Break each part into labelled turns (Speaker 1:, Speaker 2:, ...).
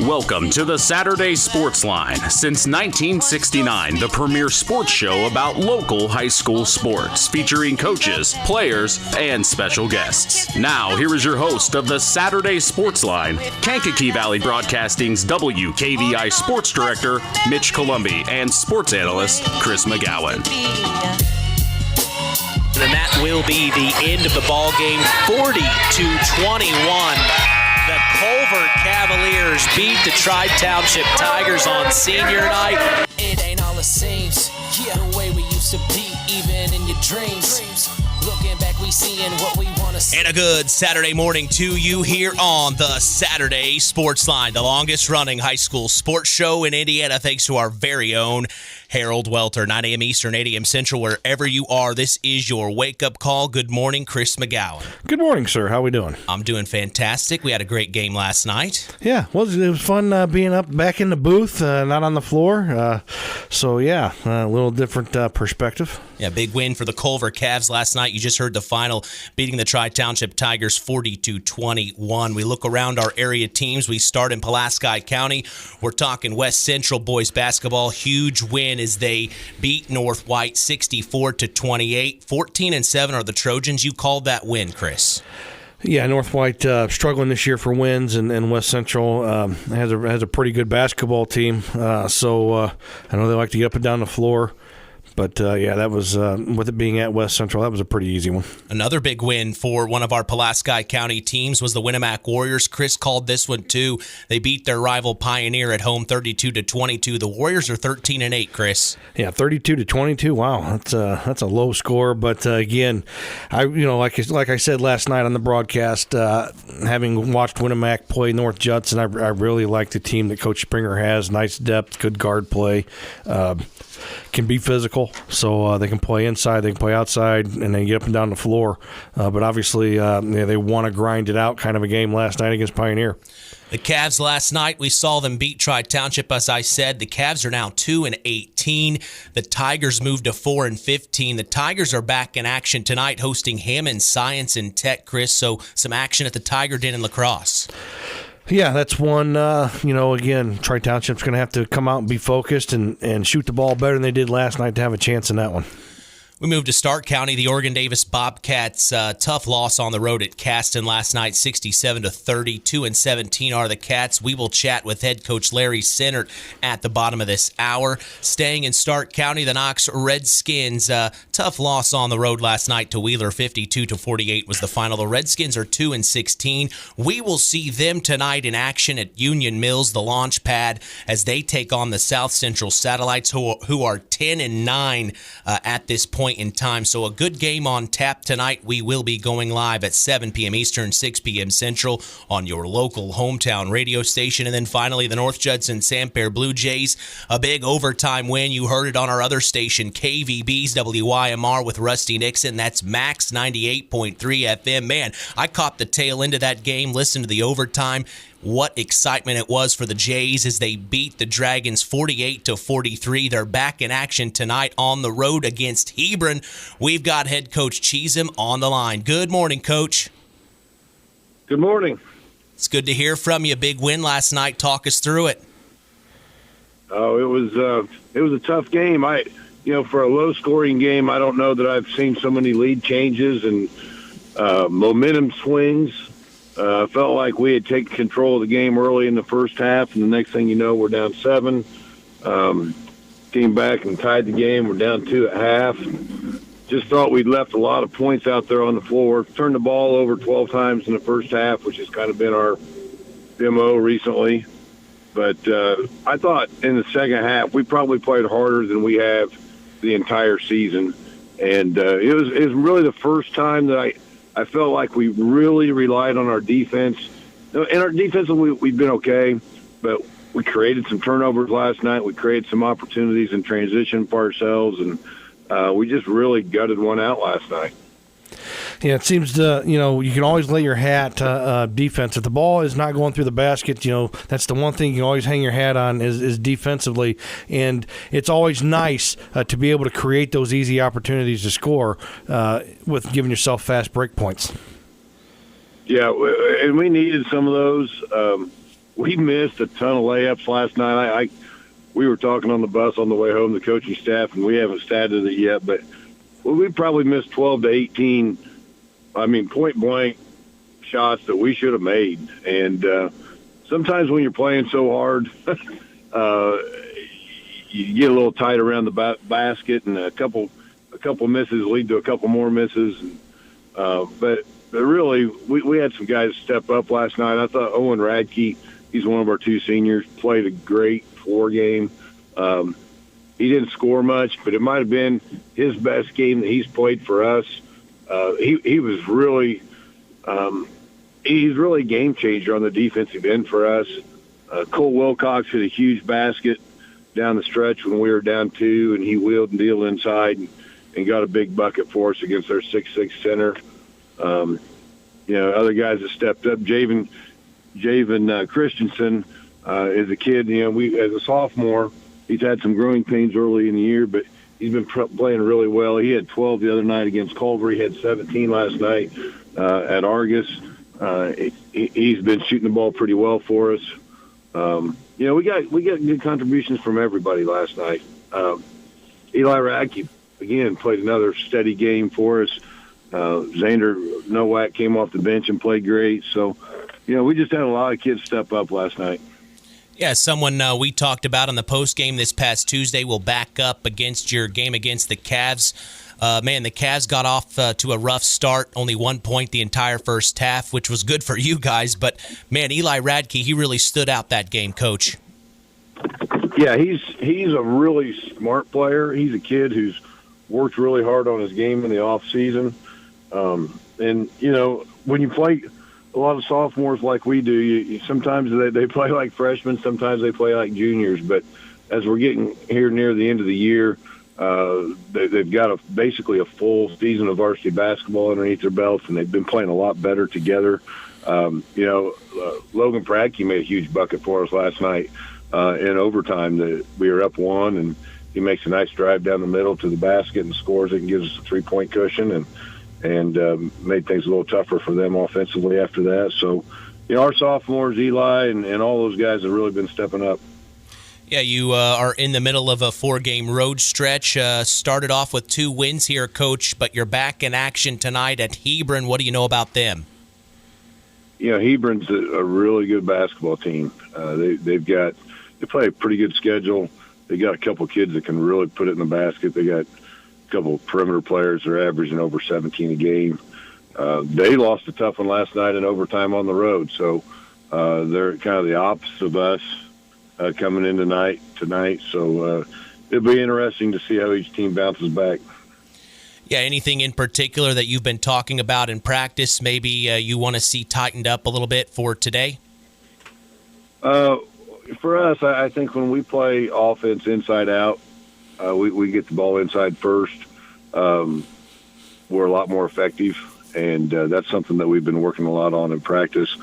Speaker 1: Welcome to the Saturday Sports Line. Since 1969, the premier sports show about local high school sports, featuring coaches, players, and special guests. Now, here is your host of the Saturday Sports Line, Kankakee Valley Broadcasting's WKVI Sports Director, Mitch Columbi, and sports analyst, Chris McGowan.
Speaker 2: And that will be the end of the ball game, 40-21. The Culver Cavaliers beat the Tri-Township Tigers on senior night.
Speaker 3: It ain't all it seems, the way we used to be, even in your dreams. Looking back, we seeing what we want to see.
Speaker 2: And a good Saturday morning to you here on the Saturday Sports Line, the longest running high school sports show in Indiana, thanks to our very own Harold Welter, 9 a.m. Eastern, 8 a.m. Central, wherever you are. This is your wake-up call. Good morning, Chris McGowan.
Speaker 4: Good morning, sir. How we doing?
Speaker 2: I'm doing fantastic. We had a great game last night.
Speaker 4: Yeah, well, it was fun being up back in the booth, not on the floor. A little different perspective.
Speaker 2: Yeah, big win for the Culver Cavs last night. You just heard the final, beating the Tri-Township Tigers 40-21. We look around our area teams. We start in Pulaski County. We're talking West Central boys basketball. Huge win as they beat North White 64-28. 14-7 are the Trojans. You called that win, Chris.
Speaker 4: Yeah, North White struggling this year for wins, and West Central has a pretty good basketball team. So I know they like to get up and down the floor. But, that was, with it being at West Central, that was a pretty easy one.
Speaker 2: Another big win for one of our Pulaski County teams was the Winamac Warriors. Chris called this one, too. They beat their rival Pioneer at home 32-22. The Warriors are 13-8, Chris.
Speaker 4: Yeah, 32-22. Wow, that's a low score. But, again, like I said last night on the broadcast, having watched Winamac play North Judson, I really like the team that Coach Springer has. Nice depth, good guard play. Can be physical, so they can play inside, they can play outside, and they get up and down the floor. But obviously, they want to grind it out kind of a game last night against Pioneer.
Speaker 2: The Cavs last night, we saw them beat Tri-Township, as I said. The Cavs are now 2-18. The Tigers moved to 4-15. The Tigers are back in action tonight, hosting Hammond Science and Tech, Chris. So some action at the Tiger Den in lacrosse.
Speaker 4: Yeah, that's one, again, Tri-Township's going to have to come out and be focused and shoot the ball better than they did last night to have a chance in that one.
Speaker 2: We move to Stark County. The Oregon Davis Bobcats, tough loss on the road at Caston last night, 67-30. 2-17 are the Cats. We will chat with head coach Larry Sennert at the bottom of this hour. Staying in Stark County, the Knox Redskins, tough loss on the road last night to Wheeler, 52-48 was the final. The Redskins are 2-16. We will see them tonight in action at Union Mills, the launch pad, as they take on the South Central Satellites, who are 10-9 at this point in time. So a good game on tap tonight. We will be going live at 7 p.m. Eastern, 6 p.m. Central on your local hometown radio station. And then finally, the North Judson-San Blue Jays, a big overtime win. You heard it on our other station, KVB's WYMR with Rusty Nixon. That's Max 98.3 FM. Man, I caught the tail end of that game, listened to the overtime. What excitement it was for the Jays as they beat the Dragons 48-43. They're back in action tonight on the road against Hebron. We've got head coach Chezem on the line. Good morning, Coach.
Speaker 5: Good morning.
Speaker 2: It's good to hear from you. Big win last night. Talk us through it.
Speaker 5: Oh, it was a tough game. For a low-scoring game, I don't know that I've seen so many lead changes and momentum swings. Felt like we had taken control of the game early in the first half, and the next thing you know, we're down 7. Came back and tied the game. We're down 2 at half. Just thought we'd left a lot of points out there on the floor. Turned the ball over 12 times in the first half, which has kind of been our MO recently. But I thought in the second half, we probably played harder than we have the entire season. And it was really the first time that I felt like we really relied on our defense. In our defense, we've been okay, but we created some turnovers last night. We created some opportunities in transition for ourselves, and we just really gutted one out last night.
Speaker 4: Yeah, it seems to, you can always lay your hat defense. If the ball is not going through the basket, that's the one thing you can always hang your hat on is defensively. And it's always nice to be able to create those easy opportunities to score with giving yourself fast break points.
Speaker 5: Yeah, and we needed some of those. we missed a ton of layups last night. We were talking on the bus on the way home, the coaching staff, and we haven't statted it yet, but we probably missed 12 to 18, point-blank shots that we should have made. And sometimes when you're playing so hard, you get a little tight around the basket, and a couple misses lead to a couple more misses. But really, we had some guys step up last night. I thought Owen Radke, he's one of our two seniors, played a great floor game. He didn't score much, but it might have been his best game that he's played for us. He was really he's really a game changer on the defensive end for us. Cole Wilcox hit a huge basket down the stretch when we were down 2, and he wheeled and dealed inside and got a big bucket for us against our 6'6" center. Other guys that stepped up. Javen Christensen is a kid. As a sophomore, he's had some growing pains early in the year, but he's been playing really well. He had 12 the other night against Culver. He had 17 last night at Argus. He's been shooting the ball pretty well for us. We got good contributions from everybody last night. Eli Radke, again, played another steady game for us. Xander Nowak came off the bench and played great. So, we just had a lot of kids step up last night.
Speaker 2: Yeah, someone we talked about on the post game this past Tuesday will back up against your game against the Cavs. The Cavs got off to a rough start, only 1 point the entire first half, which was good for you guys. But, Eli Radke, he really stood out that game, Coach.
Speaker 5: Yeah, he's a really smart player. He's a kid who's worked really hard on his game in the off season. When you play a lot of sophomores like we do, sometimes they play like freshmen, sometimes they play like juniors. But as we're getting here near the end of the year, they've got basically a full season of varsity basketball underneath their belts, and they've been playing a lot better together. Logan Pradke made a huge bucket for us last night in overtime. We were up 1, and he makes a nice drive down the middle to the basket and scores it and gives us a 3-point cushion and made things a little tougher for them offensively after that. So, our sophomores, Eli and all those guys have really been stepping up.
Speaker 2: Yeah, you are in the middle of a 4-game road stretch. Started off with 2 wins here, Coach, but you're back in action tonight at Hebron. What do you know about them?
Speaker 5: Hebron's a really good basketball team. They play a pretty good schedule. They got a couple kids that can really put it in the basket. They got a couple of perimeter players that are averaging over 17 a game. They lost a tough one last night in overtime on the road, so they're kind of the opposite of us coming in tonight. So it'll be interesting to see how each team bounces back.
Speaker 2: Yeah, anything in particular that you've been talking about in practice, maybe you want to see tightened up a little bit for today?
Speaker 5: For us, I think when we play offense inside out, we get the ball inside first. We're a lot more effective, and that's something that we've been working a lot on in practice.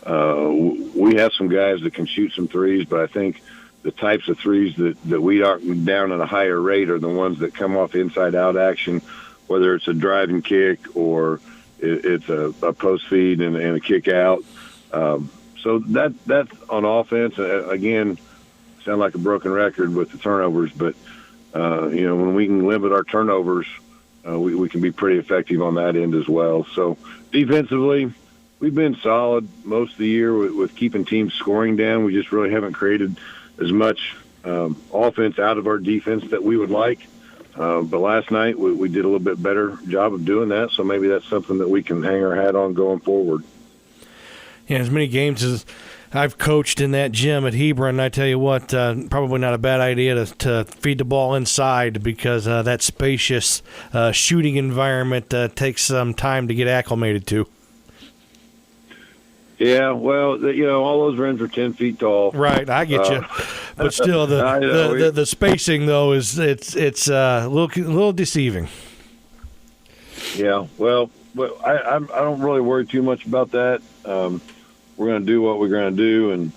Speaker 5: We have some guys that can shoot some threes, but I think the types of threes that we are down at a higher rate are the ones that come off inside-out action, whether it's a driving kick or it's a post feed and a kick out. So that's on offense. Again, sound like a broken record with the turnovers, but when we can limit our turnovers, we can be pretty effective on that end as well. So defensively, we've been solid most of the year with keeping teams scoring down. We just really haven't created as much offense out of our defense that we would like. But last night we did a little bit better job of doing that, so maybe that's something that we can hang our hat on going forward.
Speaker 4: Yeah, as many games as I've coached in that gym at Hebron, I tell you what, probably not a bad idea to feed the ball inside because that spacious shooting environment takes some time to get acclimated to. Yeah,
Speaker 5: well, all those rims are 10 feet tall.
Speaker 4: Right, I get you. But still, the spacing though is it's a little deceiving.
Speaker 5: Yeah, well, I don't really worry too much about that. We're going to do what we're going to do, and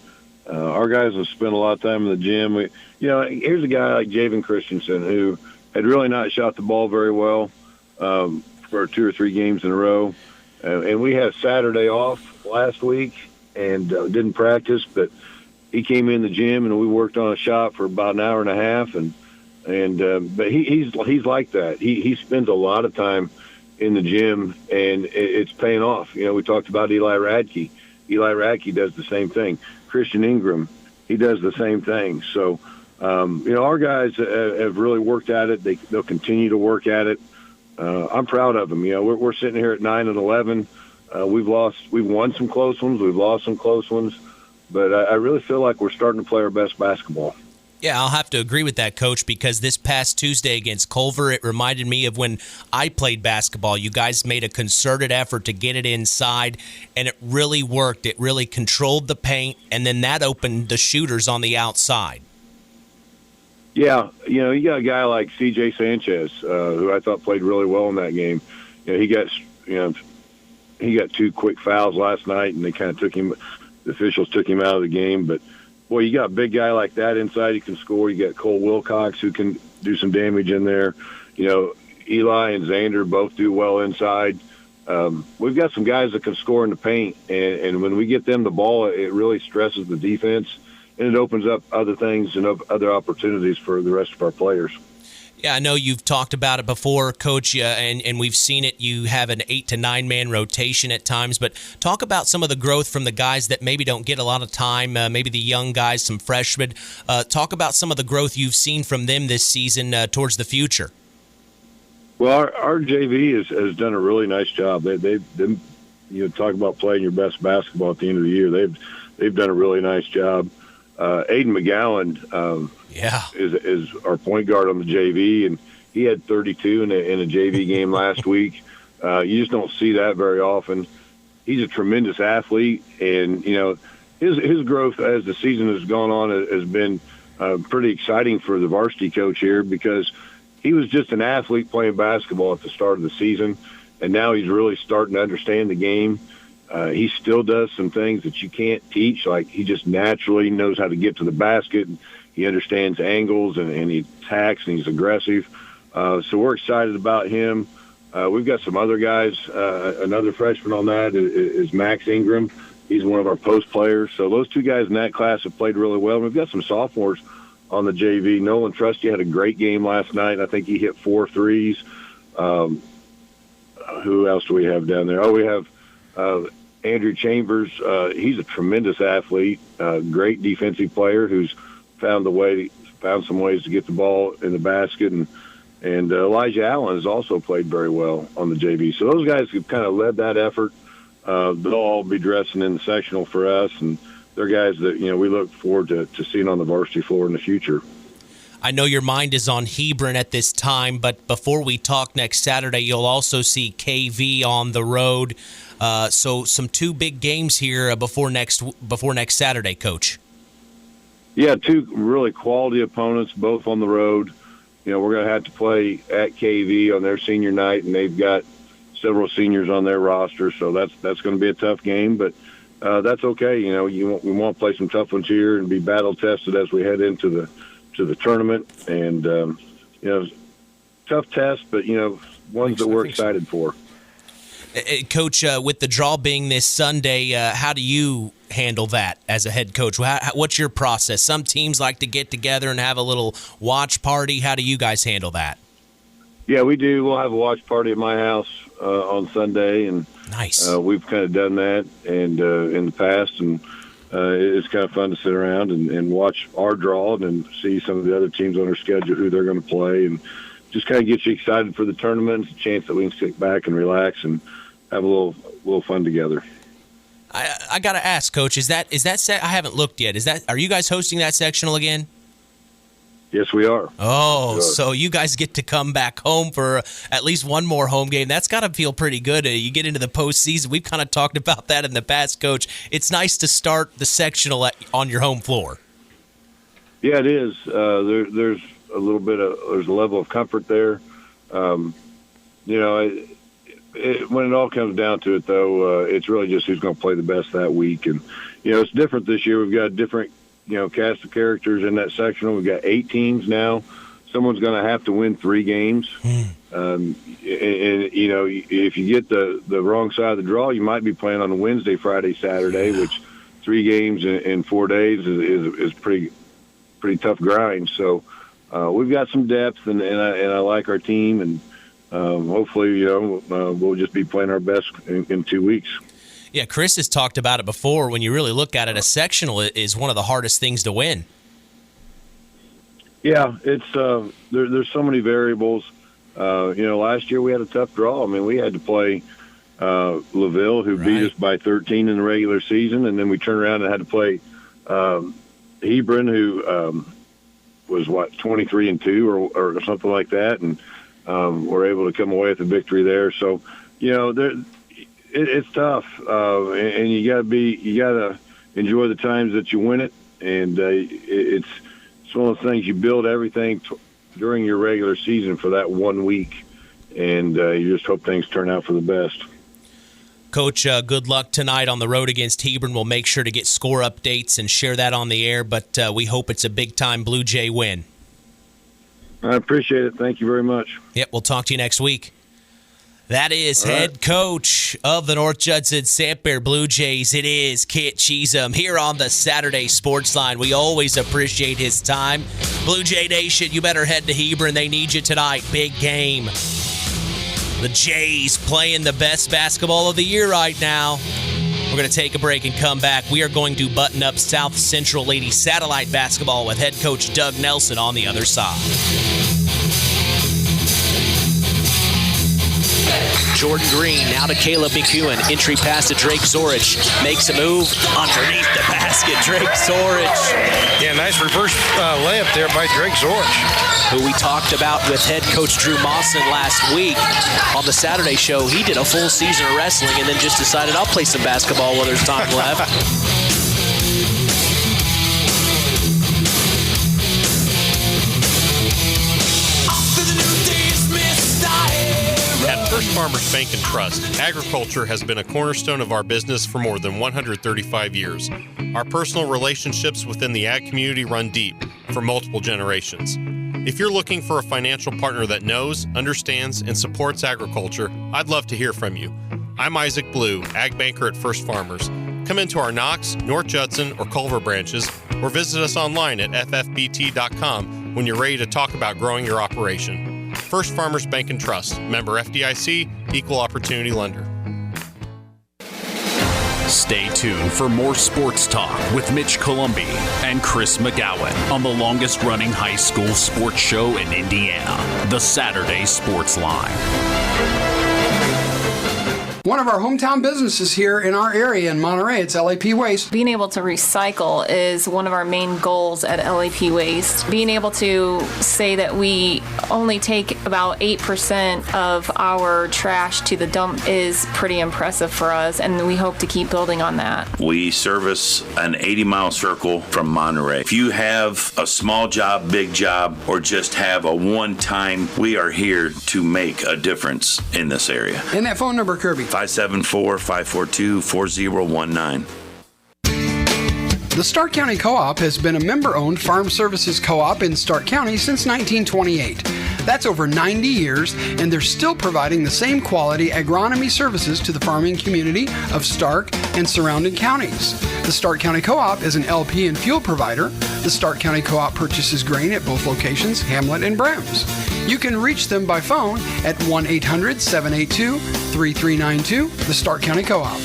Speaker 5: our guys have spent a lot of time in the gym. Here's a guy like Javen Christensen who had really not shot the ball very well for 2 or 3 games in a row, and we had Saturday off last week, and didn't practice, but he came in the gym and we worked on a shot for about an hour and a half, but he's like that. He spends a lot of time in the gym, and it's paying off. We talked about Eli Radke. Eli Radke does the same thing. Christian Ingram, he does the same thing. So, our guys have really worked at it. They'll continue to work at it. I'm proud of them. We're sitting here at 9-11. We've won some close ones. We've lost some close ones, but I really feel like we're starting to play our best basketball.
Speaker 2: Yeah, I'll have to agree with that, Coach, because this past Tuesday against Culver, it reminded me of when I played basketball. You guys made a concerted effort to get it inside, and it really worked. It really controlled the paint, and then that opened the shooters on the outside.
Speaker 5: Yeah, you got a guy like C.J. Sanchez, who I thought played really well in that game. He got 2 quick fouls last night, and they kind of the officials took him out of the game, but boy, you got a big guy like that inside. He can score. You got Cole Wilcox who can do some damage in there. Eli and Xander both do well inside. We've got some guys that can score in the paint, and when we get them the ball, it really stresses the defense, and it opens up other things and other opportunities for the rest of our players.
Speaker 2: Yeah, I know you've talked about it before, Coach, and we've seen it. You have an 8 to 9 man rotation at times, but talk about some of the growth from the guys that maybe don't get a lot of time, maybe the young guys, some freshmen. Talk about some of the growth you've seen from them this season towards the future.
Speaker 5: Well, our JV has done a really nice job. They talk about playing your best basketball at the end of the year. They've done a really nice job. Aiden McGowan is our point guard on the JV, and he had 32 in a JV game last week. You just don't see that very often. He's a tremendous athlete, and his growth as the season has gone on has been pretty exciting for the varsity coach here, because he was just an athlete playing basketball at the start of the season, and now he's really starting to understand the game. He still does some things that you can't teach, like he just naturally knows how to get to the basket. He understands angles, and he attacks, and he's aggressive. So we're excited about him. We've got some other guys. Another freshman on that is Max Ingram. He's one of our post players. So those 2 guys in that class have played really well. We've got some sophomores on the JV. Nolan Trusty had a great game last night. I think he hit 4 threes. Who else do we have down there? We have Andrew Chambers. He's a tremendous athlete, great defensive player who's found some ways to get the ball in the basket, and Elijah Allen has also played very well on the JV. So those guys have kind of led that effort. They'll all be dressing in the sectional for us, and they're guys that we look forward to seeing on the varsity floor in the future.
Speaker 2: I know your mind is on Hebron at this time, but before we talk next Saturday, you'll also see KV on the road. So some 2 big games here before next Saturday, Coach.
Speaker 5: Yeah, 2 really quality opponents, both on the road. We're going to have to play at KV on their senior night, and they've got several seniors on their roster, so that's going to be a tough game, but that's okay. We want to play some tough ones here and be battle tested as we head into the tournament, and tough test, but ones that we're excited for.
Speaker 2: Coach, with the draw being this Sunday, how do you handle that as a head coach? What's your process? Some teams like to get together and have a little watch party. How do you guys handle that?
Speaker 5: Yeah, we do. We'll have a watch party at my house on Sunday, and
Speaker 2: nice.
Speaker 5: We've kind of done that and in the past, and it's kind of fun to sit around and watch our draw and then see some of the other teams on our schedule, who they're going to play, and just kind of get you excited for the tournament. It's a chance that we can sit back and relax and have a little fun together.
Speaker 2: I got to ask, Coach, is that I haven't looked yet. Are you guys hosting that sectional again?
Speaker 5: Yes, we are.
Speaker 2: Oh, so you guys get to come back home for at least one more home game. That's got to feel pretty good. You get into the postseason. We've kind of talked about that in the past, Coach. It's nice to start the sectional on your home floor.
Speaker 5: Yeah, it is. There's a little bit there's a level of comfort there. When it all comes down to it, though, it's really just who's going to play the best that week. And, it's different this year. We've got a different, cast of characters in that sectional. We've got 8 teams now. Someone's going to have to win 3 games. If you get the wrong side of the draw, you might be playing on a Wednesday, Friday, Saturday, which 3 games in 4 days is pretty tough grind. So we've got some depth, and I like our team, and hopefully, we'll just be playing our best in 2 weeks.
Speaker 2: Yeah, Chris has talked about it before. When you really look at it, a sectional is one of the hardest things to win.
Speaker 5: Yeah, it's there's so many variables. Last year we had a tough draw. I mean, we had to play LaVille, who beat us by 13 in the regular season, and then we turned around and had to play Hebron, who was 23-2 or something like that, and we're able to come away with a victory there. So, it's tough, and you gotta enjoy the times that you win it, and it's one of those things. You build everything during your regular season for that 1 week, and you just hope things turn out for the best.
Speaker 2: Coach, good luck tonight on the road against Hebron. We'll make sure to get score updates and share that on the air, but we hope it's a big-time Blue Jay win.
Speaker 5: I appreciate it. Thank you very much.
Speaker 2: Yep, we'll talk to you next week. That is head coach of the North Judson-San Blue Jays. It is Kit Chezem here on the Saturday Sports Line. We always appreciate his time. Blue Jay Nation, you better head to Hebron. They need you tonight. Big game. The Jays playing the best basketball of the year right now. We're going to take a break and come back. We are going to button up South Central Lady Satellite Basketball with head coach Doug Nelson on the other side.
Speaker 3: Jordan Green now to Caleb McEwen. Entry pass to Drake Zorich. Makes a move underneath the basket. Drake Zorich.
Speaker 4: Yeah, nice reverse layup there by Drake Zorich,
Speaker 3: who we talked about with head coach Drew Mawson last week on the Saturday show. He did a full season of wrestling and then just decided, I'll play some basketball while there's time left.
Speaker 6: At First Farmers Bank and Trust, agriculture has been a cornerstone of our business for more than 135 years. Our personal relationships within the ag community run deep for multiple generations. If you're looking for a financial partner that knows, understands, and supports agriculture, I'd love to hear from you. I'm Isaac Blue, Ag Banker at First Farmers. Come into our Knox, North Judson, or Culver branches, or visit us online at ffbt.com when you're ready to talk about growing your operation. First Farmers Bank and Trust, member FDIC, equal opportunity lender.
Speaker 1: Stay tuned for more sports talk with Mitch Columbi and Chris McGowan on the longest-running high school sports show in Indiana, the Saturday Sports Line.
Speaker 7: One of our hometown businesses here in our area in Monterey, it's LAP Waste.
Speaker 8: Being able to recycle is one of our main goals at LAP Waste. Being able to say that we only take about 8% of our trash to the dump is pretty impressive for us, and we hope to keep building on that.
Speaker 9: We service an 80-mile circle from Monterey. If you have a small job, big job, or just have a one-time, we are here to make a difference in this area.
Speaker 7: And that phone number, Kirby?
Speaker 9: 574-542-4019.
Speaker 7: The Stark County Co-op has been a member-owned farm services co-op in Stark County since 1928. That's over 90 years, and they're still providing the same quality agronomy services to the farming community of Stark and surrounding counties. The Stark County Co-op is an LP and fuel provider. The Stark County Co-op purchases grain at both locations, Hamlet and Brems. You can reach them by phone at 1-800-782-3392, the Stark County Co-op.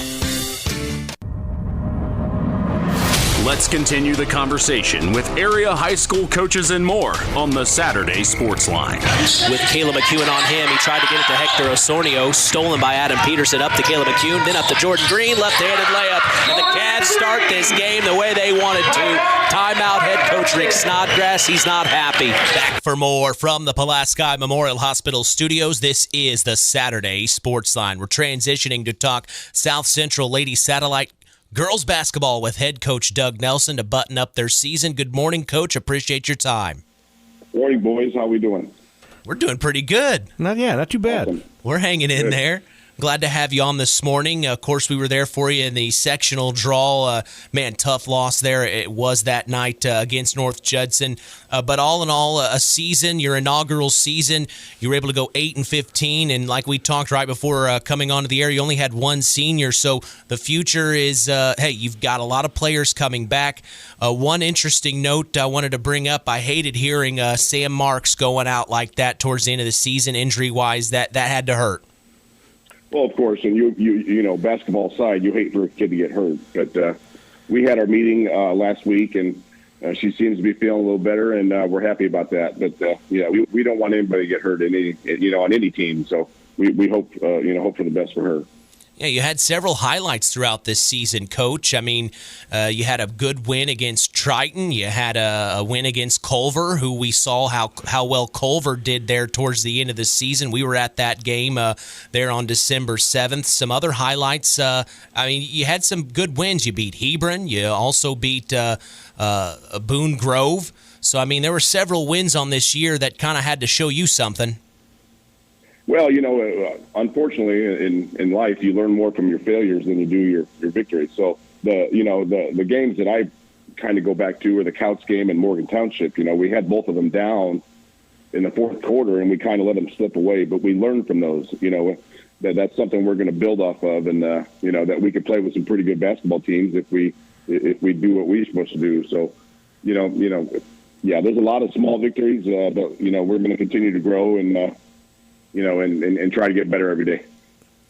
Speaker 1: Let's continue the conversation with area high school coaches and more on the Saturday Sports Line.
Speaker 3: With Caleb McEwen on him, he tried to get it to Hector Osornio, stolen by Adam Peterson, up to Caleb McEwen, then up to Jordan Green, left-handed layup, and the Cavs start this game the way they wanted to. Timeout, head coach Rick Snodgrass, he's not happy.
Speaker 2: Back for more from the Pulaski Memorial Hospital studios. This is the Saturday Sports Line. We're transitioning to talk South Central Lady Satellite girls basketball with head coach Doug Nelson to button up their season. Good morning, Coach. Appreciate your time.
Speaker 10: Morning, boys. How we doing?
Speaker 2: We're doing pretty good.
Speaker 4: Not too bad.
Speaker 10: Awesome.
Speaker 2: We're hanging in there. Glad to have you on this morning. Of course, we were there for you in the sectional draw. Man, tough loss there. It was that night against North Judson. But all in all, a season, your inaugural season, you were able to go 8-15. And like we talked right before coming onto the air, you only had one senior. So the future is, hey, you've got a lot of players coming back. One interesting note I wanted to bring up, I hated hearing Sam Marks going out like that towards the end of the season, injury-wise. That had to hurt.
Speaker 10: Well, of course, and you know, basketball side, you hate for a kid to get hurt. But we had our meeting last week, and she seems to be feeling a little better, and we're happy about that. But yeah, we don't want anybody to get hurt on any team. So we hope hope for the best for her.
Speaker 2: Yeah, you had several highlights throughout this season, Coach. I mean, you had a good win against Triton. You had a win against Culver, who we saw how well Culver did there towards the end of the season. We were at that game there on December 7th. Some other highlights. I mean, you had some good wins. You beat Hebron. You also beat Boone Grove. So, I mean, there were several wins on this year that kind of had to show you something.
Speaker 10: Well, unfortunately, in life, you learn more from your failures than you do your victories. So the games that I kind of go back to are the Couts game and Morgan Township. We had both of them down in the fourth quarter, and we kind of let them slip away. But we learned from those. That's something we're going to build off of, and that we could play with some pretty good basketball teams if we do what we're supposed to do. So, yeah, there's a lot of small victories, but we're going to continue to grow and try to get better every day.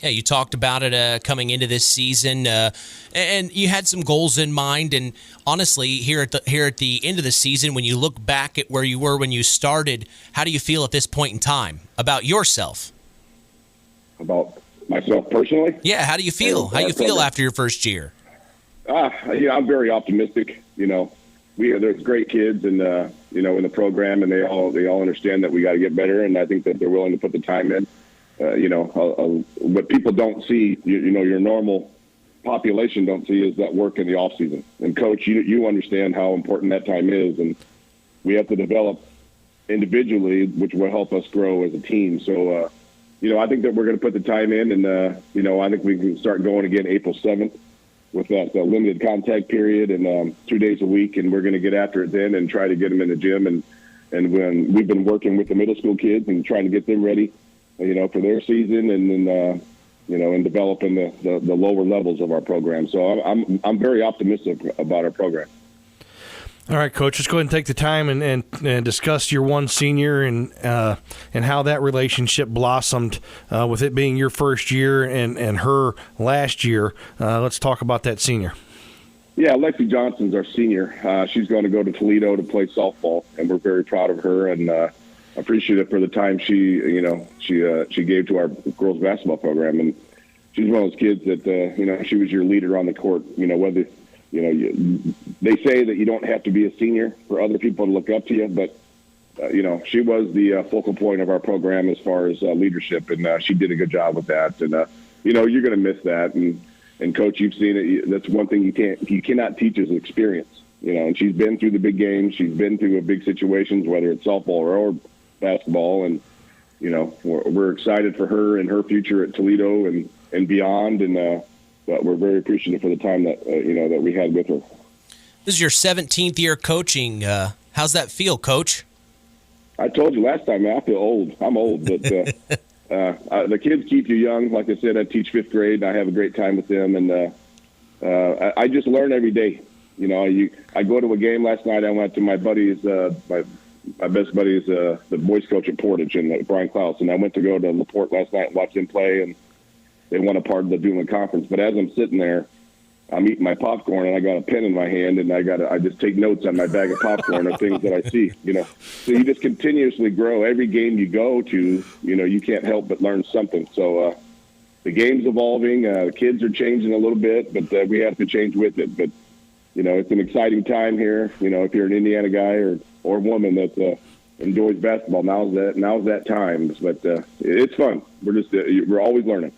Speaker 2: Yeah, you talked about it coming into this season, and you had some goals in mind. And honestly, here at the end of the season, when you look back at where you were when you started, how do you feel at this point in time about yourself?
Speaker 10: About myself personally?
Speaker 2: Yeah, how do you feel? How do you feel after your first year?
Speaker 10: I'm very optimistic. There's great kids and in the program, and they all understand that we got to get better, and I think that they're willing to put the time in. What people don't see, your normal population don't see, is that work in the off season. And Coach, you understand how important that time is, and we have to develop individually, which will help us grow as a team. So, I think that we're going to put the time in, and I think we can start going again April 7th. With that limited contact period and 2 days a week, and we're going to get after it then and try to get them in the gym. And when we've been working with the middle school kids and trying to get them ready, for their season, and then and developing the lower levels of our program. So I'm very optimistic about our program.
Speaker 4: All right, Coach, let's go ahead and take the time and discuss your one senior and how that relationship blossomed with it being your first year and her last year. Let's talk about that senior.
Speaker 10: Yeah, Lexi Johnson's our senior. She's going to go to Toledo to play softball, and we're very proud of her and appreciative for the time she gave to our girls basketball program. And she's one of those kids that she was your leader on the court. Whether they say that you don't have to be a senior for other people to look up to you, but she was the focal point of our program as far as leadership, and she did a good job with that. And you're going to miss that. And Coach, you've seen it. That's one thing you cannot teach is experience. And she's been through the big games. She's been through big situations, whether it's softball or basketball. And we're excited for her and her future at Toledo and beyond. And but we're very appreciative for the time that that we had with her.
Speaker 2: This is your 17th year coaching. How's that feel, Coach?
Speaker 10: I told you last time, I feel old. I'm old, but the kids keep you young. Like I said, I teach fifth grade, and I have a great time with them, and I just learn every day. I go to a game last night. I went to my buddies, my best buddy is the boys coach at Portage, and Brian Klaus, and I went to go to LaPorte last night and watch them play, and they won a part of the Duneland Conference. But as I'm sitting there, I'm eating my popcorn, and I got a pen in my hand, and I just take notes on my bag of popcorn of things that I see. So you just continuously grow. Every game you go to, you can't help but learn something. So the game's evolving. The kids are changing a little bit, but we have to change with it. But it's an exciting time here. If you're an Indiana guy or woman that enjoys basketball, now's that time. But it's fun. We're always learning.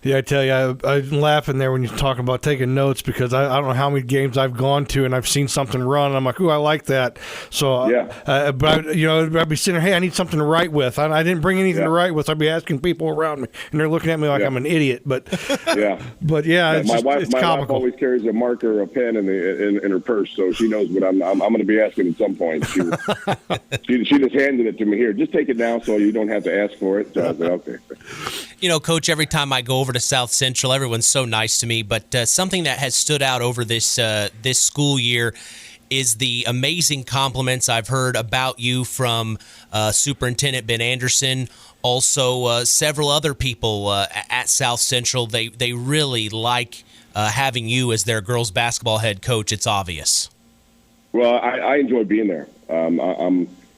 Speaker 4: Yeah, I tell you, I'm laughing there when you're talking about taking notes because I don't know how many games I've gone to and I've seen something run. And I'm like, ooh, I like that. So, but I'd be sitting there, hey, I need something to write with. I didn't bring anything to write with. I'd be asking people around me, and they're looking at me like I'm an idiot. But it's
Speaker 10: my wife
Speaker 4: comical.
Speaker 10: Always carries a marker or a pen in her purse, so she knows what I'm going to be asking at some point. She just handed it to me. Here, just take it now so you don't have to ask for it. So I said, okay.
Speaker 2: Coach, every time I go over to South Central, everyone's so nice to me, but something that has stood out over this school year is the amazing compliments I've heard about you from Superintendent Ben Anderson, also several other people at South Central. They really like having you as their girls basketball head coach. It's obvious.
Speaker 10: Well, I enjoy being there.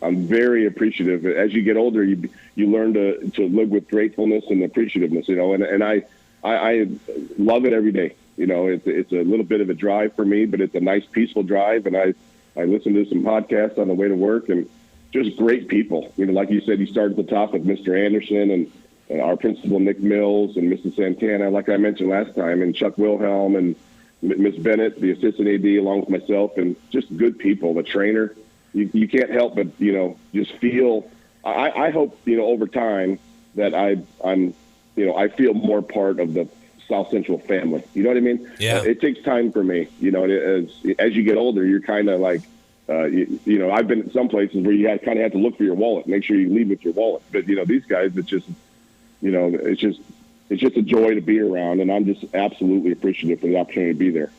Speaker 10: I'm very appreciative. As you get older, you learn to live with gratefulness and appreciativeness, and I love it every day. It's a little bit of a drive for me, but it's a nice, peaceful drive. And I listen to some podcasts on the way to work, and just great people. Like you said, you start at the top with Mr. Anderson and our principal, Nick Mills, and Mrs. Santana, like I mentioned last time, and Chuck Wilhelm and Miss Bennett, the assistant AD, along with myself, and just good people. The trainer, you can't help but, just feel, I hope, over time that I feel more part of the South Central family. You know what I mean?
Speaker 2: Yeah.
Speaker 10: It takes time for me. As you get older, you're kind of like, I've been at some places where you kind of have to look for your wallet, make sure you leave with your wallet. But these guys, it's just a joy to be around, and I'm just absolutely appreciative for the opportunity to be there.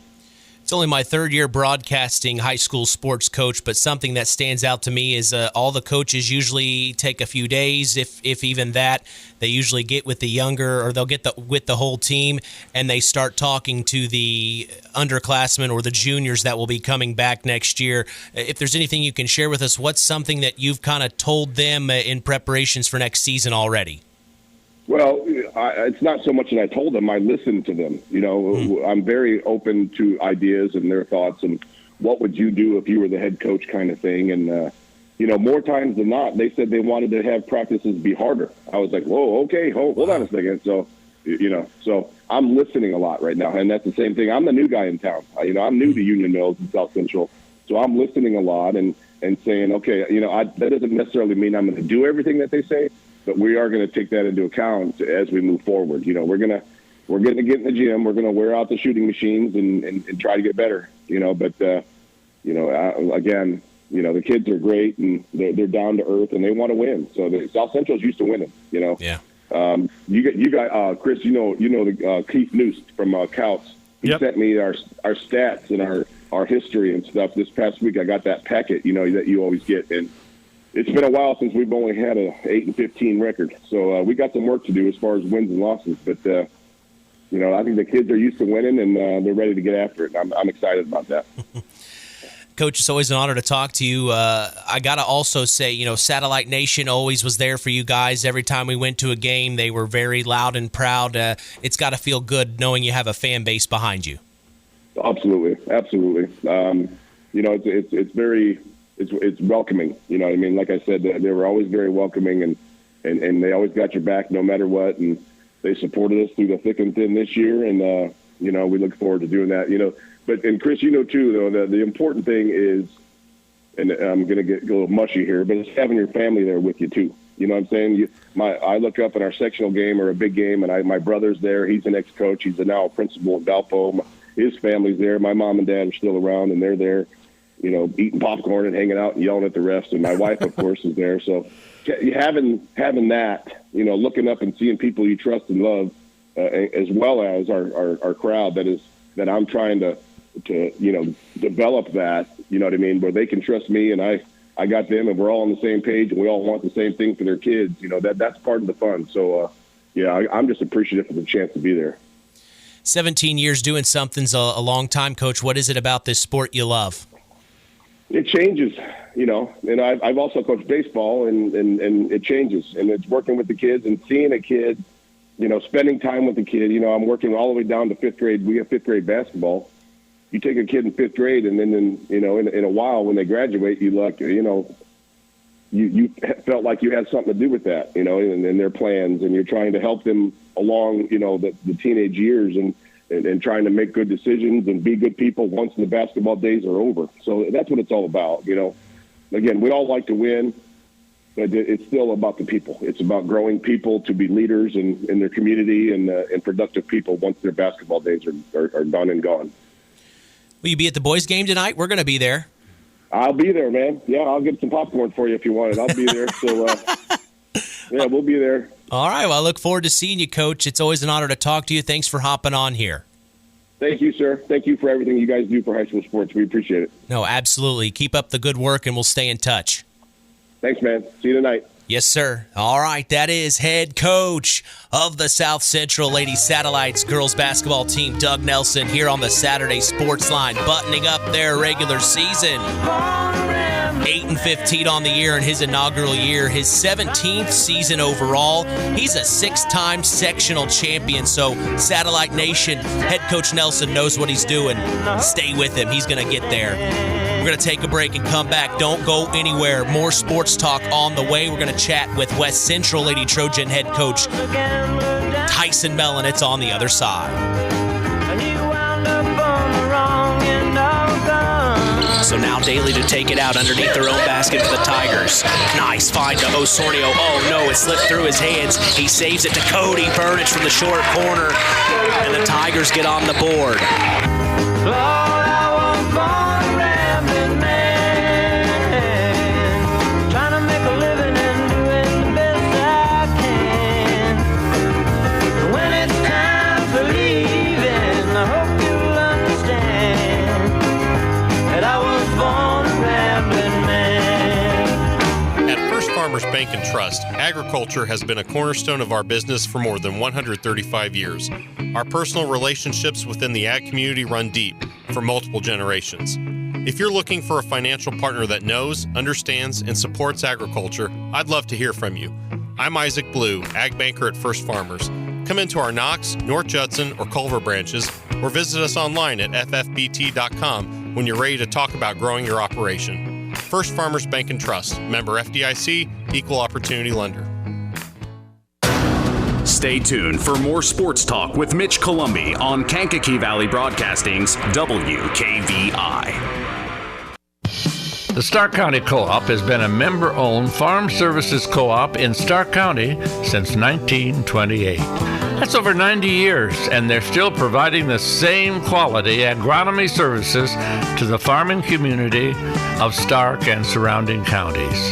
Speaker 2: It's only my third year broadcasting high school sports, Coach, but something that stands out to me is all the coaches usually take a few days, if even that. They usually get with the younger, or they'll get with the whole team, and they start talking to the underclassmen or the juniors that will be coming back next year. If there's anything you can share with us, what's something that you've kind of told them in preparations for next season already?
Speaker 10: Well, it's not so much that I told them. I listened to them. I'm very open to ideas and their thoughts and what would you do if you were the head coach kind of thing. And, more times than not, they said they wanted to have practices be harder. I was like, whoa, okay, hold on a second. So, so I'm listening a lot right now. And that's the same thing. I'm the new guy in town. I'm new to Union Mills and South Central. So I'm listening a lot and saying, okay, that doesn't necessarily mean I'm going to do everything that they say, but we are going to take that into account as we move forward. We're going to get in the gym. We're going to wear out the shooting machines and try to get better. But again, the kids are great and they're down to earth and they want to win. So the South Central's used to winning.
Speaker 2: Yeah.
Speaker 10: You got Chris. The Keith Noose from Couts. He sent me our stats and our history and stuff this past week. I got that packet, that you always get. And it's been a while since we've only had a 8-15 record. So we got some work to do as far as wins and losses. But, I think the kids are used to winning and they're ready to get after it. I'm excited about that.
Speaker 2: Coach, it's always an honor to talk to you. I got to also say, Satellite Nation always was there for you guys. Every time we went to a game, they were very loud and proud. It's got to feel good knowing you have a fan base behind you.
Speaker 10: Absolutely. It's very... It's welcoming, what I mean? Like I said, they were always very welcoming and they always got your back no matter what. And they supported us through the thick and thin this year. And, we look forward to doing that, But, and Chris, too, though, the important thing is, and I'm going to get a little mushy here, but it's having your family there with you, too. You know what I'm saying? I look up in our sectional game or a big game, and my brother's there. He's an ex-coach. He's now a principal at Valpo. His family's there. My mom and dad are still around, and they're there. Eating popcorn and hanging out and yelling at the refs. And my wife, of course, is there. So having that, looking up and seeing people you trust and love, as well as our crowd that I'm trying to develop that, what I mean, where they can trust me and I got them and we're all on the same page and we all want the same thing for their kids. That's part of the fun. So, I'm just appreciative for the chance to be there.
Speaker 2: 17 years doing something's a long time, Coach. What is it about this sport you love?
Speaker 10: It changes, and I've also coached baseball and it changes, and it's working with the kids and seeing a kid, spending time with the kid. I'm working all the way down to fifth grade. We have fifth grade basketball. You take a kid in fifth grade and then, in a while when they graduate, you look, you felt like you had something to do with that, in their plans, and you're trying to help them along, the teenage years and trying to make good decisions and be good people once the basketball days are over. So that's what it's all about. Again, we all like to win, but it's still about the people. It's about growing people to be leaders in their community and productive people once their basketball days are done and gone.
Speaker 2: Will you be at the boys' game tonight? We're going to be there.
Speaker 10: I'll be there, man. Yeah, I'll get some popcorn for you if you want it. I'll be there. So, yeah, we'll be there.
Speaker 2: All right. Well, I look forward to seeing you, Coach. It's always an honor to talk to you. Thanks for hopping on here.
Speaker 10: Thank you, sir. Thank you for everything you guys do for high school sports. We appreciate it.
Speaker 2: No, absolutely. Keep up the good work, and we'll stay in touch.
Speaker 10: Thanks, man. See you tonight.
Speaker 2: Yes, sir. All right, that is head coach of the South Central Lady Satellites girls basketball team, Doug Nelson, here on the Saturday Sports Line, buttoning up their regular season. 8-15 on the year in his inaugural year, his 17th season overall. He's a 6-time sectional champion, so Satellite Nation, head coach Nelson knows what he's doing. Stay with him. He's going to get there. We're going to take a break and come back. Don't go anywhere. More sports talk on the way. We're going to chat with West Central Lady Trojan head coach Tyson Mellon. It's on the other side.
Speaker 3: So now Daly to take it out underneath their own basket for the Tigers. Nice find to Osornio. Oh, no, it slipped through his hands. He saves it to Cody Burnage from the short corner. And the Tigers get on the board.
Speaker 6: Farmers Bank and Trust, agriculture has been a cornerstone of our business for more than 135 years. Our personal relationships within the ag community run deep for multiple generations. If you're looking for a financial partner that knows, understands, and supports agriculture, I'd love to hear from you. I'm Isaac Blue, ag banker at First Farmers. Come into our Knox, North Judson, or Culver branches, or visit us online at ffbt.com when you're ready to talk about growing your operation. First Farmers Bank and Trust, member FDIC, equal opportunity lender.
Speaker 1: Stay tuned for more sports talk with Mitch Columbi on Kankakee Valley Broadcasting's WKVI.
Speaker 11: The Stark County Co-op has been a member-owned farm services co-op in Stark County since 1928. That's over 90 years, and they're still providing the same quality agronomy services to the farming community of Stark and surrounding counties.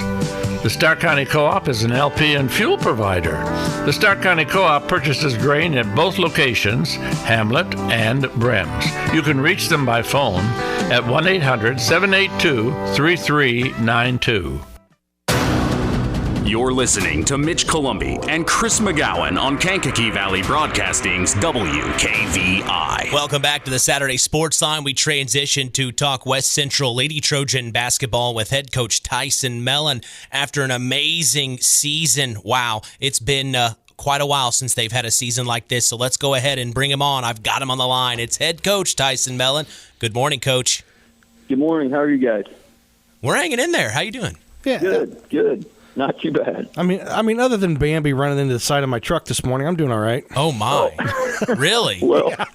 Speaker 11: The Stark County Co-op is an LP and fuel provider. The Stark County Co-op purchases grain at both locations, Hamlet and Brems. You can reach them by phone at 1-800-782-3392.
Speaker 1: You're listening to Mitch Columbi and Chris McGowan on Kankakee Valley Broadcasting's WKVI.
Speaker 2: Welcome back to the Saturday Sports Line. We transition to talk West Central Lady Trojan basketball with head coach Tyson Mellon after an amazing season. Wow, it's been quite a while since they've had a season like this, so let's go ahead and bring him on. I've got him on the line. It's head coach Tyson Mellon. Good morning, Coach.
Speaker 12: Good morning. How are you guys?
Speaker 2: We're hanging in there. How you doing?
Speaker 4: Yeah.
Speaker 12: Good. Not too bad.
Speaker 4: I mean, other than Bambi running into the side of my truck this morning, I'm doing all right.
Speaker 2: Oh, my. Really?
Speaker 12: Well,
Speaker 4: yeah.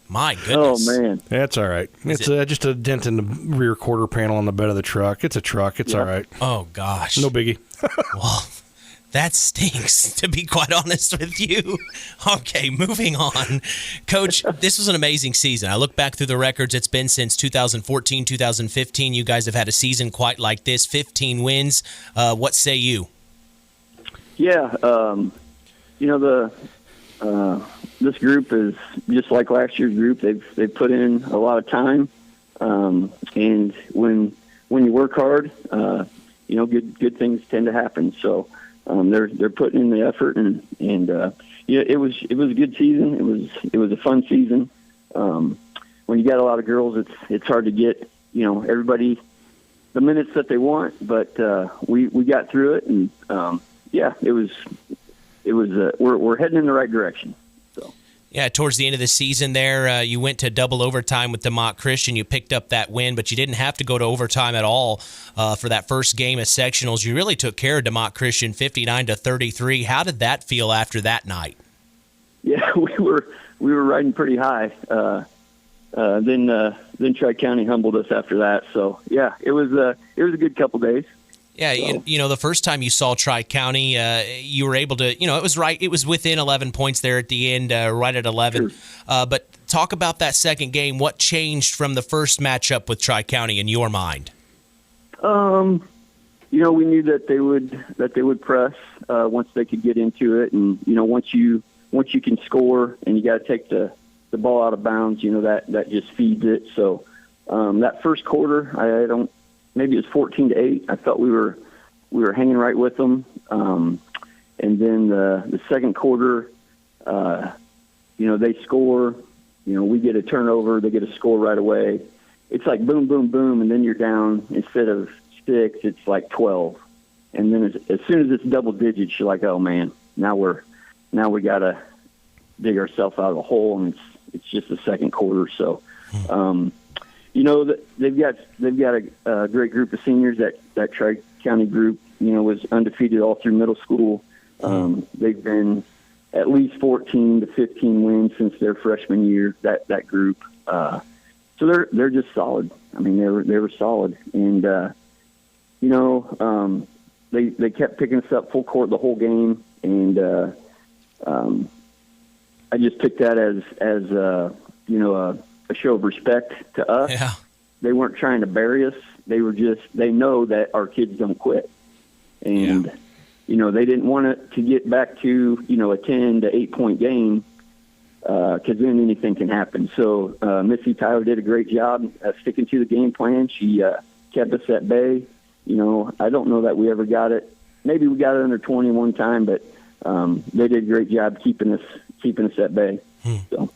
Speaker 2: My goodness.
Speaker 12: Oh, man.
Speaker 4: That's all right. It's just a dent in the rear quarter panel on the bed of the truck. It's a truck. It's all right.
Speaker 2: Oh, gosh.
Speaker 4: No biggie.
Speaker 2: Well, that stinks, to be quite honest with you. Okay, moving on. Coach, this was an amazing season. I look back through the records. It's been since 2014, 2015. You guys have had a season quite like this, 15 wins. What say you?
Speaker 12: Yeah, this group is just like last year's group. They've put in a lot of time, and when you work hard, good things tend to happen. So they're putting in the effort, and it was a good season. It was a fun season. When you got a lot of girls, it's hard to get everybody the minutes that they want, but we got through it, and we're heading in the right direction. So
Speaker 2: Yeah, towards the end of the season there, you went to double overtime with DeMont Christian. You picked up that win, but you didn't have to go to overtime at all for that first game of sectionals. You really took care of DeMont Christian 59-33. How did that feel after that night?
Speaker 12: Yeah, we were riding pretty high. Then Tri-County humbled us after that. So, yeah, it was a good couple days.
Speaker 2: Yeah, you know, the first time you saw Tri-County, you were able to, it was within 11 points there at the end, right at 11.
Speaker 12: Sure.
Speaker 2: But talk about that second game. What changed from the first matchup with Tri-County in your mind?
Speaker 12: We knew that they would press once they could get into it, and once you can score and you got to take the ball out of bounds, that just feeds it. So that first quarter, maybe it was 14-8. I felt we were hanging right with them. And then the second quarter, they score. We get a turnover. They get a score right away. It's like boom, boom, boom, and then you're down. Instead of 6, it's like 12. And then as soon as it's double digits, you're like, oh man, now we got to dig ourselves out of the hole, and it's just the second quarter. So. They've got a great group of seniors. That Tri-County group, was undefeated all through middle school. They've been at least 14 to 15 wins since their freshman year. That group, so they're just solid. I mean, they were solid, and they kept picking us up full court the whole game, and I just took that as a show of respect to us.
Speaker 2: Yeah.
Speaker 12: They weren't trying to bury us. They know that our kids don't quit. And, they didn't want it to get back to, a 10 to 8 point game, because then anything can happen. So Missy Tyler did a great job sticking to the game plan. She kept us at bay. I don't know that we ever got it. Maybe we got it under 20 one time, but they did a great job keeping us at bay. So.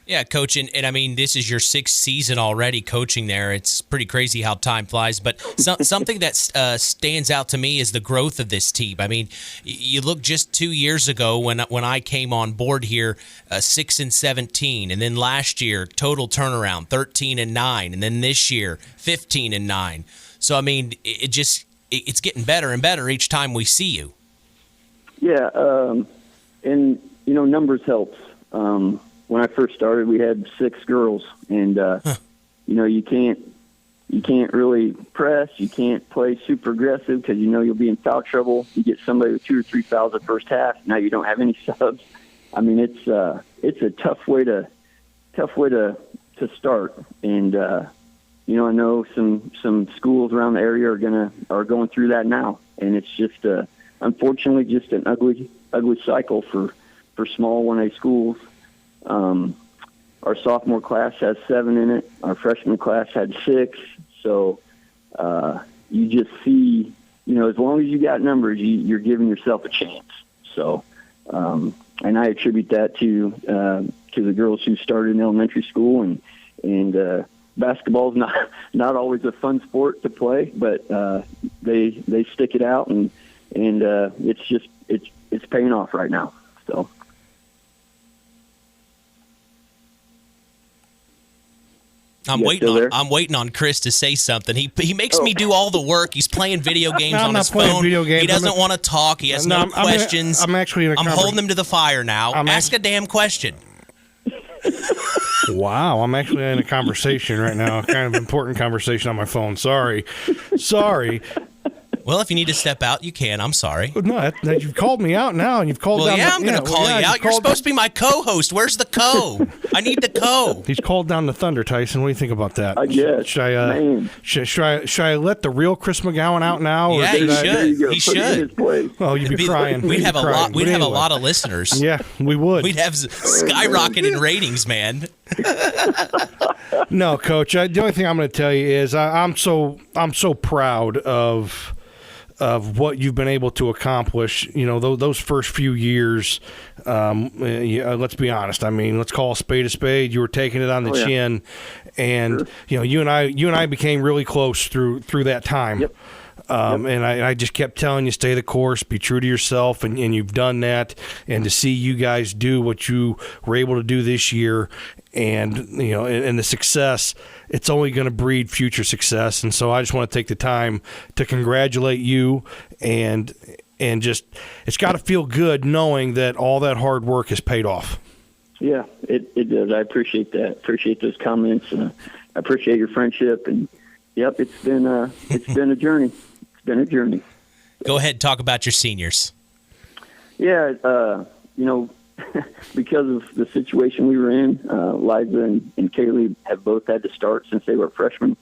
Speaker 2: Yeah, Coach, and I mean, this is your 6th season already coaching there. It's pretty crazy how time flies, but something that stands out to me is the growth of this team. I mean, you look just 2 years ago when I came on board here, 6-17, and then last year, total turnaround, 13-9, and then this year, 15-9. So, I mean, it's getting better and better each time we see you.
Speaker 12: Yeah, and, numbers helps. When I first started, we had 6 girls, and you can't really press. You can't play super aggressive because you'll be in foul trouble. You get somebody with 2 or 3 fouls the first half. Now you don't have any subs. I mean, it's a tough way to start. And I know some schools around the area are going through that now, and it's just unfortunately just an ugly cycle for small 1A schools. Our sophomore class has 7 in it. Our freshman class had 6. So you just see, as long as you got numbers, you're giving yourself a chance. So, and I attribute that to the girls who started in elementary school, and basketball is not always a fun sport to play, but they stick it out, and it's paying off right now. So.
Speaker 2: I'm waiting on Chris to say something. He makes me do all the work. He's playing video games on his phone. He doesn't want to talk. He has no questions. I'm holding him to the fire now. Ask a damn question.
Speaker 4: Wow, I'm actually in a conversation right now, kind of important conversation on my phone. Sorry.
Speaker 2: Well, if you need to step out, you can. I'm sorry.
Speaker 4: No, you've called me out now, and you've called down.
Speaker 2: I'm going to call you out. You're supposed to be my co-host. Where's the co? I need the co.
Speaker 4: He's called down the thunder, Tyson. What do you think about that?
Speaker 12: I guess.
Speaker 4: Should I let the real Chris McGowan out now?
Speaker 2: Yeah, he should.
Speaker 4: Oh, you'd be crying.
Speaker 2: We'd have a lot. We'd have a lot of listeners.
Speaker 4: Yeah, we would.
Speaker 2: We'd have skyrocketing ratings, man.
Speaker 4: No, Coach. The only thing I'm going to tell you is I'm so proud of what you've been able to accomplish. Those first few years. Let's be honest. I mean, let's call a spade. You were taking it on the chin, and
Speaker 12: sure.
Speaker 4: you and I became really close through that time.
Speaker 12: Yep.
Speaker 4: And I just kept telling you, stay the course, be true to yourself, and you've done that. And to see you guys do what you were able to do this year, and and the success, it's only going to breed future success. And so I just want to take the time to congratulate you, and just, it's got to feel good knowing that all that hard work has paid off.
Speaker 12: Yeah, it does. I appreciate that. Appreciate those comments. I appreciate your friendship, and yep, it's been a journey. It's been a journey.
Speaker 2: Go ahead and talk about your seniors.
Speaker 12: Yeah, because of the situation we were in, Liza and Kaylee have both had to start since they were freshmen.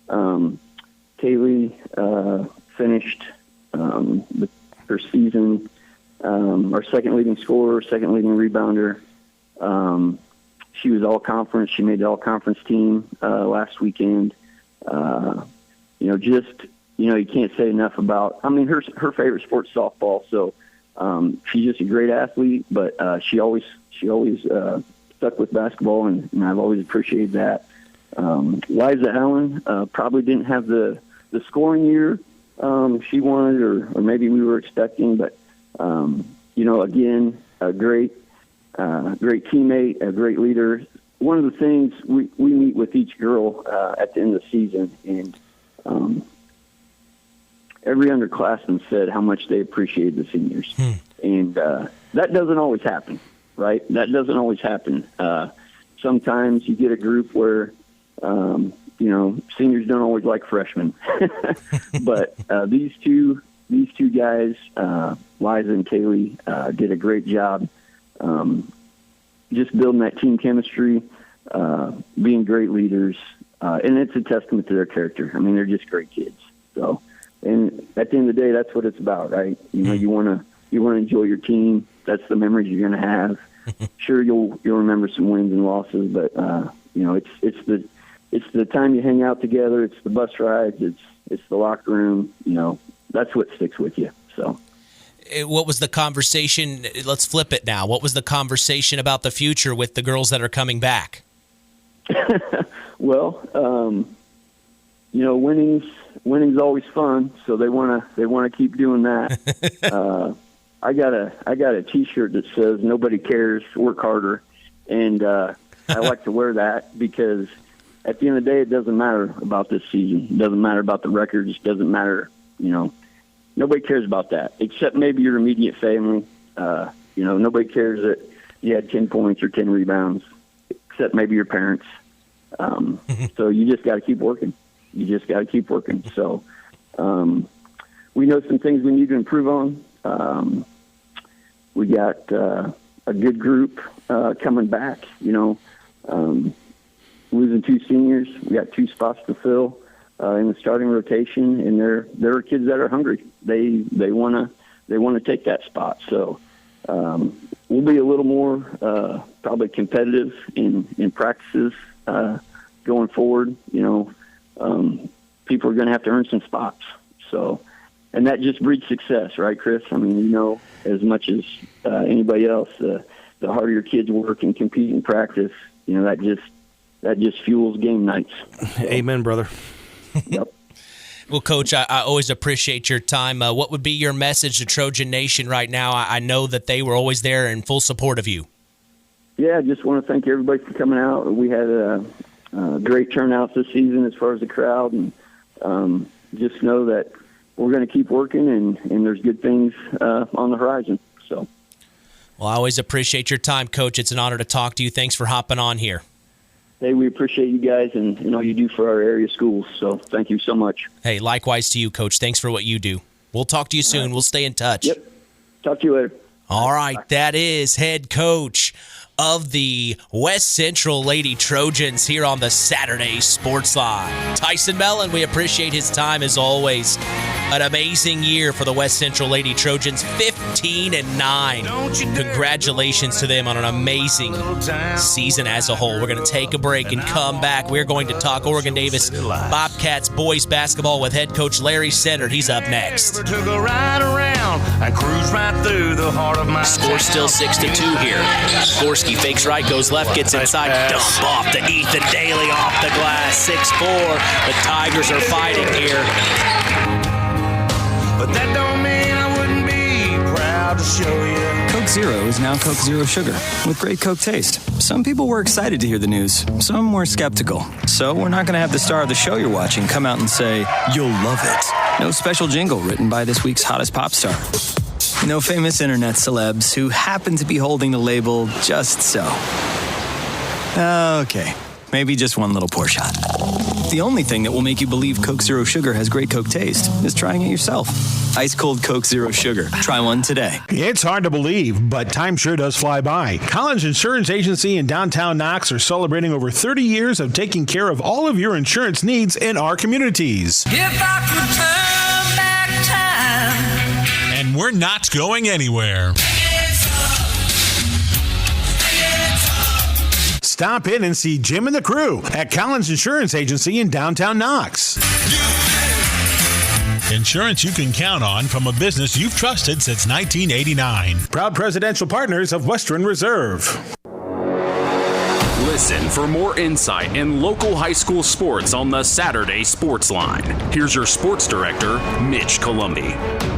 Speaker 12: Kaylee finished her season our second leading scorer, second leading rebounder. She was all conference. She made the all conference team last weekend. You can't say enough about. I mean, her favorite sport's softball. So she's just a great athlete. But she always stuck with basketball, and I've always appreciated that. Liza Allen probably didn't have the scoring year she wanted, or maybe we were expecting. But again, a great teammate, a great leader. One of the things we meet with each girl at the end of the season, and every underclassman said how much they appreciated the seniors. And that doesn't always happen, right? That doesn't always happen. Sometimes you get a group where, seniors don't always like freshmen. But these two guys, Liza and Kaylee, did a great job just building that team chemistry, being great leaders, and it's a testament to their character. I mean, they're just great kids. So, and at the end of the day, that's what it's about, right? You want to enjoy your team. That's the memories you're going to have. Sure, you'll remember some wins and losses, but it's the time you hang out together. It's the bus rides. It's the locker room. That's what sticks with you. So.
Speaker 2: What was the conversation? Let's flip it now. What was the conversation about the future with the girls that are coming back?
Speaker 12: Well, winning's always fun, so they want to keep doing that. I got a T-shirt that says "Nobody cares, work harder," and I like to wear that because at the end of the day, it doesn't matter about this season. It doesn't matter about the records. It doesn't matter, Nobody cares about that, except maybe your immediate family. Nobody cares that you had 10 points or 10 rebounds, except maybe your parents. So you just got to keep working. So we know some things we need to improve on. We got a good group coming back. Losing two seniors, we got 2 spots to fill in the starting rotation, and there are kids that are hungry. They want to take that spot. So we'll be a little more probably competitive in practices going forward. People are going to have to earn some spots. So, and that just breeds success, right, Chris? I mean, as much as anybody else, the harder your kids work and compete in practice, that just fuels game nights. So.
Speaker 4: Amen, brother.
Speaker 12: Yep.
Speaker 2: Well, Coach, I always appreciate your time. What would be your message to Trojan Nation right now? I know that they were always there in full support of you.
Speaker 12: Yeah, I just want to thank everybody for coming out. We had a great turnout this season as far as the crowd, and just know that we're going to keep working, and there's good things on the horizon. So,
Speaker 2: well, I always appreciate your time, Coach. It's an honor to talk to you. Thanks for hopping on here.
Speaker 12: Hey, we appreciate you guys and all you do for our area schools. So thank you so much.
Speaker 2: Hey, likewise to you, Coach. Thanks for what you do. We'll talk to you soon. We'll stay in touch.
Speaker 12: Yep. Talk to you later.
Speaker 2: All right. That is head coach of the West Central Lady Trojans here on the Saturday Sports Line. Tyson Mellon, we appreciate his time as always. An amazing year for the West Central Lady Trojans, 15-9. Congratulations to them on an amazing season as a whole. We're going to take a break and come back. We're going to talk Oregon Davis Bobcats boys basketball with head coach Larry Sennert. He's up next.
Speaker 3: Score still 6-2 here. Gorski fakes right, goes left, gets inside, dump off to Ethan Daly off the glass, 6-4. The Tigers are fighting here.
Speaker 13: but that don't mean I wouldn't be proud to show you.
Speaker 14: Coke Zero is now Coke Zero Sugar with great Coke taste. Some people were excited to hear the news. Some were skeptical. So we're not going to have the star of the show you're watching come out and say, "You'll love it." No special jingle written by this week's hottest pop star. No famous internet celebs who happen to be holding the label just so. Okay, maybe just one little pour shot. The only thing that will make you believe Coke Zero Sugar has great Coke taste is trying it yourself. Ice cold Coke Zero Sugar. Try one today.
Speaker 15: It's hard to believe, but time sure does fly by. Collins Insurance Agency in downtown Knox are celebrating over 30 years of taking care of all of your insurance needs in our communities.
Speaker 13: If I could turn back time.
Speaker 16: And we're not going anywhere.
Speaker 15: Stop in and see Jim and the crew at Collins Insurance Agency in downtown Knox.
Speaker 16: Insurance you can count on from a business you've trusted since 1989.
Speaker 15: Proud presidential partners of Western Reserve.
Speaker 1: Listen for more insight in local high school sports on the Saturday Sports Line. Here's your sports director, Mitch Columbi.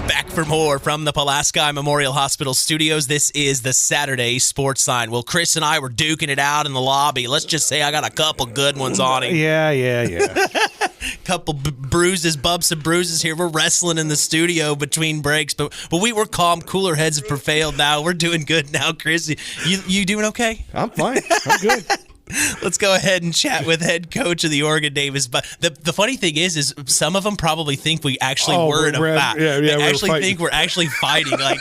Speaker 2: Back for more from the Pulaski Memorial Hospital studios. This is the Saturday Sports Line. Well, Chris and I were duking it out in the lobby. Let's just say I got a couple good ones on him.
Speaker 4: Yeah.
Speaker 2: Couple bruises, bumps and bruises here. We're wrestling in the studio between breaks, but we were calm. Cooler heads have prevailed now. We're doing good now, Chris. You doing okay?
Speaker 4: I'm fine. I'm good.
Speaker 2: Let's go ahead and chat with head coach of the Oregon Davis. But the funny thing is some of them probably think we actually were in a fight. They actually think we're actually fighting. Like,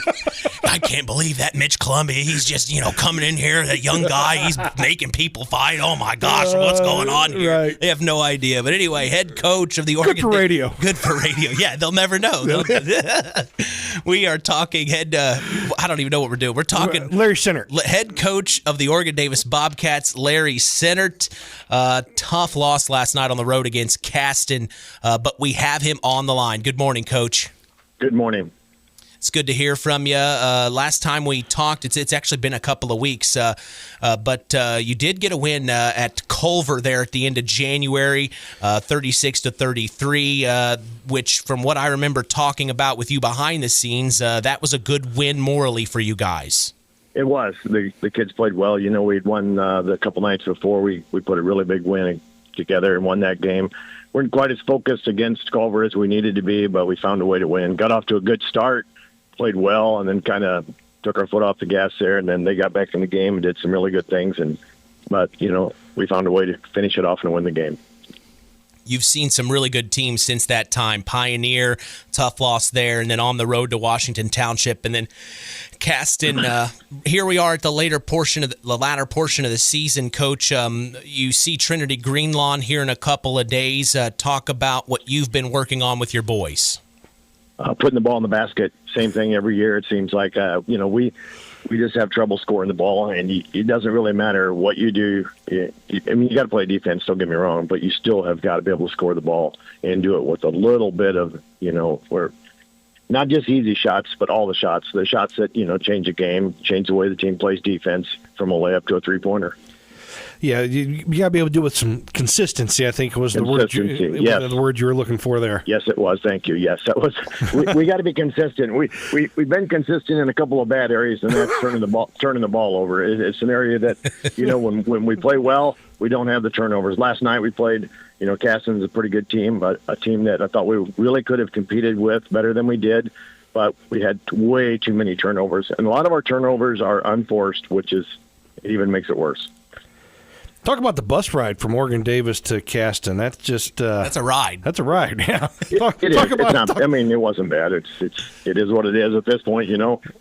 Speaker 2: I can't believe that Mitch Columbi. He's just coming in here. That young guy. He's making people fight. Oh my gosh, what's going on here? Right. They have no idea. But anyway, head coach of the Oregon.
Speaker 4: Good for radio.
Speaker 2: Good for radio. Yeah, they'll never know. We are talking head. I don't even know what we're doing. We're talking
Speaker 4: Larry Sennert,
Speaker 2: head coach of the Oregon Davis Bobcats. Larry Sennert. Tough loss last night on the road against Caston, but we have him on the line. Good morning, Coach.
Speaker 17: Good morning.
Speaker 2: It's good to hear from you. Last time we talked, it's actually been a couple of weeks, but you did get a win at Culver there at the end of January, 36-33, which from what I remember talking about with you behind the scenes, that was a good win morally for you guys.
Speaker 17: It was. The kids played well. We'd won the couple nights before. We put a really big win together and won that game. Weren't quite as focused against Culver as we needed to be, but we found a way to win. Got off to a good start, played well, and then kind of took our foot off the gas there, and then they got back in the game and did some really good things. But we found a way to finish it off and win the game.
Speaker 2: You've seen some really good teams since that time. Pioneer, tough loss there, and then on the road to Washington Township, and then Caston. Here we are at the latter portion of the season, Coach. You see Trinity Greenlawn here in a couple of days. Talk about what you've been working on with your boys.
Speaker 17: Putting the ball in the basket, same thing every year. It seems like we just have trouble scoring the ball, and it doesn't really matter what you do. You got to play defense, don't get me wrong, but you still have got to be able to score the ball and do it with a little bit of, where not just easy shots, but all the shots that, change a game, change the way the team plays defense from a layup to a three-pointer.
Speaker 4: Yeah, you got to be able to do it with some consistency, I think was the word you were looking for there.
Speaker 17: Yes, it was. Thank you. Yes, that was. We got to be consistent. We've been consistent in a couple of bad areas, and that's turning the ball over. It's an area that, when we play well, we don't have the turnovers. Last night we played, Caston's a pretty good team, but a team that I thought we really could have competed with better than we did, but we had way too many turnovers. And a lot of our turnovers are unforced, it even makes it worse.
Speaker 4: Talk about the bus ride from Oregon Davis to Caston. That's just
Speaker 2: that's a ride.
Speaker 4: That's a ride. Yeah.
Speaker 17: It wasn't bad. It is what it is at this point.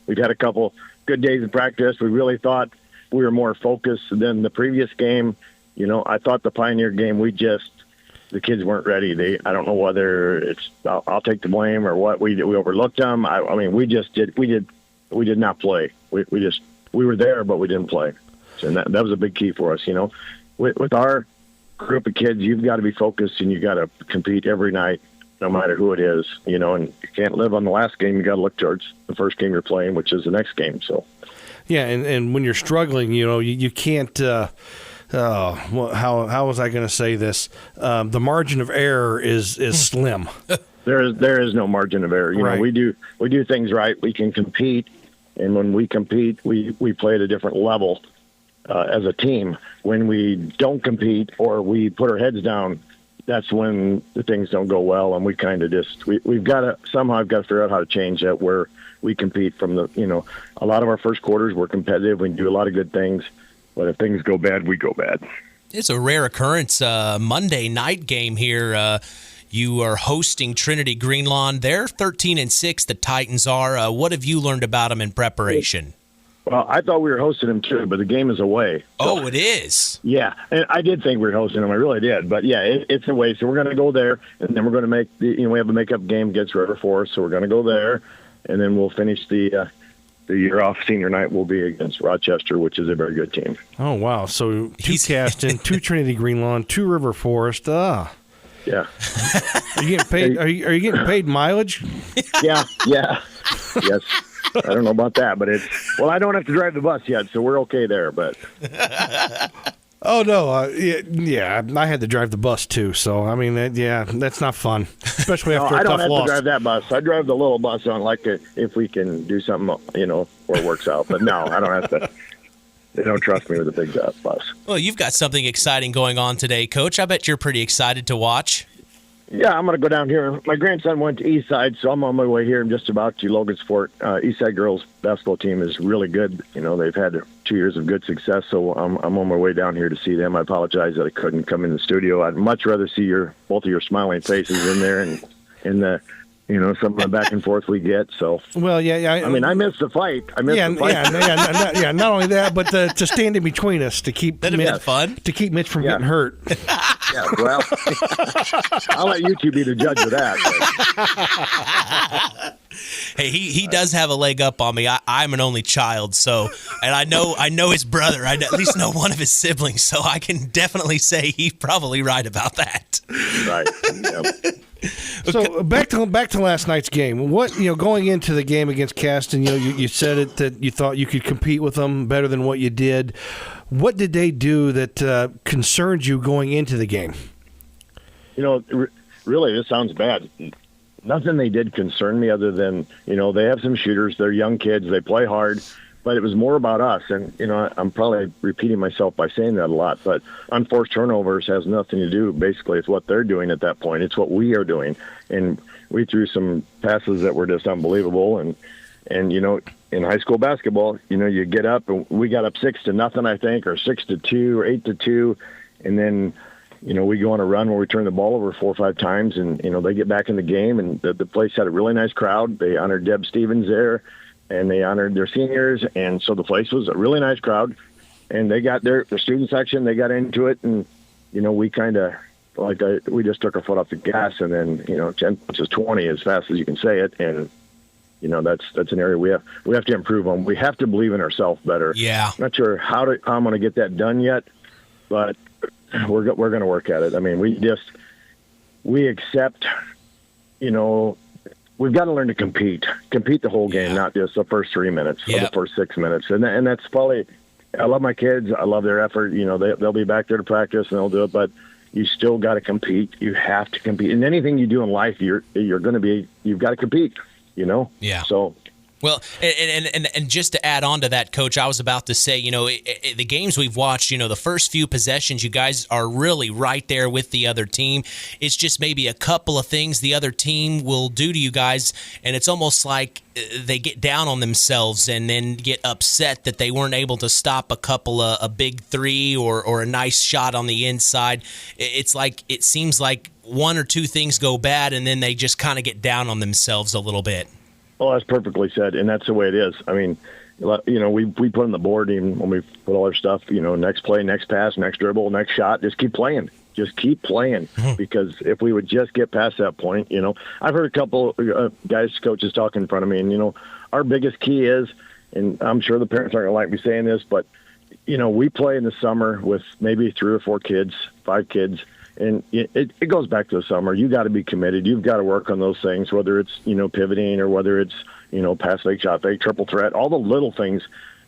Speaker 17: We've had a couple good days of practice. We really thought we were more focused than the previous game. I thought the Pioneer game, the kids weren't ready. I don't know whether I'll take the blame or what. We overlooked them. We did not play. We were there, but we didn't play. And that was a big key for us, With our group of kids, you've got to be focused and you got to compete every night, no matter who it is, and you can't live on the last game. You got to look towards the first game you're playing, which is the next game. So,
Speaker 4: yeah, and when you're struggling, you can't how was I going to say this? The margin of error is slim.
Speaker 17: There is no margin of error. You
Speaker 4: Right.
Speaker 17: know, we do things right. We can compete, and when we compete, we play at a different level as a team. When we don't compete or we put our heads down, that's when the things don't go well, and we kind of we've got to somehow figure out how to change that, where we compete from a lot of our first quarters we're competitive. We do a lot of good things, but if things go bad, we go bad.
Speaker 2: It's a rare occurrence. Monday night game here. You are hosting Trinity Greenlawn. They're 13-6. The Titans are. What have you learned about them in preparation?
Speaker 17: Well, I thought we were hosting them too, but the game is away.
Speaker 2: So, it is?
Speaker 17: Yeah, and I did think we were hosting them. I really did. But, yeah, it's away. So we're going to go there, and then we're going to make we have a makeup game against River Forest, so we're going to go there, and then we'll finish the year off. Senior night will be against Rochester, which is a very good team.
Speaker 4: Oh, wow. So 2 Caston, 2 Trinity Greenlawn, 2 River Forest. Yeah. Are you getting paid? Are you getting paid mileage?
Speaker 17: Yeah. Yes. I don't know about that, but I don't have to drive the bus yet, so we're okay there. But
Speaker 4: oh no, yeah, I had to drive the bus too. So I mean, that's not fun, especially after a tough loss.
Speaker 17: I don't have to drive that bus. I drive the little bus on if we can do something, where it works out. But no, I don't have to. They don't trust me with a big bus.
Speaker 2: Well, you've got something exciting going on today, Coach. I bet you're pretty excited to watch.
Speaker 17: Yeah, I'm going to go down here. My grandson went to Eastside, so I'm on my way here. I'm just about to Logansport. Eastside girls basketball team is really good. They've had 2 years of good success, so I'm on my way down here to see them. I apologize that I couldn't come in the studio. I'd much rather see both of your smiling faces in there and in the some of the back and forth we get. So
Speaker 4: well, yeah. I
Speaker 17: mean, I missed the fight. The fight.
Speaker 4: Yeah. Not only that, but to stand in between us to keep
Speaker 2: fun
Speaker 4: to keep Mitch from getting hurt.
Speaker 17: Yeah, well, I'll let you two be the judge of that.
Speaker 2: Hey, he does have a leg up on me. I'm an only child, so, and I know his brother. I at least know one of his siblings, so I can definitely say he's probably right about that.
Speaker 17: Right. Yep.
Speaker 4: So back to last night's game. What going into the game against Caston, you said it that you thought you could compete with them better than what you did. What did they do that concerned you going into the game?
Speaker 17: Really, this sounds bad. Nothing they did concern me other than they have some shooters. They're young kids. They play hard. But it was more about us, and I'm probably repeating myself by saying that a lot. But unforced turnovers has nothing to do, basically, with what they're doing at that point. It's what we are doing, and we threw some passes that were just unbelievable. And in high school basketball, you get up, and we got up 6-0, I think, or 6-2, or 8-2, and then we go on a run where we turn the ball over 4 or 5 times, and they get back in the game, and the place had a really nice crowd. They honored Deb Stevens there. And they honored their seniors, and so the place was a really nice crowd. And they got their student section, they got into it, and we kind of we just took our foot off the gas, and then 10 points is 20 as fast as you can say it, and that's an area we have to improve on. We have to believe in ourselves better.
Speaker 2: Yeah,
Speaker 17: I'm not sure how I'm going to get that done yet, but we're going to work at it. I mean, we accept, we've got to learn to compete the whole game, not just the first 3 minutes or the first 6 minutes. And that's probably, I love my kids. I love their effort. They'll be back there to practice and they'll do it, but you still got to compete. You have to compete. And anything you do in life, you've got to compete,
Speaker 2: Yeah.
Speaker 17: So.
Speaker 2: Well, and just to add on to that, Coach, I was about to say, the games we've watched, the first few possessions, you guys are really right there with the other team. It's just maybe a couple of things the other team will do to you guys, and it's almost like they get down on themselves and then get upset that they weren't able to stop a big three or a nice shot on the inside. It seems like one or two things go bad, and then they just kind of get down on themselves a little bit.
Speaker 17: Oh, that's perfectly said, and that's the way it is. I mean, we put on the board even when we put all our stuff, next play, next pass, next dribble, next shot, just keep playing. Just keep playing, because if we would just get past that point, I've heard a couple coaches talk in front of me, and, our biggest key is, and I'm sure the parents aren't going to like me saying this, but, we play in the summer with maybe 3 or 4 kids, 5 kids, and it goes back to the summer. You got to be committed. You've got to work on those things, whether it's, pivoting or whether it's, pass fake, shot fake, triple threat, all the little things,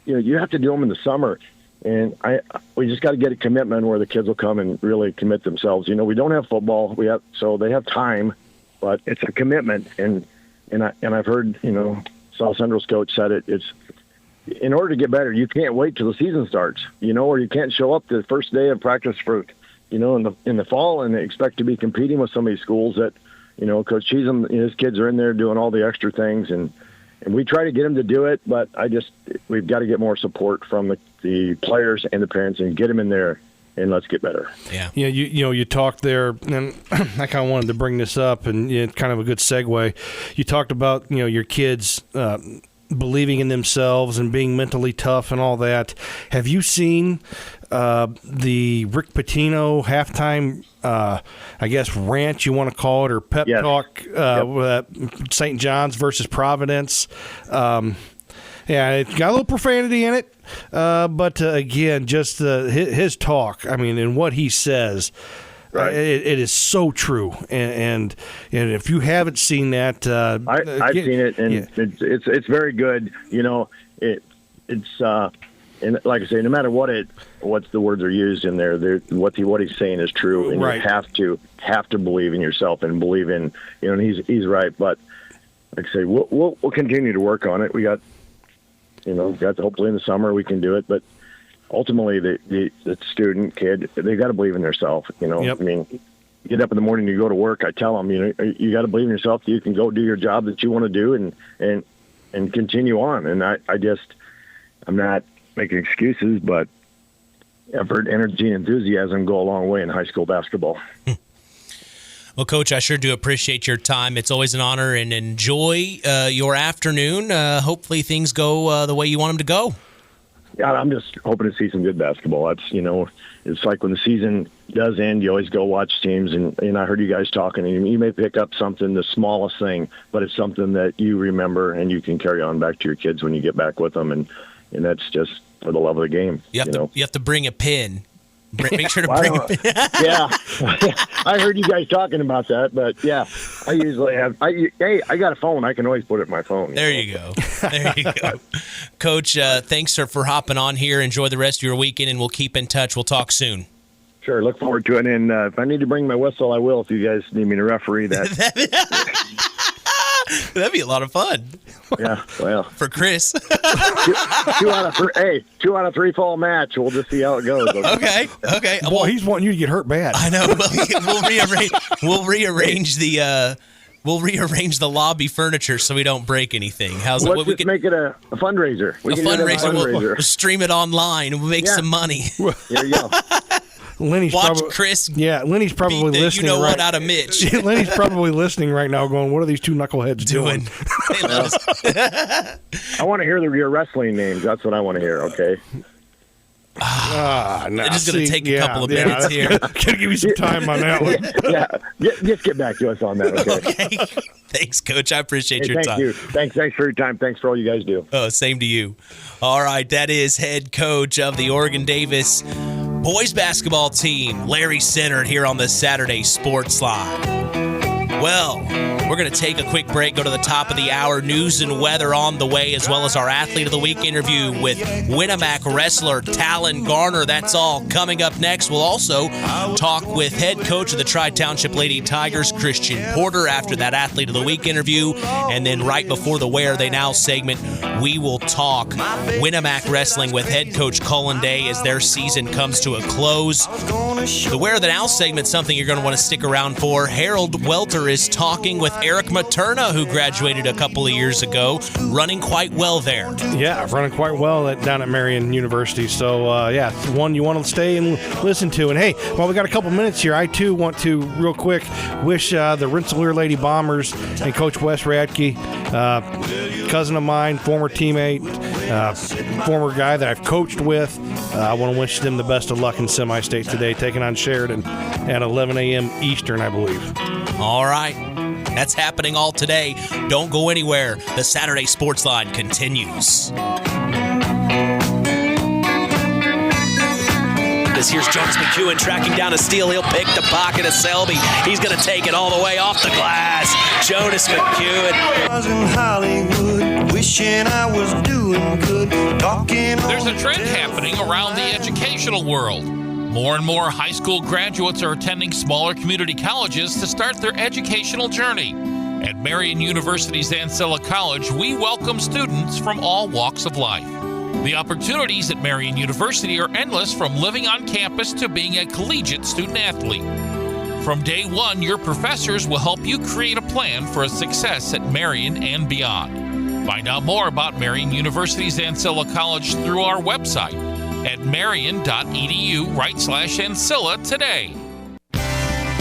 Speaker 17: you have to do them in the summer. And we just got to get a commitment where the kids will come and really commit themselves. We don't have football. So they have time, but it's a commitment. And I've heard, South Central's coach said it. It's in order to get better, you can't wait till the season starts, or you can't show up the first day of practice for, in the fall and expect to be competing with some of these schools that, Coach Chezem and his kids are in there doing all the extra things, and we try to get them to do it, but we've got to get more support from the players and the parents and get them in there, and let's get better.
Speaker 2: Yeah.
Speaker 4: Yeah. You talked there, and I kind of wanted to bring this up, and it's kind of a good segue. You talked about your kids believing in themselves and being mentally tough and all that. Have you seen the Rick Pitino halftime, rant you want to call it, or pep talk, St. John's versus Providence? It got a little profanity in it, but again, just his talk, and what he says, right. It is so true. And if you haven't seen that,
Speaker 17: I've seen it, and it's very good. And like I say, no matter what the words are used in there, what he's saying is true, and right. You have to believe in yourself and believe in, and he's right. But like I say, we'll continue to work on it. We got hopefully in the summer we can do it, but ultimately the student kid, they got to believe in themselves.
Speaker 4: Yep.
Speaker 17: You get up in the morning, you go to work. I tell them, you got to believe in yourself. You can go do your job that you want to do and continue on. And I'm not making excuses, but effort, energy, and enthusiasm go a long way in high school basketball.
Speaker 2: Well, Coach, I sure do appreciate your time. It's always an honor, and enjoy your afternoon. Hopefully things go the way you want them to go.
Speaker 17: Yeah, I'm just hoping to see some good basketball. That's, it's like when the season does end, you always go watch teams, and I heard you guys talking, and you may pick up something, the smallest thing, but it's something that you remember and you can carry on back to your kids when you get back with them, and that's just for the love of the game.
Speaker 2: You have to bring a pin. Make sure to bring a pin.
Speaker 17: Yeah. I heard you guys talking about that, but yeah, I usually have. I got a phone. I can always put it in my phone.
Speaker 2: There you go. Coach, thanks for hopping on here. Enjoy the rest of your weekend, and we'll keep in touch. We'll talk soon.
Speaker 17: Sure. Look forward to it. And if I need to bring my whistle, I will. If you guys need me to referee that.
Speaker 2: That'd be a lot of fun.
Speaker 17: Yeah, well,
Speaker 2: for Chris.
Speaker 17: two out of three fall match. We'll just see how it goes.
Speaker 2: Okay.
Speaker 4: Boy, he's wanting you to get hurt bad.
Speaker 2: I know. We'll rearrange the lobby furniture so we don't break anything. How's
Speaker 17: Let's just make it a fundraiser.
Speaker 2: We can fundraiser. We'll stream it online and we'll make some money.
Speaker 17: There you go.
Speaker 4: Lenny's
Speaker 2: Chris.
Speaker 4: Yeah, Lenny's probably listening.
Speaker 2: What out of Mitch?
Speaker 4: Lenny's probably listening right now, going, "What are these two knuckleheads doing?"
Speaker 17: I want to hear your wrestling names. That's what I want to hear. Okay.
Speaker 2: It's just going to take a couple of minutes here.
Speaker 4: Gotta give you some time on that one.
Speaker 17: Just get back to us on that. Okay.
Speaker 2: Thanks, Coach. I appreciate your time.
Speaker 17: Thank you. Thanks for your time. Thanks for all you guys do.
Speaker 2: Oh, same to you. All right, that is head coach of the Oregon Davis boys basketball team, Larry Sennert, here on the Saturday Sports Line. Well, we're going to take a quick break, go to the top of the hour, news and weather on the way, as well as our Athlete of the Week interview with Winamac wrestler Talen Garner. That's all coming up next. We'll also talk with head coach of the Tri-Township Lady Tigers, Christian Porter, after that Athlete of the Week interview. And then right before the Where Are They Now segment, we will talk Winamac wrestling with head coach Kullen Day as their season comes to a close. The Where Are They Now segment, something you're going to want to stick around for. Harold Welter is talking with Eric Materna, who graduated a couple of years ago, running quite well there.
Speaker 4: Yeah, running quite well down at Marion University. So, one you want to stay and listen to. And, hey, while we got a couple minutes here, I, too, want to, real quick, wish the Rensselaer Lady Bombers and Coach Wes Radke, cousin of mine, former teammate, former guy that I've coached with. I want to wish them the best of luck in semi-state today, taking on Sheridan at 11 a.m. Eastern, I believe.
Speaker 2: All right. That's happening all today. Don't go anywhere. The Saturday Sports Line continues.
Speaker 3: as here's Jonas McEwen tracking down a steal. He'll pick the pocket of Selby. He's going to take it all the way off the glass. Jonas McEwen.
Speaker 18: I was in Hollywood, wishing I was doing good.
Speaker 19: There's a trend happening around the educational world. More and more high school graduates are attending smaller community colleges to start their educational journey. At Marian University's Ancilla College, we welcome students from all walks of life. The opportunities at Marian University are endless, from living on campus to being a collegiate student-athlete. From day one, your professors will help you create a plan for a success at Marian and beyond. Find out more about Marian University's Ancilla College through our website at marian.edu/Ancilla today.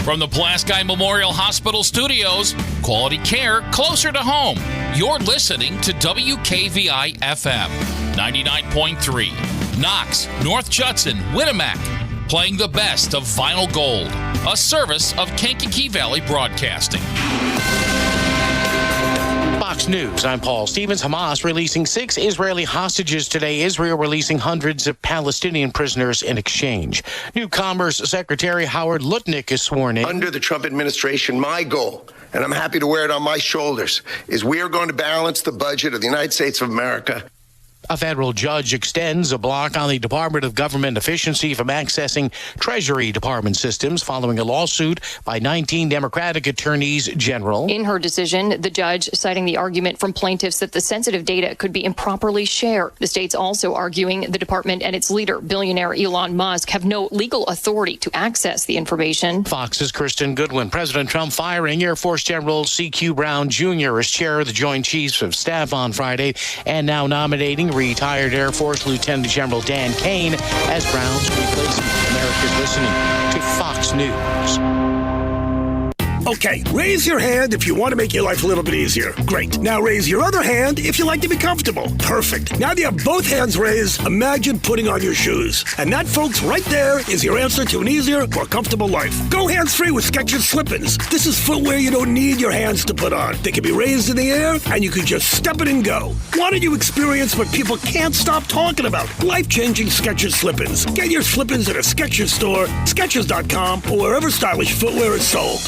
Speaker 19: From the Pulaski Memorial Hospital Studios, quality care closer to home. You're listening to WKVI FM 99.3, Knox, North Judson, Winamac, playing the best of Vinyl Gold, a service of Kankakee Valley Broadcasting.
Speaker 20: Fox News, I'm Paul Stevens. Hamas releasing 6 Israeli hostages today. Israel releasing hundreds of Palestinian prisoners in exchange. New Commerce Secretary Howard Lutnick is sworn in.
Speaker 21: Under the Trump administration, my goal, and I'm happy to wear it on my shoulders, is we are going to balance the budget of the United States of America.
Speaker 20: A federal judge extends a block on the Department of Government Efficiency from accessing Treasury Department systems following a lawsuit by 19 Democratic attorneys general.
Speaker 22: In her decision, the judge citing the argument from plaintiffs that the sensitive data could be improperly shared. The state's also arguing the department and its leader, billionaire Elon Musk, have no legal authority to access the information.
Speaker 20: Fox's Kristen Goodwin. President Trump firing Air Force General C.Q. Brown Jr. as chair of the Joint Chiefs of Staff on Friday, and now nominating retired Air Force Lieutenant General Dan Kane as Brown's replacement. America's listening to Fox News.
Speaker 23: Okay, raise your hand if you want to make your life a little bit easier. Great. Now raise your other hand if you like to be comfortable. Perfect. Now that you have both hands raised, imagine putting on your shoes. And that, folks, right there is your answer to an easier, more comfortable life. Go hands-free with Skechers Slip-ins. This is footwear you don't need your hands to put on. They can be raised in the air, and you can just step it and go. Why don't you experience what people can't stop talking about? Life-changing Skechers Slip-ins. Get your Slip-ins at a Skechers store, Skechers.com, or wherever stylish footwear is sold.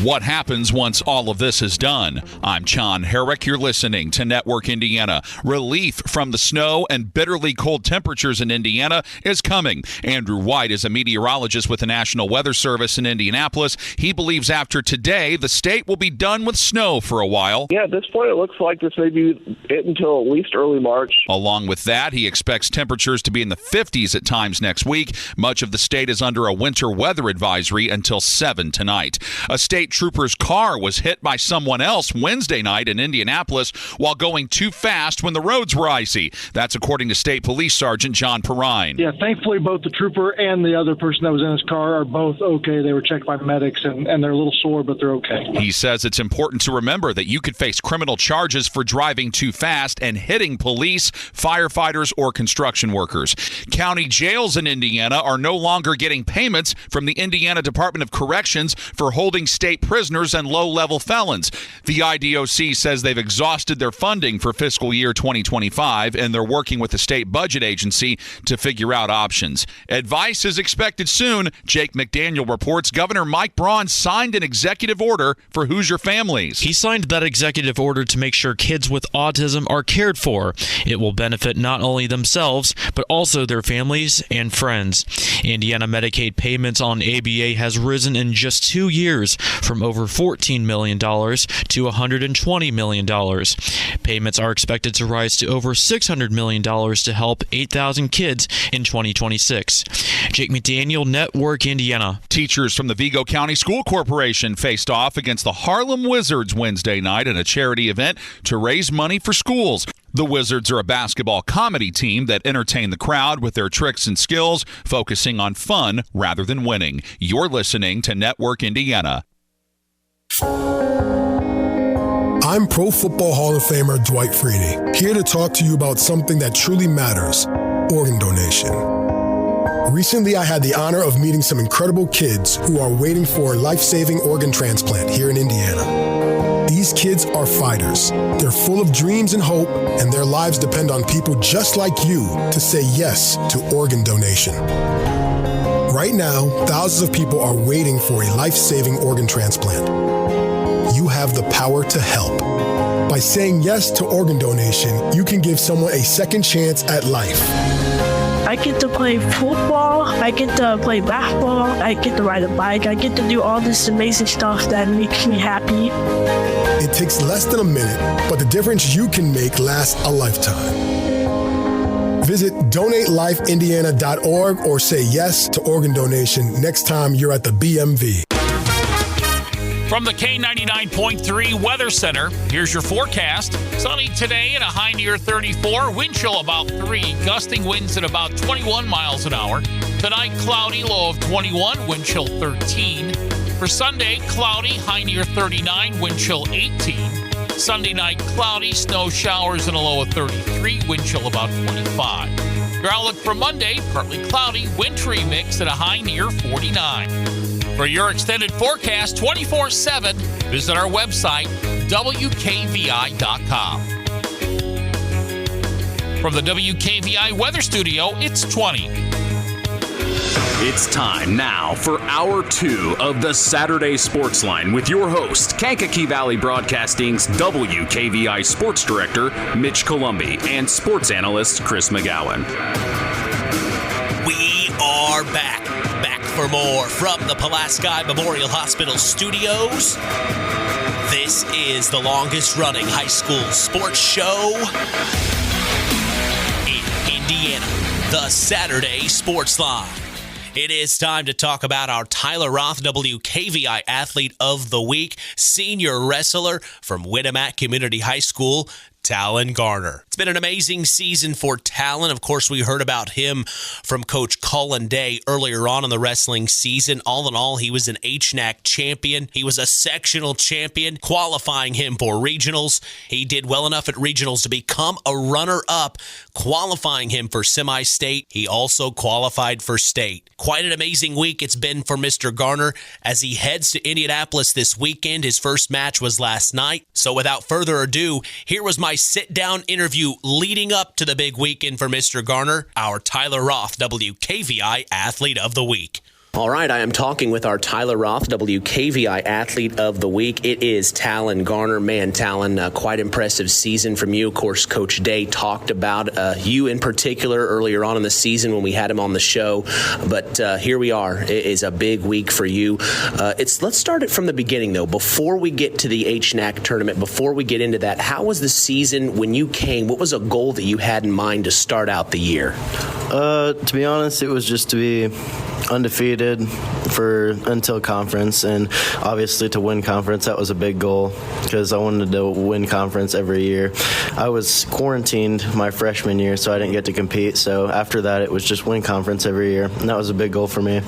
Speaker 1: What happens once all of this is done? I'm John Herrick. You're listening to Network Indiana. Relief from the snow and bitterly cold temperatures in Indiana is coming. Andrew White is a meteorologist with the National Weather Service in Indianapolis. He believes after today, the state will be done with snow for a while.
Speaker 24: Yeah, at this point, it looks like this may be it until at least early March.
Speaker 1: Along with that, he expects temperatures to be in the 50s at times next week. Much of the state is under a winter weather advisory until 7 tonight. A state trooper's car was hit by someone else Wednesday night in Indianapolis while going too fast when the roads were icy. That's according to State Police Sergeant John Perrine.
Speaker 25: Yeah, thankfully both the trooper and the other person that was in his car are both okay. They were checked by medics and they're a little sore, but they're okay.
Speaker 1: He says it's important to remember that you could face criminal charges for driving too fast and hitting police, firefighters, or construction workers. County jails in Indiana are no longer getting payments from the Indiana Department of Corrections for holding state prisoners and low-level felons. The IDOC says they've exhausted their funding for fiscal year 2025, and they're working with the state budget agency to figure out options. Advice is expected soon. Jake McDaniel reports Governor Mike Braun signed an executive order for Hoosier families.
Speaker 26: He signed that executive order to make sure kids with autism are cared for. It will benefit not only themselves, but also their families and friends. Indiana Medicaid payments on ABA has risen in just 2 years from over $14 million to $120 million. Payments are expected to rise to over $600 million to help 8,000 kids in 2026. Jake McDaniel, Network Indiana.
Speaker 1: Teachers from the Vigo County School Corporation faced off against the Harlem Wizards Wednesday night in a charity event to raise money for schools. The Wizards are a basketball comedy team that entertain the crowd with their tricks and skills, focusing on fun rather than winning. You're listening to Network Indiana.
Speaker 27: I'm Pro Football Hall of Famer Dwight Freeney, here to talk to you about something that truly matters: organ donation. Recently, I had the honor of meeting some incredible kids who are waiting for a life-saving organ transplant here in Indiana. These kids are fighters. They're full of dreams and hope, and their lives depend on people just like you to say yes to organ donation. Right now, thousands of people are waiting for a life-saving organ transplant. You have the power to help. By saying yes to organ donation, you can give someone a second chance at life.
Speaker 5: I get to play football, I get to play basketball, I get to ride a bike, I get to do all this amazing stuff that makes me happy.
Speaker 27: It takes less than a minute, but the difference you can make lasts a lifetime. Visit donatelifeindiana.org or say yes to organ donation next time you're at the BMV.
Speaker 19: From the K99.3 Weather Center, here's your forecast. Sunny today and a high near 34, wind chill about 3, gusting winds at about 21 miles an hour. Tonight, cloudy, low of 21, wind chill 13. For Sunday, cloudy, high near 39, wind chill 18. Sunday night, cloudy, snow showers and a low of 33, wind chill about 25. Your outlook for Monday, partly cloudy, wintry mix at a high near 49. For your extended forecast 24/7, visit our website, WKVI.com. From the WKVI Weather Studio, it's 20.
Speaker 1: It's time now for Hour 2 of the Saturday Sports Line with your host, Kankakee Valley Broadcasting's WKVI Sports Director, Mitch Columbi, and sports analyst, Chris McGowan.
Speaker 2: We are back for more from the Pulaski Memorial Hospital studios. This is the longest-running high school sports show in Indiana, the Saturday Sports Line. It is time to talk about our Tyler Roth WKVI Athlete of the Week, senior wrestler from Winamac Community High School, Talen Garner. It's been an amazing season for Talen. Of course, we heard about him from Coach Kullen Day earlier on in the wrestling season. All in all, he was an HNAC champion. He was a sectional champion, qualifying him for regionals. He did well enough at regionals to become a runner-up, qualifying him for semi-state. He also qualified for state. Quite an amazing week it's been for Mr. Garner as he heads to Indianapolis this weekend. His first match was last night. So without further ado, here was my sit-down interview leading up to the big weekend for Mr. Garner, our Tyler Roth WKVI Athlete of the Week.
Speaker 3: All right, I am talking with our Tyler Roth, WKVI Athlete of the Week. It is Talen Garner. Man, Talen, quite impressive season from you. Of course, Coach Day talked about you in particular earlier on in the season when we had him on the show. But here we are. It is a big week for you. Let's start it from the beginning, though. Before we get to the HNAC tournament, before we get into that, how was the season when you came? What was a goal that you had in mind to start out the year?
Speaker 6: To be honest, it was just to be undefeated until conference, and obviously to win conference. That was a big goal because I wanted to win conference every year. I was quarantined my freshman year, so I didn't get to compete. So after that, it was just win conference every year, and that was a big goal for me.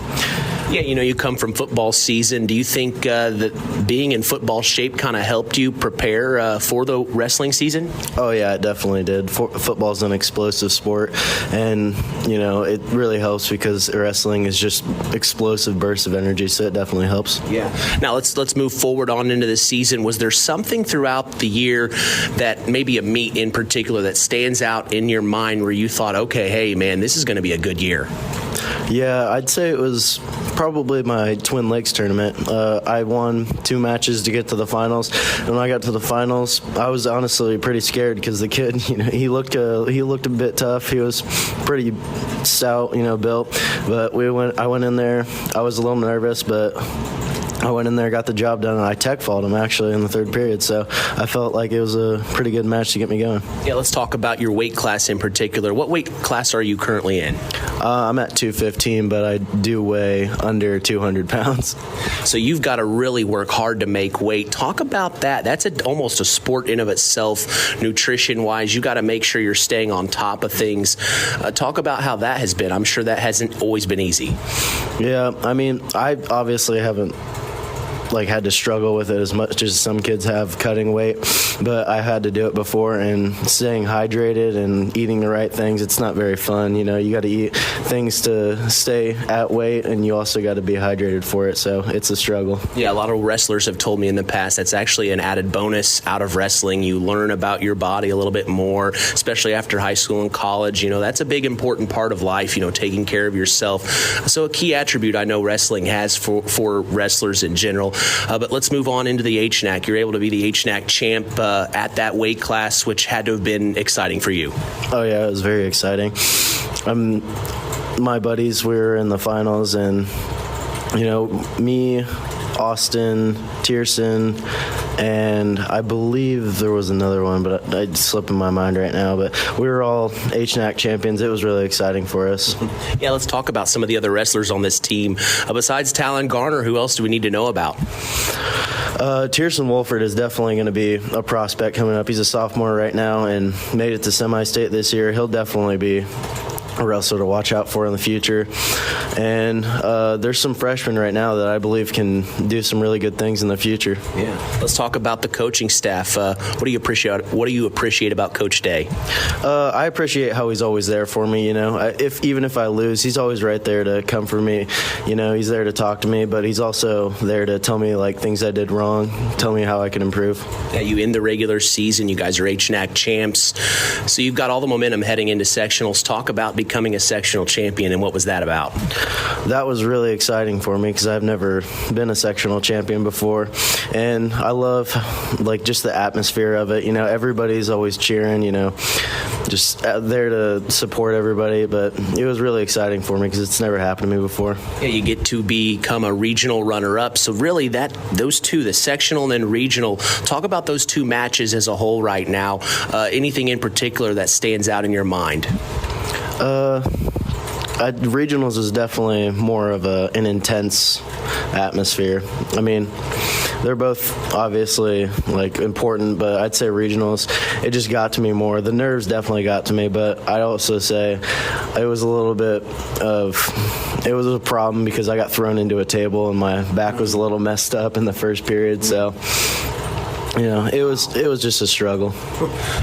Speaker 3: Yeah, you come from football season. Do you think that being in football shape kind of helped you prepare for the wrestling season?
Speaker 6: Oh, yeah, it definitely did. Football's an explosive sport, and, it really helps because wrestling is just explosive bursts of energy, so it definitely helps.
Speaker 3: Yeah. Now, let's move forward on into the season. Was there something throughout the year that maybe a meet in particular that stands out in your mind where you thought, okay, hey, man, this is going to be a good year?
Speaker 6: Yeah, I'd say it was probably my Twin Lakes tournament. I won 2 matches to get to the finals. And when I got to the finals, I was honestly pretty scared because the kid, he looked a bit tough. He was pretty stout, built. But I went in there. I was a little nervous, but I went in there, got the job done, and I tech-falled him, actually, in the third period. So I felt like it was a pretty good match to get me going.
Speaker 3: Yeah, let's talk about your weight class in particular. What weight class are you currently in?
Speaker 6: I'm at 215, but I do weigh under 200 pounds.
Speaker 3: So you've got to really work hard to make weight. Talk about that. That's almost a sport in of itself, nutrition-wise. You got to make sure you're staying on top of things. Talk about how that has been. I'm sure that hasn't always been easy.
Speaker 6: Yeah, I mean, I obviously haven't had to struggle with it as much as some kids have cutting weight, but I had to do it before, and staying hydrated and eating the right things, it's not very fun. You got to eat things to stay at weight, and you also got to be hydrated for it, so it's a struggle.
Speaker 3: Yeah, a lot of wrestlers have told me in the past that's actually an added bonus out of wrestling. You learn about your body a little bit more, especially after high school and college. That's a big important part of life, taking care of yourself. So a key attribute I know wrestling has for wrestlers in general. But let's move on into the HNAC. You're able to be the HNAC champ at that weight class, which had to have been exciting for you.
Speaker 6: Oh, yeah, it was very exciting. My buddies, we were in the finals, and, me, Austin, Tierson, and I believe there was another one, but I'd slip in my mind right now. But we were all HNAC champions. It was really exciting for us.
Speaker 3: Yeah, let's talk about some of the other wrestlers on this team. Besides Talen, Garner, who else do we need to know about?
Speaker 6: Tierson Wolford is definitely going to be a prospect coming up. He's a sophomore right now and made it to semi-state this year. He'll definitely be a wrestler to watch out for in the future. And there's some freshmen right now that I believe can do some really good things in the future.
Speaker 3: Yeah. Let's talk about the coaching staff. What do you appreciate about Coach Day?
Speaker 6: I appreciate how he's always there for me. Even if I lose, he's always right there to come for me. He's there to talk to me, but he's also there to tell me things I did wrong, tell me how I can improve.
Speaker 3: Yeah, you end the regular season. You guys are HNAC champs, so you've got all the momentum heading into sectionals. Talk about becoming a sectional champion, and what was that about?
Speaker 6: That was really exciting for me because I've never been a sectional champion before, and I love just the atmosphere of it. Everybody's always cheering, just there to support everybody, but it was really exciting for me because it's never happened to me before.
Speaker 3: Yeah, you get to become a regional runner-up, so really those two, the sectional and then regional, talk about those two matches as a whole right now. Anything in particular that stands out in your mind?
Speaker 6: Regionals is definitely more of an intense atmosphere. They're both obviously important, but I'd say regionals, it just got to me more. The nerves definitely got to me, but I'd also say it was a problem because I got thrown into a table and my back was a little messed up in the first period, so it was just a struggle.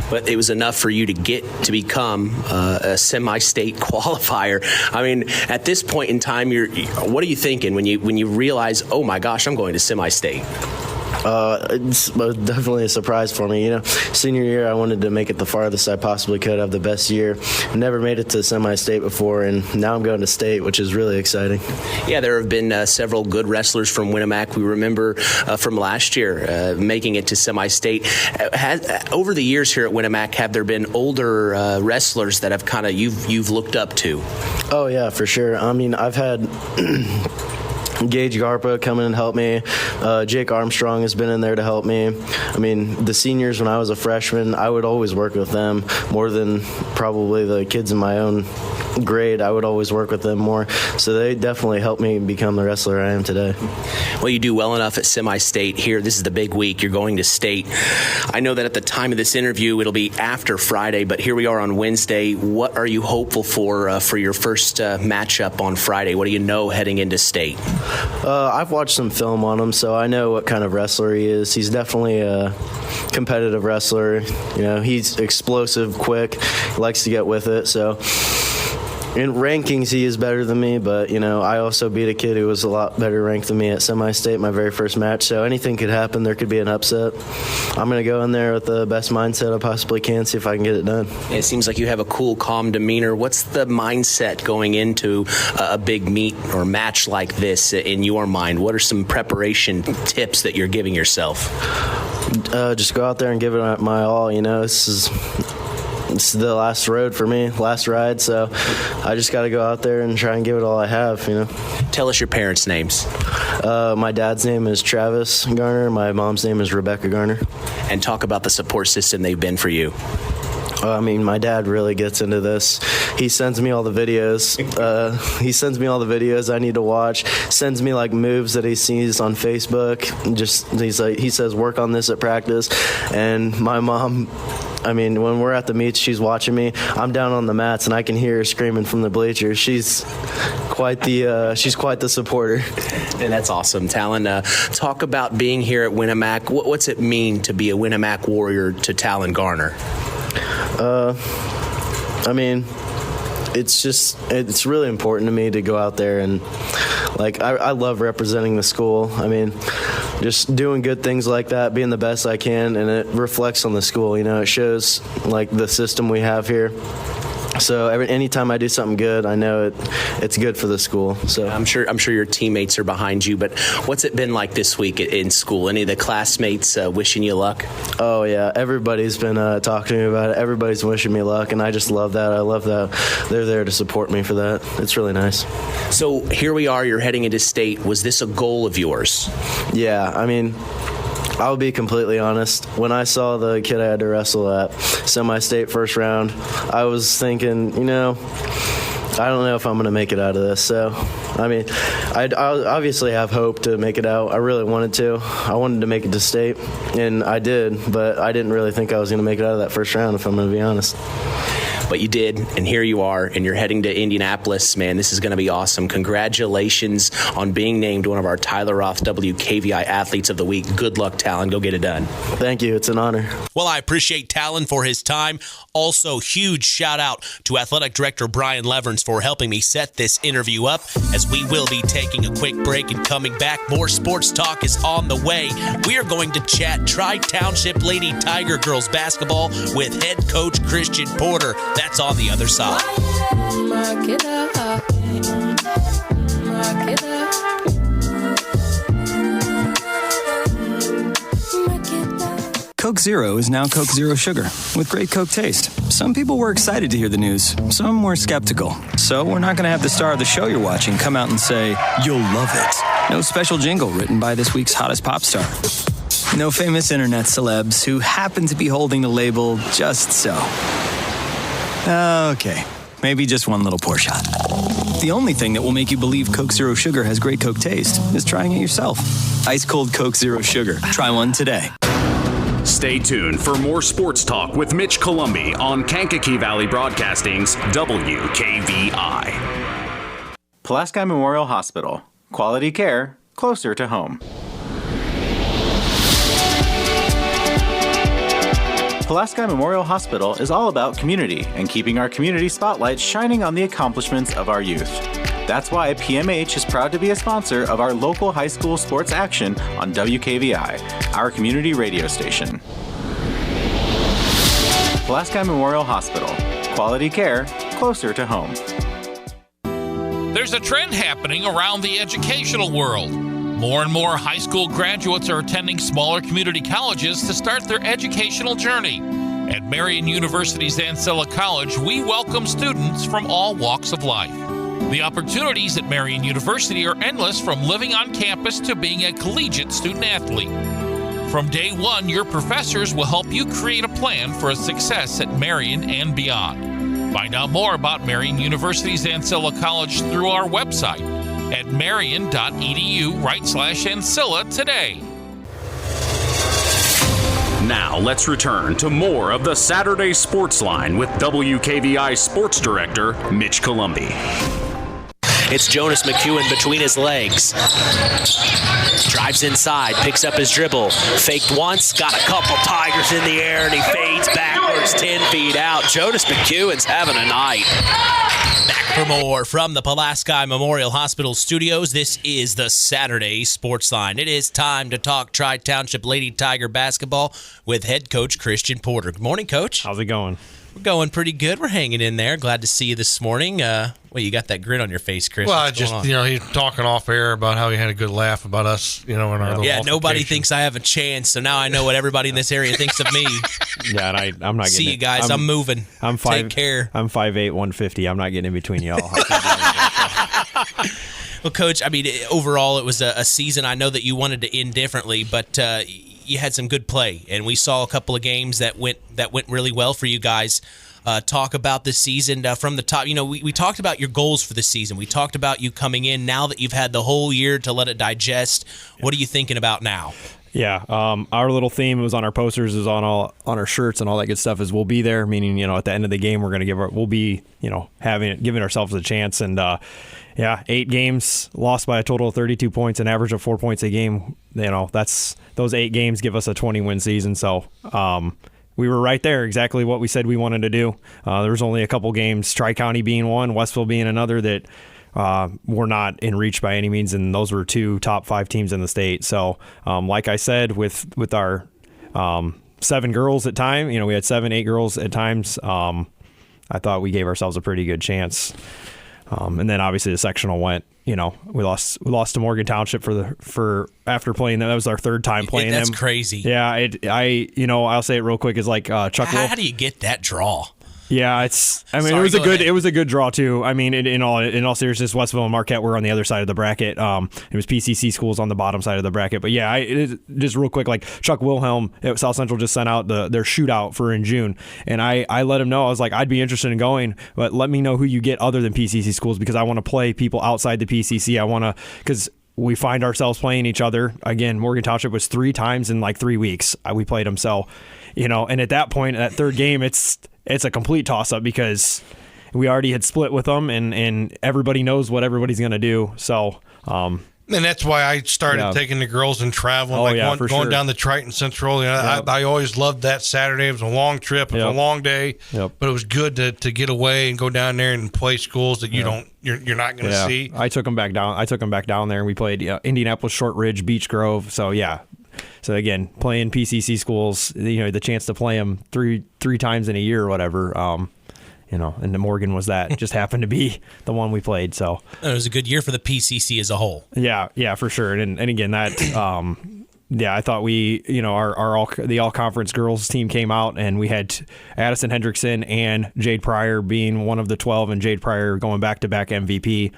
Speaker 3: But it was enough for you to become a semi-state qualifier. At this point in time, what are you thinking when you realize, oh my gosh, I'm going to semi-state?
Speaker 6: It's definitely a surprise for me. Senior year, I wanted to make it the farthest I possibly could, have the best year. Never made it to semi-state before, and now I'm going to state, which is really exciting.
Speaker 3: Yeah, there have been several good wrestlers from Winamac. We remember from last year making it to semi-state. Over the years here at Winamac, have there been older wrestlers that have you've looked up to? Oh yeah, for sure.
Speaker 6: I've had Gage Garpa come in and help me. Jake Armstrong has been in there to help me. The seniors, when I was a freshman, I would always work with them more than probably the kids in my own grade. I would always work with them more. So they definitely helped me become the wrestler I am today.
Speaker 3: Well, you do well enough at semi-state here. This is the big week. You're going to state. I know that at the time of this interview, it'll be after Friday, but here we are on Wednesday. What are you hopeful for your first matchup on Friday? What do you know heading into state?
Speaker 6: I've watched some film on him, so I know what kind of wrestler he is. He's definitely a competitive wrestler. He's explosive, quick, he likes to get with it, so in rankings, he is better than me, but, I also beat a kid who was a lot better ranked than me at semi-state my very first match, so anything could happen. There could be an upset. I'm going to go in there with the best mindset I possibly can, see if I can get it done.
Speaker 3: It seems like you have a cool, calm demeanor. What's the mindset going into a big meet or match like this in your mind? What are some preparation tips that you're giving yourself?
Speaker 6: Just go out there and give it my all. It's the last road for me, last ride, so I just got to go out there and try and give it all I have,
Speaker 3: Tell us your parents' names.
Speaker 6: My dad's name is Travis Garner. My mom's name is Rebecca Garner.
Speaker 3: And talk about the support system they've been for you.
Speaker 6: My dad really gets into this. He sends me all the videos. I need to watch. Sends me moves that he sees on Facebook. He says work on this at practice. And my mom, I mean, when we're at the meets, she's watching me. I'm down on the mats, and I can hear her screaming from the bleachers. She's quite the supporter.
Speaker 3: And that's awesome. Talen, talk about being here at Winamac. What's it mean to be a Winamac Warrior to Talen Garner?
Speaker 6: I mean, it's really important to me to go out there and, like, I love representing the school. I mean, just doing good things like that, being the best I can, and it reflects on the school. You know, it shows, like, the system we have here. So anytime I do something good, I know it's good for the school. So
Speaker 3: I'm sure your teammates are behind you. But what's it been like this week in school? Any of the classmates wishing you luck?
Speaker 6: Oh yeah, everybody's been talking to me about it. Everybody's wishing me luck, and I just love that. I love that they're there to support me for that. It's really nice.
Speaker 3: So here we are. You're heading into state. Was this a goal of yours?
Speaker 6: Yeah, I mean, I'll be completely honest. When I saw the kid I had to wrestle at semi-state first round, I was thinking, I don't know if I'm going to make it out of this. So, I mean, I obviously have hope to make it out. I really wanted to. I wanted to make it to state, and I did, but I didn't really think I was going to make it out of that first round, if I'm going to be honest.
Speaker 3: But you did, and here you are, and you're heading to Indianapolis. Man, this is going to be awesome. Congratulations on being named one of our Tyler Roth WKVI Athletes of the Week. Good luck, Talen. Go get it done.
Speaker 6: Thank you. It's an honor.
Speaker 2: Well, I appreciate Talen for his time. Also, huge shout out to Athletic Director Brian Leverns for helping me set this interview up, as we will be taking a quick break and coming back. More sports talk is on the way. We are going to chat Tri-Township Lady Tiger Girls basketball with head coach Christian Porter. That's on the other side.
Speaker 7: Coke Zero is now Coke Zero Sugar with great Coke taste. Some people were excited to hear the news. Some were skeptical. So we're not going to have the star of the show you're watching come out and say, "You'll love it." No special jingle written by this week's hottest pop star. No famous internet celebs who happen to be holding the label just so. Okay, maybe just one little pour shot. The only thing that will make you believe Coke Zero Sugar has great Coke taste is trying it yourself. Ice cold Coke Zero Sugar. Try one today.
Speaker 1: Stay tuned for more sports talk with Mitch Columbi on Kankakee Valley Broadcasting's WKVI.
Speaker 8: Pulaski Memorial Hospital. Quality care closer to home. Pulaski Memorial Hospital is all about community and keeping our community spotlight shining on the accomplishments of our youth. That's why PMH is proud to be a sponsor of our local high school sports action on WKVI, our community radio station. Pulaski Memorial Hospital. Quality care closer to home.
Speaker 19: There's a trend happening around the educational world. More and more high school graduates are attending smaller community colleges to start their educational journey. At Marion University's Ancilla College, we welcome students from all walks of life. The opportunities at Marion University are endless, from living on campus to being a collegiate student athlete. From day one, your professors will help you create a plan for a success at Marion and beyond. Find out more about Marion University's Ancilla College through our website at marion.edu/Ancilla today.
Speaker 1: Now let's return to more of the Saturday Sports Line with WKVI Sports Director Mitch Columbi.
Speaker 3: It's Jonas McEwen between his legs. Drives inside, picks up his dribble. Faked once, got a couple Tigers in the air, and he fades backwards 10 feet out. Jonas McEwen's having a night.
Speaker 2: Back for more from the Pulaski Memorial Hospital studios. This is the Saturday Sports Line. It is time to talk Tri-Township Lady Tiger basketball with head coach Christian Porter. Good morning, Coach.
Speaker 9: How's it going?
Speaker 2: We're going pretty good. We're hanging in there. Glad to see you this morning. Well, you got that grin on your face, Chris.
Speaker 4: Well, he's talking off air about how he had a good laugh about us, in our little
Speaker 2: nobody thinks I have a chance, so now I know what everybody in this area thinks of me.
Speaker 9: Yeah, and I'm not getting
Speaker 2: See you guys. I'm moving. Take care.
Speaker 9: I'm 5'8", 150. I'm not getting in between y'all.
Speaker 2: Well, Coach, I mean, overall, it was a season. I know that you wanted to end differently, but you had some good play, and we saw a couple of games that went really well for you guys. Talk about the season from the top. We talked about your goals for the season. We talked about you coming in now that you've had the whole year to let it digest. What are you thinking about now?
Speaker 9: Yeah, our little theme was on our posters, is on our shirts and all that good stuff. Is we'll be there, meaning at the end of the game we're going to we'll be giving ourselves a chance. And 8 games lost by a total of 32 points, an average of 4 points a game. That's those 8 games give us a 20-win season. So we were right there, exactly what we said we wanted to do. There was only a couple games, Tri-County being one, Westville being another, that were not in reach by any means, and those were 2 top 5 teams in the state. So, like I said, with our 7 girls at time, we had 7, 8 girls at times. I thought we gave ourselves a pretty good chance. And then obviously the sectional went. We lost to Morgan Township for after playing them. That was our 3rd time playing them.
Speaker 2: That's crazy.
Speaker 9: Yeah, I'll say it real quick. Is like Chuck.
Speaker 2: How do you get that draw?
Speaker 9: Yeah, it was a good draw too. I mean, in all seriousness, Westville and Marquette were on the other side of the bracket. It was PCC schools on the bottom side of the bracket. But yeah, just real quick, like Chuck Wilhelm at South Central just sent out their shootout for in June, and I let him know. I was like, I'd be interested in going, but let me know who you get other than PCC schools, because I want to play people outside the PCC. Because we find ourselves playing each other again. Morgan Township was 3 times in like 3 weeks. We played them, so and at that point, that 3rd game, it's a complete toss-up because we already had split with them, and everybody knows what everybody's going to do. So,
Speaker 10: and that's why I started taking the girls and traveling, going down the Triton Central. I always loved that Saturday. It was a long trip, it was a long day, but it was good to get away and go down there and play schools that you're not going to see.
Speaker 9: I took them back down there, and we played Indianapolis, Short Ridge, Beech Grove. So yeah. So again, playing PCC schools, the chance to play them three times in a year or whatever, and the Morgan was that. Just happened to be the one we played. So
Speaker 2: it was a good year for the PCC as a whole.
Speaker 9: Yeah, for sure. And again, that I thought we, the all conference girls team came out, and we had Addison Hendrickson and Jade Pryor being one of the 12, and Jade Pryor going back to back MVP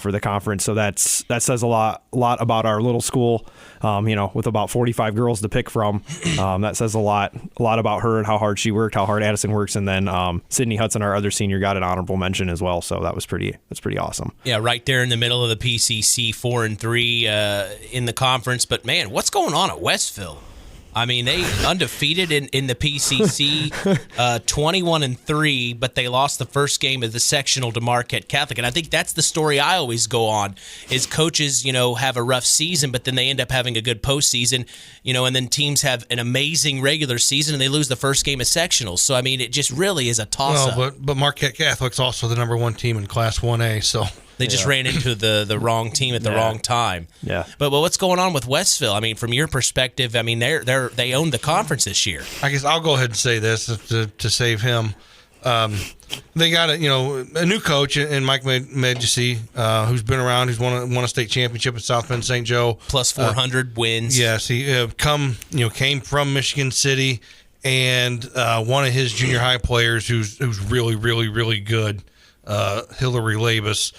Speaker 9: for the conference. So that says a lot about our little school. With about 45 girls to pick from, that says a lot about her and how hard she worked, how hard Addison works. And then Sydney Hudson, our other senior, got an honorable mention as well. So that's pretty awesome.
Speaker 2: Yeah, right there in the middle of the PCC, 4-3 in the conference. But man, what's going on at Westville? I mean, they undefeated in the PCC, 21-3, but they lost the first game of the sectional to Marquette Catholic. And I think that's the story I always go on, is coaches, have a rough season, but then they end up having a good postseason, and then teams have an amazing regular season and they lose the first game of sectionals. So, I mean, it just really is a toss-up.
Speaker 10: Well, but Marquette Catholic's also the number 1 team in Class 1A, so...
Speaker 2: They just ran into the wrong team at the wrong time.
Speaker 9: Yeah.
Speaker 2: But what's going on with Westville? I mean, from your perspective, I mean, they own the conference this year.
Speaker 10: I guess I'll go ahead and say this to save him. They got a new coach in Mike Medjisi, who's been around, who's won a state championship at South Bend St. Joe.
Speaker 2: Plus 400 wins.
Speaker 10: Yes, he came from Michigan City, and one of his junior high players who's really, really, really good, Hillary Labus,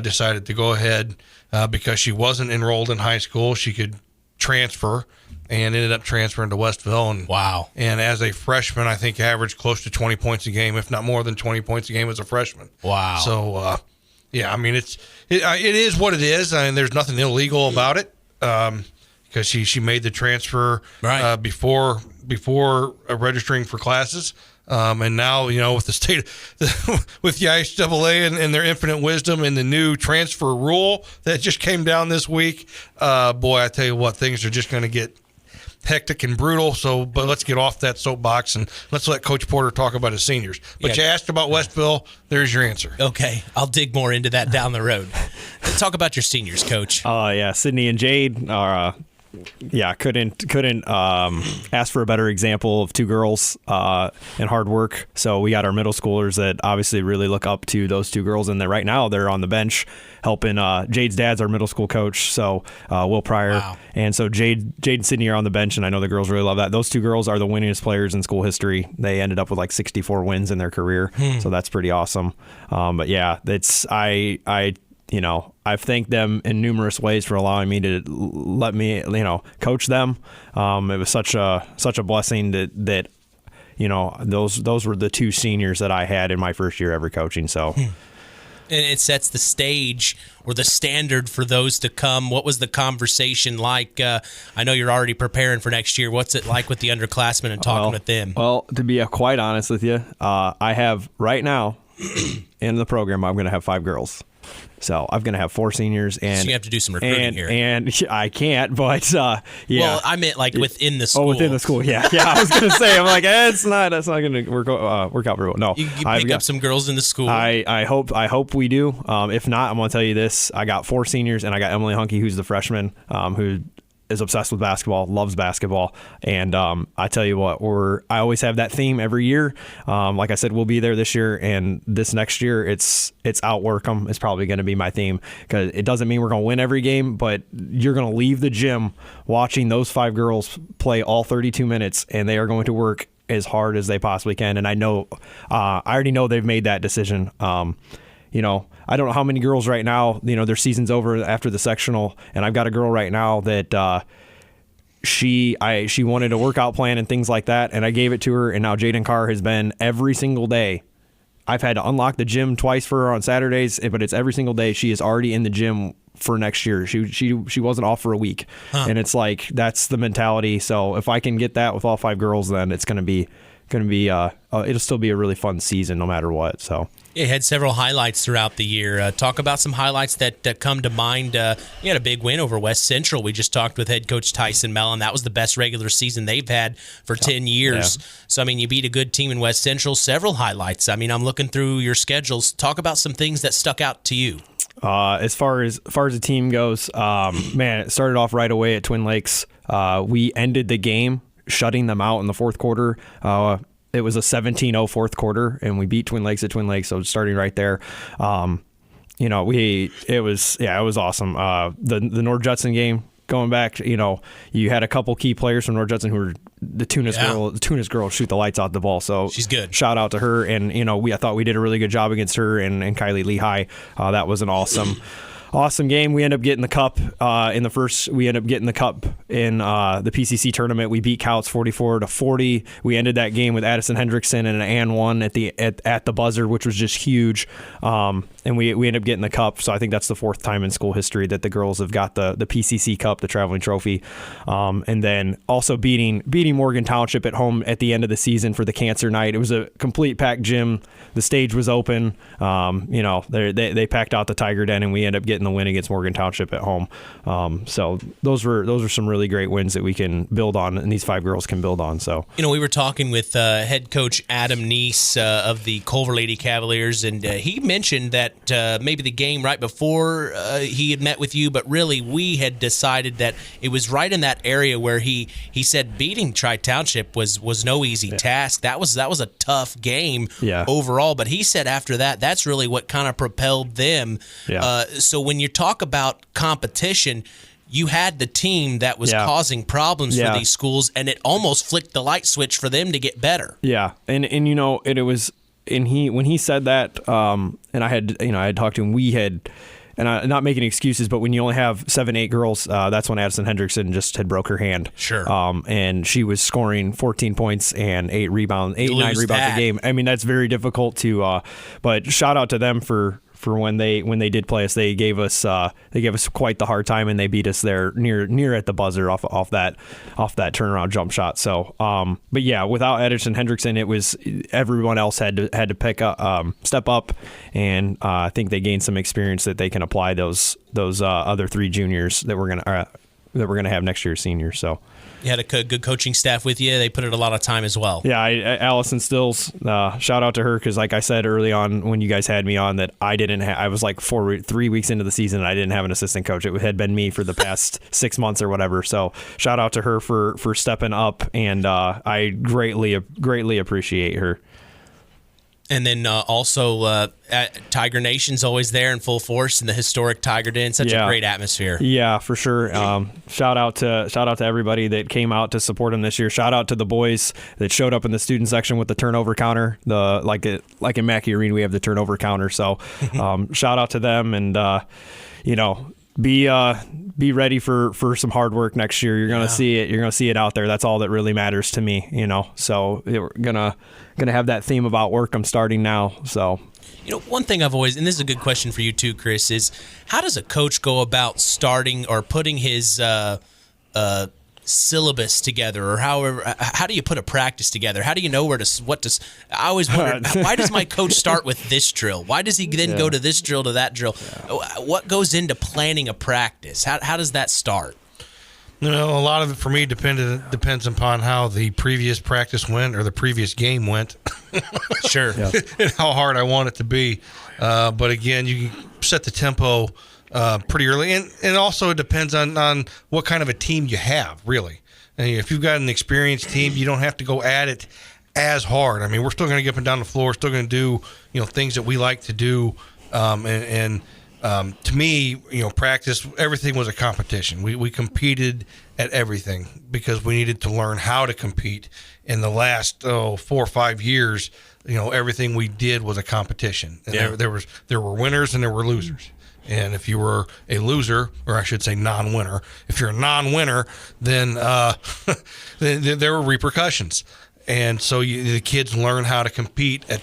Speaker 10: decided to go ahead because she wasn't enrolled in high school. She could transfer, and ended up transferring to Westville. And
Speaker 2: wow!
Speaker 10: And as a freshman, I think averaged close to 20 points a game, if not more than 20 points a game as a freshman.
Speaker 2: Wow!
Speaker 10: So, I mean, it is what it is. I mean, there's nothing illegal about it because she made the transfer before registering for classes. And now, with the state, with the IHAA and their infinite wisdom and the new transfer rule that just came down this week, boy, I tell you what, things are just going to get hectic and brutal. So, but let's get off that soapbox and let's let Coach Porter talk about his seniors. But you asked about Westville, there's your answer.
Speaker 2: Okay, I'll dig more into that down the road. Let's talk about your seniors, Coach.
Speaker 9: Sydney and Jade are... couldn't ask for a better example of 2 girls and hard work. So we got our middle schoolers that obviously really look up to those 2 girls, and right now they're on the bench helping. Jade's dad's our middle school coach, so Will Pryor.
Speaker 2: Wow.
Speaker 9: And so Jade and Sydney are on the bench, and I know the girls really love that. Those 2 girls are the winningest players in school history. They ended up with like 64 wins in their career, so that's pretty awesome. But yeah, I've thanked them in numerous ways for allowing me to let me, coach them. It was such a blessing that those were the 2 seniors that I had in my first year ever coaching. So,
Speaker 2: And it sets the stage or the standard for those to come. What was the conversation like? I know you're already preparing for next year. What's it like with the underclassmen and talking with them?
Speaker 9: Well, to be quite honest with you, I have right now in the program, I'm going to have 5 girls. So I'm going to have 4 seniors, and
Speaker 2: so you have to do some recruiting here.
Speaker 9: And I can't, but yeah.
Speaker 2: Well, I meant like within the school.
Speaker 9: Oh, within the school, yeah. I was going to say, I'm like, that's not going to work out very well. No,
Speaker 2: you pick up some girls in the school.
Speaker 9: I hope we do. If not, I'm going to tell you this: I got 4 seniors, and I got Emily Hunke, who's the freshman, who is obsessed with basketball, loves basketball, and I tell you what, I always have that theme every year. Like I said, we'll be there this year, and this next year, it's outwork them. It's probably going to be my theme, because it doesn't mean we're going to win every game, but you're going to leave the gym watching those 5 girls play all 32 minutes, and they are going to work as hard as they possibly can. And I know, I already know they've made that decision. I don't know how many girls right now, their season's over after the sectional, and I've got a girl right now that she wanted a workout plan and things like that, and I gave it to her, and now Jaden Carr has been every single day. I've had to unlock the gym twice for her on Saturdays, but it's every single day. She is already in the gym for next year. She wasn't off for a week, and it's like that's the mentality. So if I can get that with all 5 girls, then it's going to be it'll still be a really fun season no matter what. So.
Speaker 2: You had several highlights throughout the year. Talk about some highlights that come to mind. You had a big win over West Central. We just talked with head coach Tyson Mellon. That was the best regular season they've had for 10 years. Yeah. So, you beat a good team in West Central. Several highlights. I'm looking through your schedules. Talk about some things that stuck out to you.
Speaker 9: As far as the team goes, it started off right away at Twin Lakes. We ended the game shutting them out in the fourth quarter. It was a 17-0 fourth quarter, and we beat Twin Lakes at Twin Lakes. So starting right there, it was awesome. The North Judson game, going back, you had a couple key players from North Judson who were the Tunis girl. The Tunis girl shoot the lights out the ball. So
Speaker 2: she's good.
Speaker 9: Shout out to her, and I thought we did a really good job against her and Kylie Lehigh. That was an awesome game. We ended up getting the cup in the first. We ended up getting the cup in the PCC tournament. We beat Couts 44-40. We ended that game with Addison Hendrickson and an and one at the buzzer, which was just huge. And we ended up getting the cup. So I think that's the 4th time in school history that the girls have got the PCC cup, the traveling trophy. And then also beating Morgan Township at home at the end of the season for the cancer night. It was a complete packed gym. The stage was open. They packed out the Tiger Den, and we ended up getting the win against Morgan Township at home. So those were some really great wins that we can build on, and these 5 girls can build on. So
Speaker 2: we were talking with head coach Adam Neese of the Culver Lady Cavaliers, and he mentioned that maybe the game right before he had met with you, but really we had decided that it was right in that area where he said beating Tri-Township was no easy task. That was a tough game overall, but he said after that, that's really what kind of propelled them. So when you talk about competition, you had the team that was causing problems for these schools, and it almost flicked the light switch for them to get better.
Speaker 9: Yeah, and it was, and when he said that, and I had talked to him, and I'm not making excuses, but when you only have 7-8 girls, that's when Addison Hendrickson just had broke her hand.
Speaker 2: Sure.
Speaker 9: And she was scoring 14 points and 9 rebounds a game. That's very difficult to. But shout out to them for when they did play us. They gave us quite the hard time, and they beat us there near at the buzzer off that turnaround jump shot. So, but yeah, without Addison Hendrickson, it was everyone else had to pick up, step up, and I think they gained some experience that they can apply those other 3 juniors that we're gonna have next year seniors. So.
Speaker 2: You had a good coaching staff with you. They put in a lot of time as well.
Speaker 9: Yeah, Allison Stills, shout out to her, because like I said early on when you guys had me on, that I was like 3 weeks into the season and I didn't have an assistant coach. It had been me for the past 6 months or whatever. So shout out to her for stepping up, and I greatly appreciate her.
Speaker 2: And then also Tiger Nation's always there in full force in the historic Tiger Den. Such a great atmosphere.
Speaker 9: Yeah, for sure. Shout out to everybody that came out to support him this year. Shout out to the boys that showed up in the student section with the turnover counter. Like in Mackey Arena, we have the turnover counter. So shout out to them, and be ready for some hard work next year. You're gonna see it. You're gonna see it out there. That's all that really matters to me. So we're gonna have that theme about work. I'm starting now. So.
Speaker 2: One thing I've always, and this is a good question for you too, Chris, is how does a coach go about starting or putting his syllabus together, or how do you put a practice together? How do you know I always wondered, why does my coach start with this drill? Why does he then go to this drill to that drill? What goes into planning a practice? How does that start?
Speaker 10: A lot of it for me depends upon how the previous practice went or the previous game went.
Speaker 2: Sure.
Speaker 10: And how hard I want it to be. But again, you can set the tempo pretty early. And also it depends on what kind of a team you have, really. And if you've got an experienced team, you don't have to go at it as hard. I mean, we're still going to get up and down the floor, still going to do things that we like to do. To me, practice, everything was a competition. We competed at everything because we needed to learn how to compete. In the last 4 or 5 years, everything we did was a competition. And there were winners and there were losers. And if you were a loser, or I should say non-winner, if you're a non-winner, then then there were repercussions. And so the kids learn how to compete in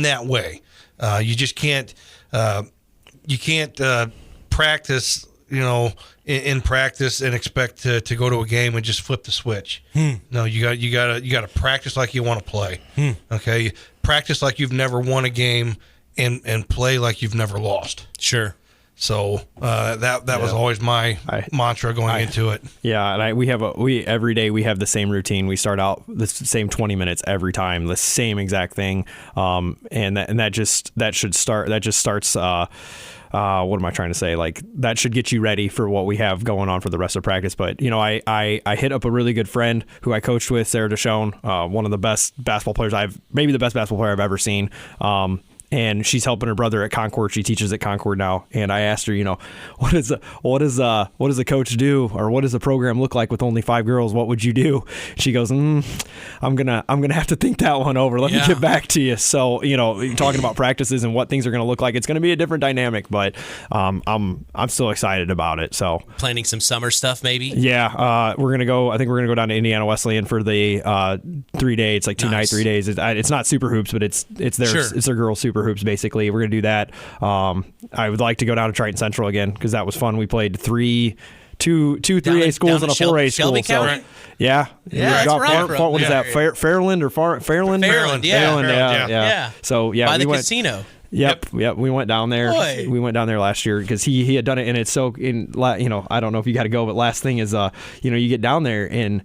Speaker 10: that way. You just can't practice, in practice and expect to go to a game and just flip the switch. No, you got to practice like you want to play. Okay, practice like you've never won a game and play like you've never lost.
Speaker 2: Sure.
Speaker 10: So that was always my mantra going into it.
Speaker 9: Yeah, and we every day we have the same routine. We start out the same 20 minutes every time, the same exact thing, and that starts. What am I trying to say? Like, that should get you ready for what we have going on for the rest of practice. But I hit up a really good friend who I coached with, Sarah Deshawn, one of the best basketball players maybe the best basketball player I've ever seen. And she's helping her brother at Concord. She teaches at Concord now. And I asked her, what does a coach do, or what does a program look like with only 5 girls? What would you do? She goes, I'm gonna have to think that one over. Let me get back to you. So talking about practices and what things are gonna look like, it's gonna be a different dynamic. But I'm still excited about it. So
Speaker 2: planning some summer stuff, maybe.
Speaker 9: Yeah, we're gonna go. I think we're gonna go down to Indiana Wesleyan for the 3 day. It's like 2 night, 3 days. It's not Super Hoops, but it's their girls Super Hoops, basically. We're gonna do that. I would like to go down to Triton Central again because that was fun. We played two 3A schools and a 4A school.
Speaker 2: Shelby
Speaker 9: So
Speaker 2: County?
Speaker 9: yeah,
Speaker 2: that's right.
Speaker 9: What is that? Fairland or Fairland?
Speaker 2: Fairland, yeah.
Speaker 9: So
Speaker 2: by the casino.
Speaker 9: Yep. We went down there.
Speaker 2: Boy.
Speaker 9: We went down there last year because he had done it, and it's so I don't know if you got to go, but last thing is you get down there and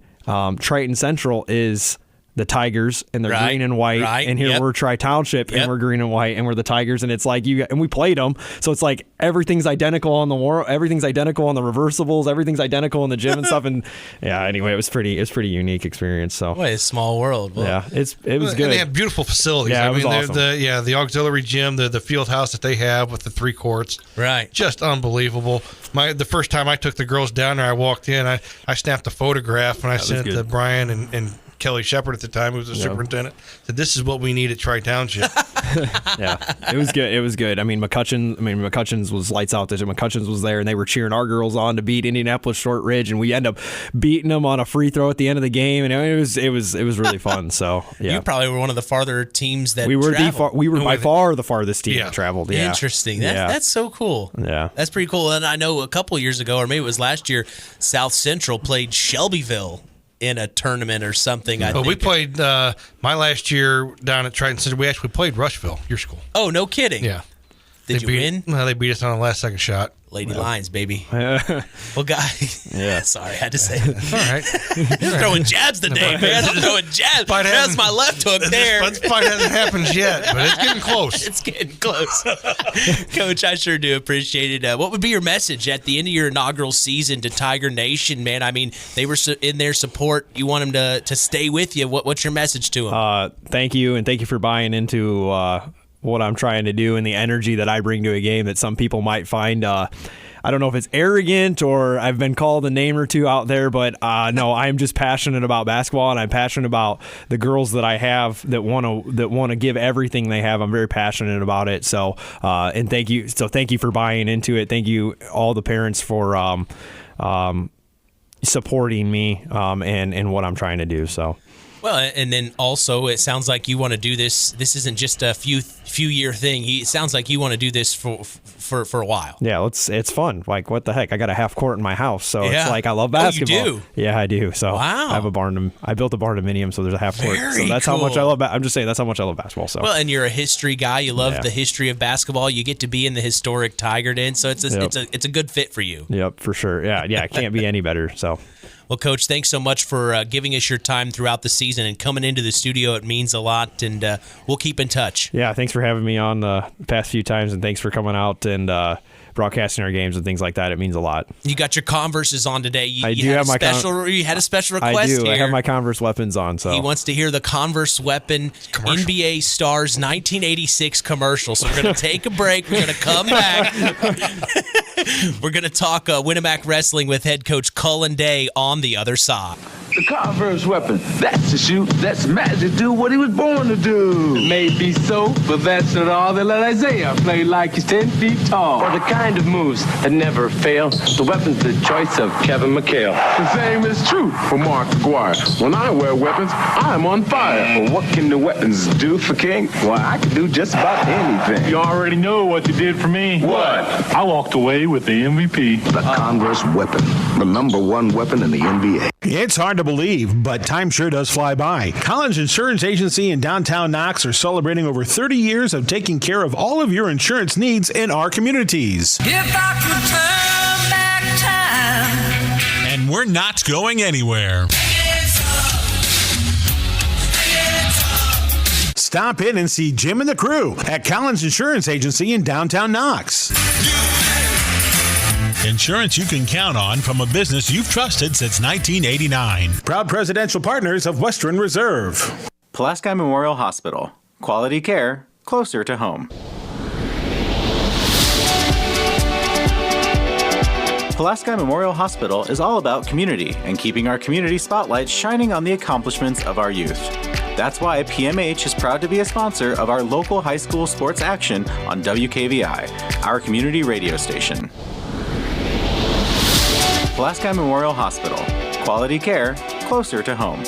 Speaker 9: Triton Central is the Tigers, and they're green and white, and here we're Tri-Township, and we're green and white, and we're the Tigers, and it's like and we played them, so it's like everything's identical on the everything's identical on the reversibles, everything's identical in the gym and stuff, and anyway, it was pretty unique experience. So
Speaker 2: boy, it's a small world. Well,
Speaker 9: yeah, it was good.
Speaker 10: And they have beautiful facilities.
Speaker 9: Yeah, it was awesome.
Speaker 10: The auxiliary gym, the field house that they have with the 3 courts, just unbelievable. The first time I took the girls down there, I walked in, I snapped a photograph and I sent it to Brian and Kelly Shepard at the time, who was the superintendent, said, "This is what we need at Tri-Township."
Speaker 9: Yeah, it was good. It was good. I mean, McCutcheon's was lights out. McCutcheon's was there, and they were cheering our girls on to beat Indianapolis Short Ridge, and we end up beating them on a free throw at the end of the game, and it was really fun. So
Speaker 2: you probably were one of the farther teams that
Speaker 9: we were by far the farthest team that traveled. Yeah,
Speaker 2: interesting. That's so cool.
Speaker 9: Yeah,
Speaker 2: that's pretty cool. And I know a couple years ago, or maybe it was last year, South Central played Shelbyville in a tournament or something.
Speaker 10: We played my last year down at Triton Center. We actually played Rushville, your school.
Speaker 2: Oh, no kidding.
Speaker 10: Yeah.
Speaker 2: Did you win?
Speaker 10: No, they beat us on the last second shot.
Speaker 2: Lady Lions, baby. Well, guys.
Speaker 9: Yeah.
Speaker 2: Sorry, I had to say it.
Speaker 10: All right.
Speaker 2: You're throwing jabs today, man. I'm throwing jabs. That's my left hook there.
Speaker 10: This fight hasn't happened yet, but it's getting close.
Speaker 2: It's getting close. Coach, I sure do appreciate it. What would be your message at the end of your inaugural season to Tiger Nation, man? I mean, they were in their support. You want them to stay with you. What's your message to them?
Speaker 9: Thank you, and thank you for buying into what I'm trying to do and the energy that I bring to a game that some people might find I don't know if it's arrogant or I've been called a name or two out there, but no, I'm just passionate about basketball, and I'm passionate about the girls that I have that want to give everything they have. I'm very passionate about it. So, and thank you. So thank you for buying into it. Thank you, all the parents, for supporting me and what I'm trying to do. So.
Speaker 2: Well, and then also it sounds like you want to do this. This isn't just a few year thing. It sounds like you want to do this for a while.
Speaker 9: Yeah, it's fun. Like, what the heck? I got a half court in my house, so
Speaker 2: Yeah.
Speaker 9: it's like I love basketball.
Speaker 2: Oh, you do?
Speaker 9: Yeah, I do. So
Speaker 2: Wow.
Speaker 9: I have a barn. I built a barndominium, so there's a half court.
Speaker 2: Very
Speaker 9: So that's how much I
Speaker 2: cool.
Speaker 9: love. I'm just saying that's how much I love basketball. So
Speaker 2: Well, and you're a history guy. You love
Speaker 9: Yeah.
Speaker 2: the history of basketball. You get to be in the historic Tiger Den, so it's a good fit for you.
Speaker 9: Yep, for sure. Yeah, it can't be any better. So.
Speaker 2: Well, Coach, thanks so much for giving us your time throughout the season and coming into the studio. It means a lot, and we'll keep in touch.
Speaker 9: Yeah, thanks for having me on the past few times, and thanks for coming out and broadcasting our games and things like that. It means a lot.
Speaker 2: You got your Converses on today. You had a special request
Speaker 9: I do.
Speaker 2: here.
Speaker 9: I have my Converse weapons on. So
Speaker 2: He wants to hear the Converse Weapon NBA Stars 1986 commercial. So we're going to take a break. We're going to come back. We're going to talk Winamac Wrestling with head coach Kullen Day on the other side.
Speaker 11: The Converse Weapon, that's the shoot, that's Matt to do what he was born to do. It may be so, but that's not all. They let Isaiah play like he's 10 feet tall.
Speaker 12: For the kind of moves that never fail, the weapon's the choice of Kevin McHale.
Speaker 11: The same is true for Mark McGuire. When I wear weapons, I'm on fire.
Speaker 12: Well, what can the weapons do for King? Well, I can do just about anything.
Speaker 11: You already know what you did for me.
Speaker 12: What?
Speaker 11: I walked away with the MVP.
Speaker 12: The Converse Weapon, the #1 weapon in the NBA.
Speaker 13: It's hard to believe, but time sure does fly by. Collins Insurance Agency in downtown Knox are celebrating over 30 years of taking care of all of your insurance needs in our communities.
Speaker 14: If I could turn back time.
Speaker 15: And we're not going anywhere.
Speaker 13: Stop in and see Jim and the crew at Collins Insurance Agency in downtown Knox.
Speaker 15: Insurance you can count on from a business you've trusted since 1989.
Speaker 13: Proud presidential partners of Western Reserve.
Speaker 8: Pulaski Memorial Hospital. Quality care closer to home. Pulaski Memorial Hospital is all about community and keeping our community spotlight shining on the accomplishments of our youth. That's why PMH is proud to be a sponsor of our local high school sports action on WKVI, our community radio station. Pulaski Memorial Hospital. Quality care closer to home.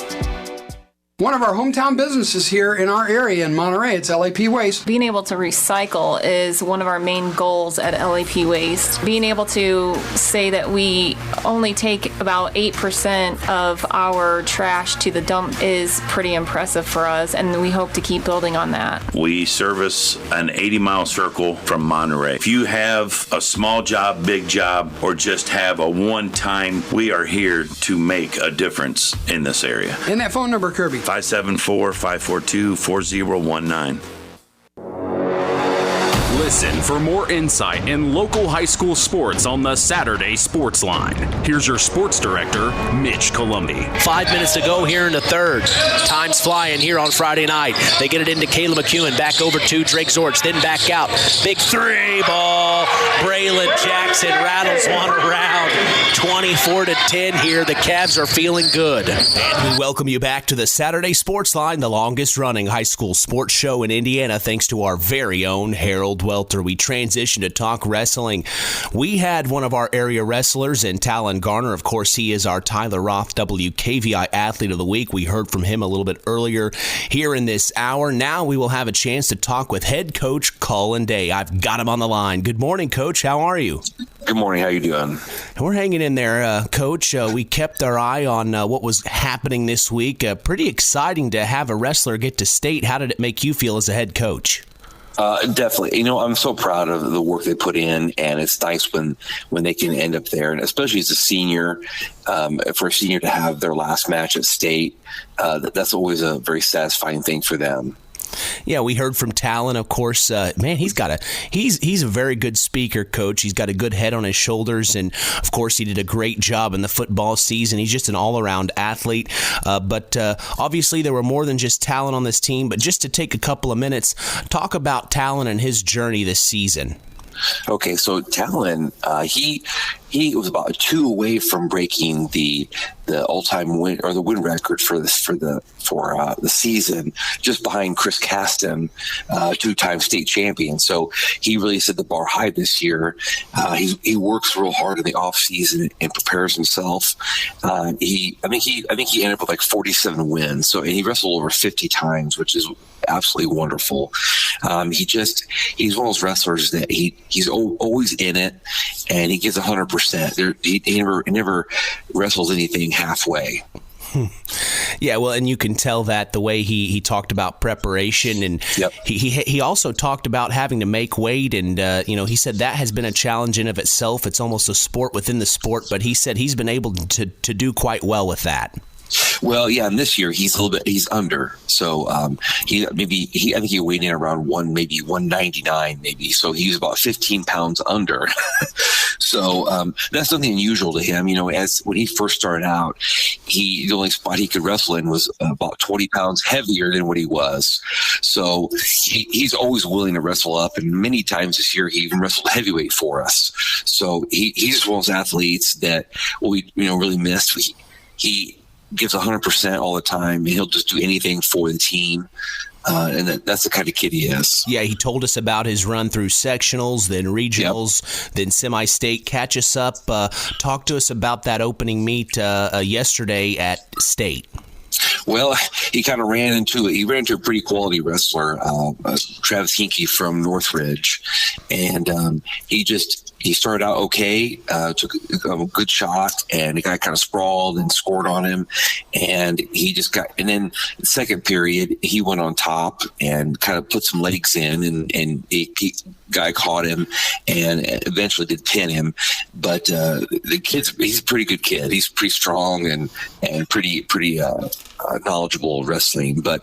Speaker 16: One of our hometown businesses here in our area in Monterey, it's LAP Waste.
Speaker 17: Being able to recycle is one of our main goals at LAP Waste. Being able to say that we only take about 8% of our trash to the dump is pretty impressive for us, and we hope to keep building on that.
Speaker 28: We service an 80-mile circle from Monterey. If you have a small job, big job, or just have a one-time, we are here to make a difference in this area.
Speaker 16: And that phone number, Kirby?
Speaker 28: 574-542-4019.
Speaker 1: Listen for more insight in local high school sports on the Saturday Sports Line. Here's your sports director, Mitch Columbi.
Speaker 3: 5 minutes to go here in the third. Time's flying here on Friday night. They get it into Caleb McEwen. Back over to Drake Zorch. Then back out. Big three ball. Braylon Jackson rattles one around. 24-10 here. The Cavs are feeling good.
Speaker 2: And we welcome you back to the Saturday Sports Line, the longest-running high school sports show in Indiana, thanks to our very own Harold Welter. We transitioned to talk wrestling. We had one of our area wrestlers in Talen, Garner. Of course, he is our Tyler Roth WKVI Athlete of the Week. We heard from him a little bit earlier here in this hour. Now we will have a chance to talk with head coach Kullen Day. I've got him on the line. Good morning, Coach. How are you?
Speaker 29: Good morning. How you doing?
Speaker 2: We're hanging in there, Coach. We kept our eye on what was happening this week. Pretty exciting to have a wrestler get to state. How did it make you feel as a head coach?
Speaker 29: Definitely. I'm so proud of the work they put in, and it's nice when they can end up there, and especially as a senior, for a senior to have their last match at state, that's always a very satisfying thing for them.
Speaker 2: Yeah, we heard from Talen, of course. Man, he's a very good speaker, Coach. He's got a good head on his shoulders, and of course, he did a great job in the football season. He's just an all-around athlete. But obviously, there were more than just Talen on this team. But just to take a couple of minutes, talk about Talen and his journey this season.
Speaker 29: Okay, so Talen, he was about 2 away from breaking the all-time win or the win record for the season, just behind Chris Caston, 2-time state champion. So he really set the bar high this year. He works real hard in the off season and prepares himself. I think he ended up with like 47 wins. So, and he wrestled over 50 times, which is absolutely wonderful. He's one of those wrestlers that he's always in it, and he gives 100%. He never wrestles anything halfway.
Speaker 2: Yeah, well, and you can tell that the way he talked about preparation, and he also talked about having to make weight, and he said that has been a challenge in of itself. It's almost a sport within the sport, but he said he's been able to do quite well with that.
Speaker 29: Well, yeah, and this year he's under. So I think he weighed in around 199 maybe. So he was about 15 pounds under. So that's nothing unusual to him. As when he first started out, the only spot he could wrestle in was about 20 pounds heavier than what he was. So he's always willing to wrestle up, and many times this year he even wrestled heavyweight for us. So he's one of those athletes that we really missed. He gives 100% all the time, and he'll just do anything for the team. And that's the kind of kid he is.
Speaker 2: Yeah, he told us about his run through sectionals, then regionals, then semi-state. Catch us up. Talk to us about that opening meet yesterday at state.
Speaker 29: Well, he kind of ran into a pretty quality wrestler, Travis Hinkie from Northridge, and he started out okay, took a good shot, and the guy kind of sprawled and scored on him, and and then the second period he went on top and kind of put some legs in, and guy caught him and eventually did pin him. But he's a pretty good kid. He's pretty strong and pretty knowledgeable wrestling. But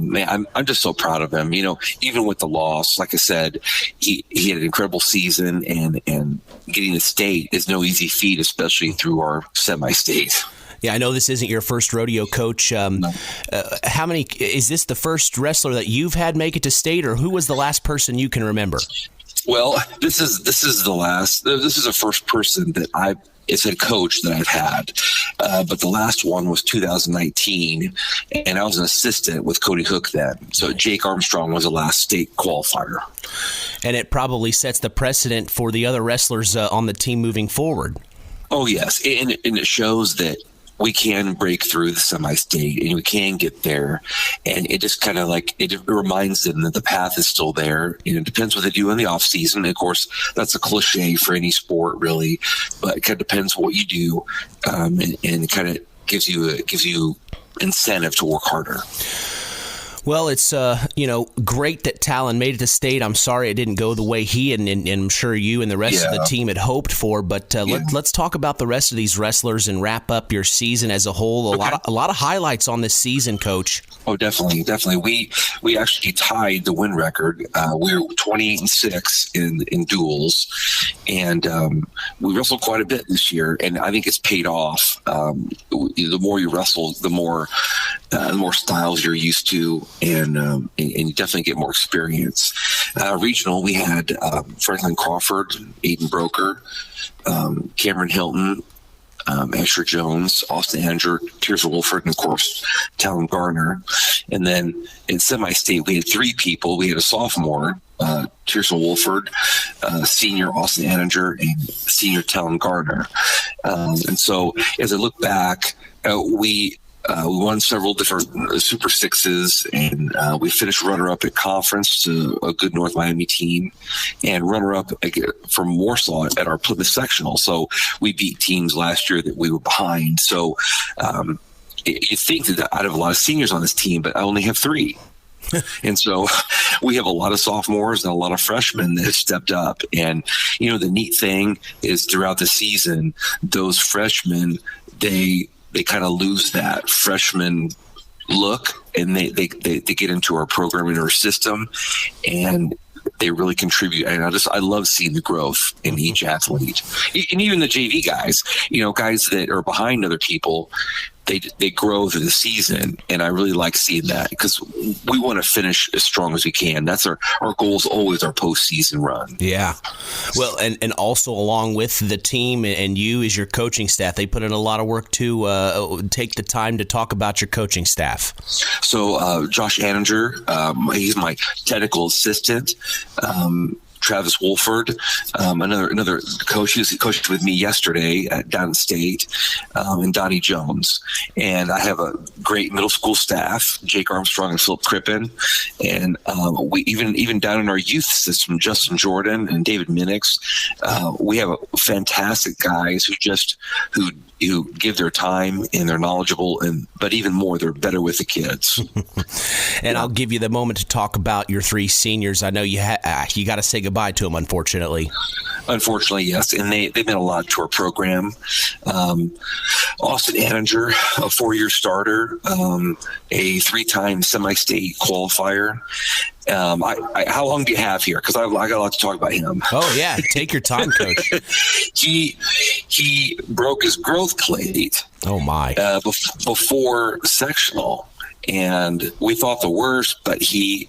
Speaker 29: man, I'm just so proud of him. Even with the loss, like I said, he had an incredible season, and getting to state is no easy feat, especially through our semi-state.
Speaker 2: Yeah, I know this isn't your first rodeo, Coach. How many? Is this the first wrestler that you've had make it to state, or who was the last person you can remember?
Speaker 29: Well, this is the last. This is the first person that it's a coach that I've had, but the last one was 2019, and I was an assistant with Cody Hook then. So Jake Armstrong was the last state qualifier.
Speaker 2: And it probably sets the precedent for the other wrestlers on the team moving forward.
Speaker 29: Oh, yes, and it shows that we can break through the semi-state and we can get there. And it just kind of it reminds them that the path is still there. It depends what they do in the off season. Of course, that's a cliche for any sport really, but it kind of depends what you do. And it kind of gives you incentive to work harder.
Speaker 2: Well, it's great that Talen made it to state. I'm sorry it didn't go the way he and I'm sure you and the rest of the team had hoped for. But let's talk about the rest of these wrestlers and wrap up your season as a whole. A lot of highlights on this season, Coach.
Speaker 29: Oh, definitely. We actually tied the win record. We were 28-6 in duels, and we wrestled quite a bit this year. And I think it's paid off. The more you wrestle, the more styles you're used to, and you definitely get more experience. Regional, we had Franklin Crawford, Aiden Broker, Cameron Hilton, Asher Jones, Austin Andrew, Tiersa Wolford, and of course Talen Garner. And then in semi-state, we had 3 people. We had a sophomore, Tiersa Wolford, senior Austin Andrew, and senior Talen Garner. And so as I look back, we won several different Super Sixes, and we finished runner-up at conference to a good North Miami team, and runner-up from Warsaw at our Plymouth sectional. So we beat teams last year that we were behind. So you think that I have a lot of seniors on this team, but I only have 3. And so we have a lot of sophomores and a lot of freshmen that have stepped up. And, the neat thing is throughout the season, those freshmen, they kind of lose that freshman look, and they get into our program and our system, and they really contribute. And I love seeing the growth in each athlete, and even the JV guys. Guys that are behind other people, they grow through the season, and I really like seeing that because we want to finish as strong as we can. That's our goal is always our postseason run.
Speaker 2: Yeah. Well, and also along with the team and you as your coaching staff, they put in a lot of work to take the time to talk about your coaching staff.
Speaker 29: So Josh Anninger, he's my technical assistant. Travis Wolford, another coach who's coached with me yesterday at Down State, and Donnie Jones. And I have a great middle school staff, Jake Armstrong and Philip Crippen. And we even down in our youth system, Justin Jordan and David Minix, we have fantastic guys who give their time and they're knowledgeable, but even more, they're better with the kids.
Speaker 2: And I'll give you the moment to talk about your 3 seniors. I know you got to say goodbye to them, unfortunately.
Speaker 29: Unfortunately, yes, and they meant a lot to our program. Austin Anninger, a 4-year starter, a 3-time semi-state qualifier. How long do you have here? Because I got a lot to talk about him.
Speaker 2: Oh yeah, take your time, Coach.
Speaker 29: He broke his growth plate.
Speaker 2: Oh my!
Speaker 29: Before sectional, and we thought the worst, but he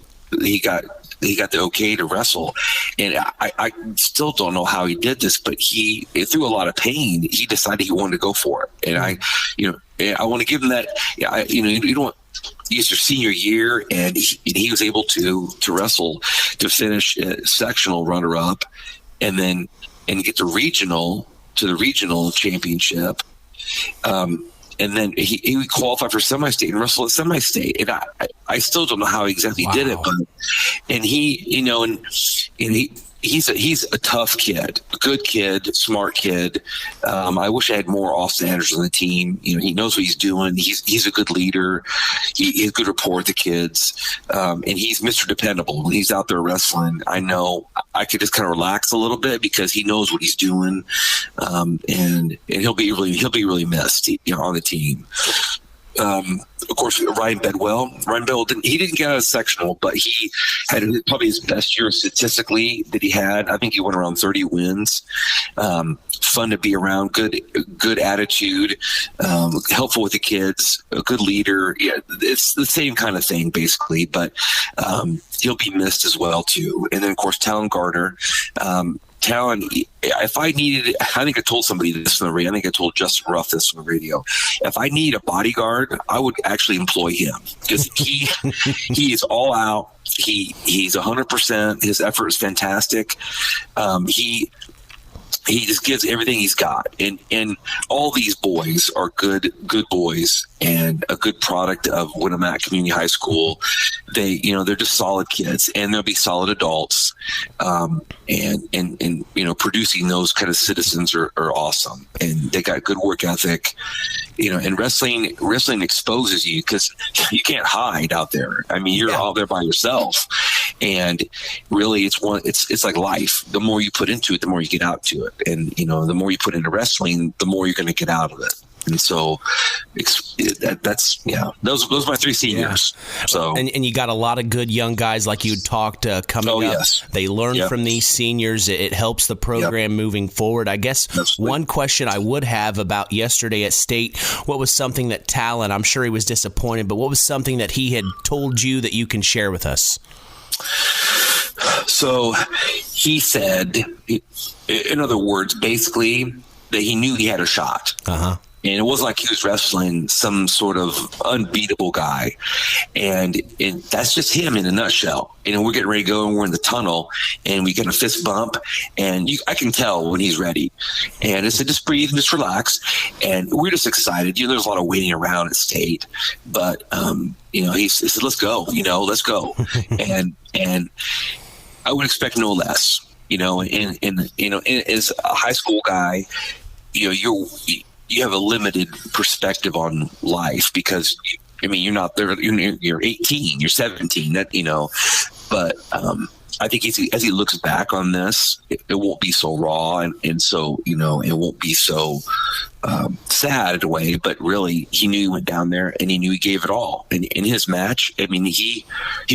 Speaker 29: got the okay to wrestle, and I still don't know how he did this, but through a lot of pain, he decided he wanted to go for it, and I want to give him that. You don't. He's your senior year, and he was able to wrestle to finish sectional runner-up, and get the regional championship. And then he qualified for semi-state and wrestled at semi-state. And I still don't know how he exactly did it, but he's a tough kid, a good kid, smart kid. I wish I had more Austin Anders on the team. He knows what he's doing. He's a good leader. He has good rapport with the kids, and he's Mr. Dependable. When he's out there wrestling, I know I could just kind of relax a little bit because he knows what he's doing, and he'll be really missed on the team. Of course, Ryan Bedwell didn't get out of sectional, but he had probably his best year statistically that he had. I think he went around 30 wins. Fun to be around, good attitude, helpful with the kids, a good leader. Yeah, it's the same kind of thing basically, but he'll be missed as well too. And then of course, Talen Garner. Talen, if I needed, I think I told somebody this on the radio. I think I told Justin Ruff this on the radio. If I need a bodyguard, I would actually employ him because he is all out. He's 100%. His effort is fantastic. He just gives everything he's got, and all these boys are good boys and a good product of Winamac Community High School. They're just solid kids, and they'll be solid adults. And producing those kind of citizens are awesome, and they got good work ethic. And wrestling exposes you because you can't hide out there. I mean, you're all there by yourself, and really, it's like life. The more you put into it, the more you get out to it, and the more you put into wrestling, the more you're going to get out of it. And so those are my 3 seniors. Yeah. So
Speaker 2: and you got a lot of good young guys like you talked coming up.
Speaker 29: Yes.
Speaker 2: They learn from these seniors. It helps the program moving forward. I guess one question I would have about yesterday at State, what was something that Talen, I'm sure he was disappointed, but what was something that he had told you that you can share with us?
Speaker 29: So he said, in other words, basically that he knew he had a shot.
Speaker 2: Uh-huh.
Speaker 29: And it wasn't like he was wrestling some sort of unbeatable guy. And that's just him in a nutshell. We're getting ready to go, and we're in the tunnel, and we get a fist bump, and I can tell when he's ready. And I said, just breathe and just relax. And we're just excited. There's a lot of waiting around at State. But, he said, let's go, let's go. and I would expect no less, and as a high school guy, you have a limited perspective on life because, you're not there. You're 18, you're 17. But I think as he looks back on this, it won't be so raw, and so it won't be so sad in a way. But really, he knew he went down there, and he knew he gave it all. And in his match, he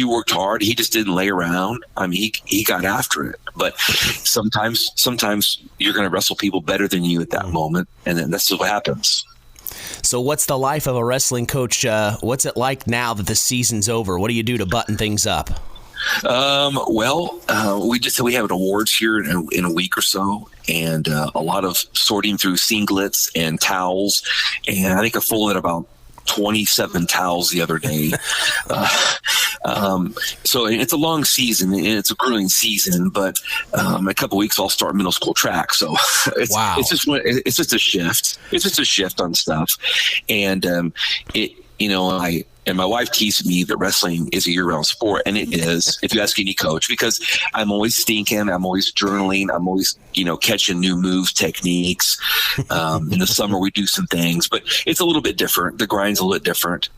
Speaker 29: worked hard. He just didn't lay around. He got after it. But sometimes you're going to wrestle people better than you at that moment, and then that's what happens.
Speaker 2: So what's the life of a wrestling coach? What's it like now that the season's over? What do you do to button things up?
Speaker 29: We have an awards here in a week or so, and a lot of sorting through singlets and towels, and I think I folded about 27 towels the other day. So it's a long season and it's a grueling season, but a couple weeks I'll start middle school track. So it's just a shift. It's just a shift on stuff. And my wife teases me that wrestling is a year-round sport, and it is, if you ask any coach, because I'm always thinking, I'm always journaling, I'm always, catching new moves, techniques. In the summer, we do some things, but it's a little bit different. The grind's a little bit different.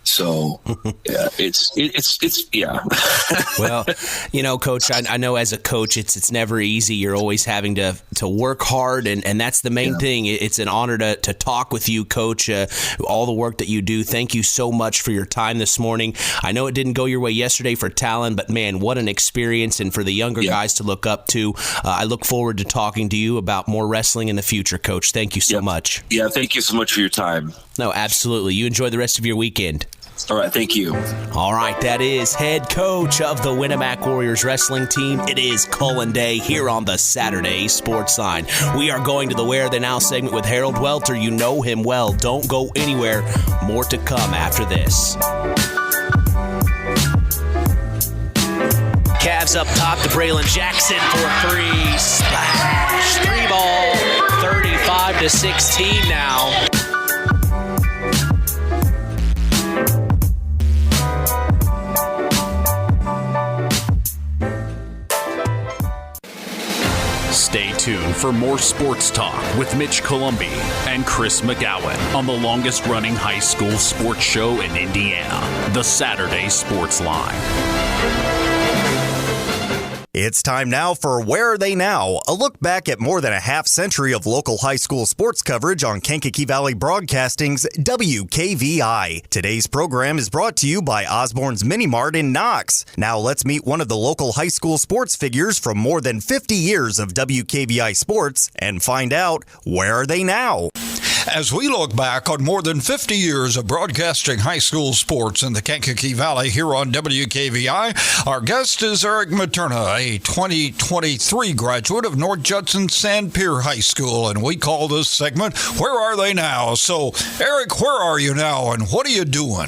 Speaker 29: So yeah, it's yeah.
Speaker 2: Well, Coach, I know as a coach, it's never easy. You're always having to work hard, and that's the main thing. It's an honor to talk with you, Coach. All the work that you do. Thank you so much for your time this morning. I know it didn't go your way yesterday for Talen, but man, what an experience! And for the younger guys to look up to, I look forward to talking to you about more wrestling in the future, Coach. Thank you so much.
Speaker 29: Yeah, thank you so much for your time.
Speaker 2: No, absolutely. You enjoy the rest of your weekend.
Speaker 29: All right, thank you.
Speaker 2: All right, that is head coach of the Winamac Warriors wrestling team. It is Kullen Day here on the Saturday Sports Line. We are going to the Where They Now segment with Harold Welter. You know him well. Don't go anywhere. More to come after this.
Speaker 3: Cavs up top to Braylon Jackson for three. Splash. 3-ball. 35-16 now.
Speaker 1: Stay tuned for more sports talk with Mitch Columbi and Chris McGowan on the longest-running high school sports show in Indiana, the Saturday Sports Line.
Speaker 5: It's time now for Where Are They Now? A look back at more than a half century of local high school sports coverage on Kankakee Valley Broadcasting's WKVI. Today's program is brought to you by Osborne's Mini Mart in Knox. Now let's meet one of the local high school sports figures from more than 50 years of WKVI sports and find out where are they now?
Speaker 18: As we look back on more than 50 years of broadcasting high school sports in the Kankakee Valley here on WKVI, our guest is Eric Materna, a 2023 graduate of North Judson-San Pierre High School, and we call this segment, Where Are They Now? So, Eric, where are you now, and what are you doing?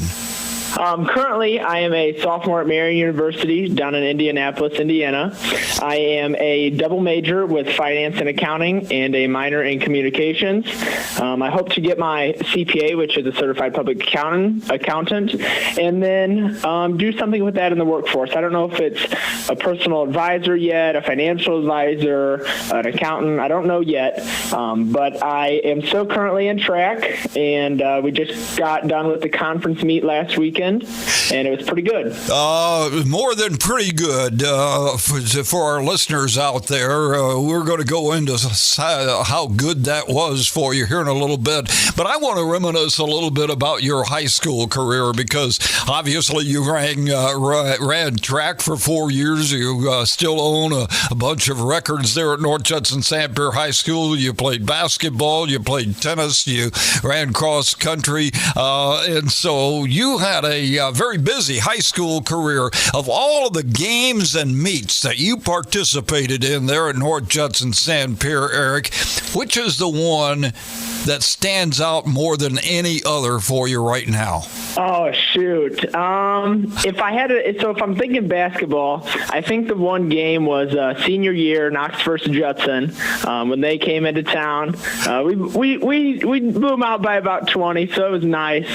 Speaker 20: Currently, I am a sophomore at Marian University down in Indianapolis, Indiana. I am a double major with finance and accounting and a minor in communications. I hope to get my CPA, which is a certified public accountant, and then do something with that in the workforce. I don't know if it's a personal advisor yet, a financial advisor, an accountant. I don't know yet, but I am still currently in track, and we just got done with the conference meet last weekend. And it was pretty good.
Speaker 18: More than pretty good. For our listeners out there, we're going to go into how good that was for you here in a little bit. But I want to reminisce a little bit about your high school career, because obviously you ran track for 4 years. You still own a bunch of records there at North Judson-San Pierre High School. You played basketball, you played tennis, you ran cross country, and so you had a very busy high school career. Of all of the games and meets that you participated in there at North Judson-San Pierre, Eric, which is the one that stands out more than any other for you right now?
Speaker 20: Oh, shoot. If I'm thinking basketball, I think the one game was senior year, Knox versus Judson, when they came into town. We blew them out by about 20, so it was nice.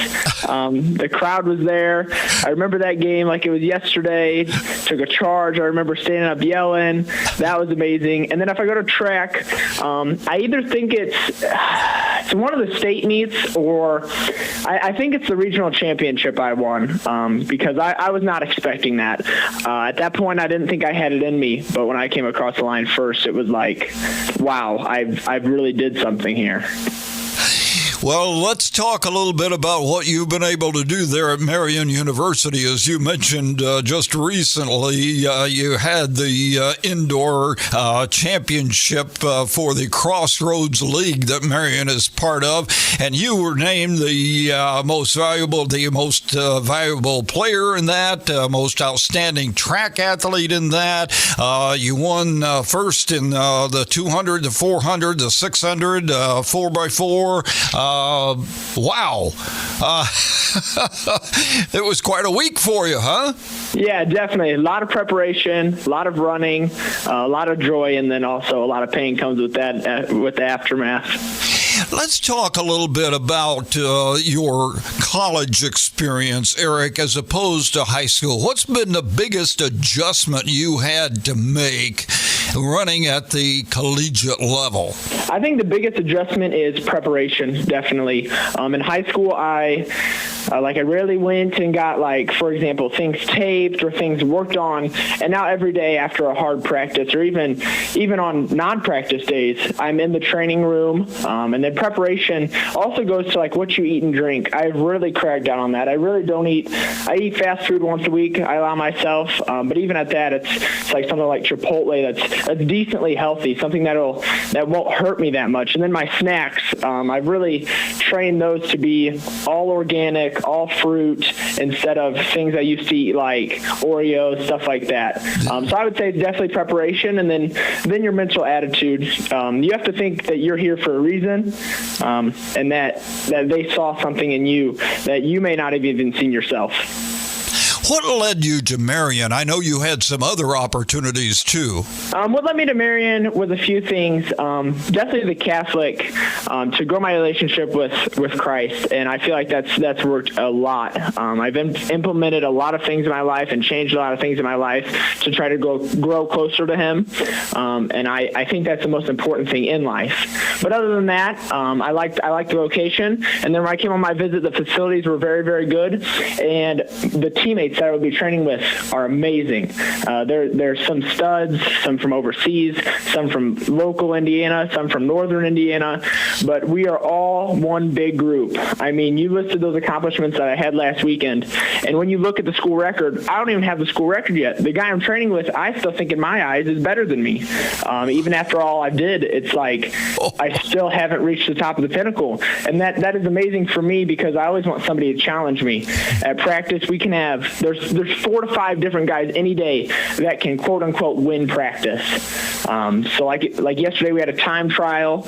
Speaker 20: The crowd was there. I remember that game like it was yesterday. Took a charge. I remember standing up yelling. That was amazing. And then if I go to track, I either think it's one of the state meets, or I think it's the regional championship I won, because I was not expecting that. At that point, I didn't think I had it in me, but when I came across the line first, it was like, wow, I've really did something here.
Speaker 18: Well, let's talk a little bit about what you've been able to do there at Marion University. As you mentioned just recently, you had the indoor championship for the Crossroads League that Marion is part of, and you were named the most valuable player in that, most outstanding track athlete in that. You won first in the 200, the 400, the 600, 4x4. Wow. It was quite a week for you, huh?
Speaker 20: Yeah, definitely. A lot of preparation, a lot of running, a lot of joy, and then also a lot of pain comes with that, with the aftermath.
Speaker 18: Let's talk a little bit about your college experience, Eric, as opposed to high school. What's been the biggest adjustment you had to make running at the collegiate level?
Speaker 20: I think the biggest adjustment is preparation, definitely. In high school, I rarely went and got, for example, things taped or things worked on. And now every day after a hard practice, or even on non-practice days, I'm in the training room. And then preparation also goes to what you eat and drink. I've really cracked down on that. I really don't eat. I eat fast food once a week. I allow myself. But even at that, it's like something like Chipotle that's decently healthy, something that won't hurt me that much. And then my snacks, I've really trained those to be all organic, all fruit, instead of things I used to eat like Oreos, stuff like that. So I would say definitely preparation, and then your mental attitude. You have to think that you're here for a reason, and that they saw something in you that you may not have even seen yourself.
Speaker 18: What led you to Marion? I know you had some other opportunities too.
Speaker 20: What led me to Marion was a few things. Definitely the Catholic, to grow my relationship with Christ, and I feel like that's worked a lot. I've implemented a lot of things in my life and changed a lot of things in my life to try to grow closer to Him, and I think that's the most important thing in life. But other than that, I liked the location, and then when I came on my visit, the facilities were very, very good, and the teammates that I would be training with are amazing. There's some studs, some from overseas, some from local Indiana, some from northern Indiana, but we are all one big group. I mean, you listed those accomplishments that I had last weekend, and when you look at the school record, I don't even have the school record yet. The guy I'm training with, I still think in my eyes is better than me. Even after all I did, it's like I still haven't reached the top of the pinnacle, and that is amazing for me because I always want somebody to challenge me. At practice, we can have there's 4 to 5 different guys any day that can quote unquote win practice. So like yesterday we had a time trial.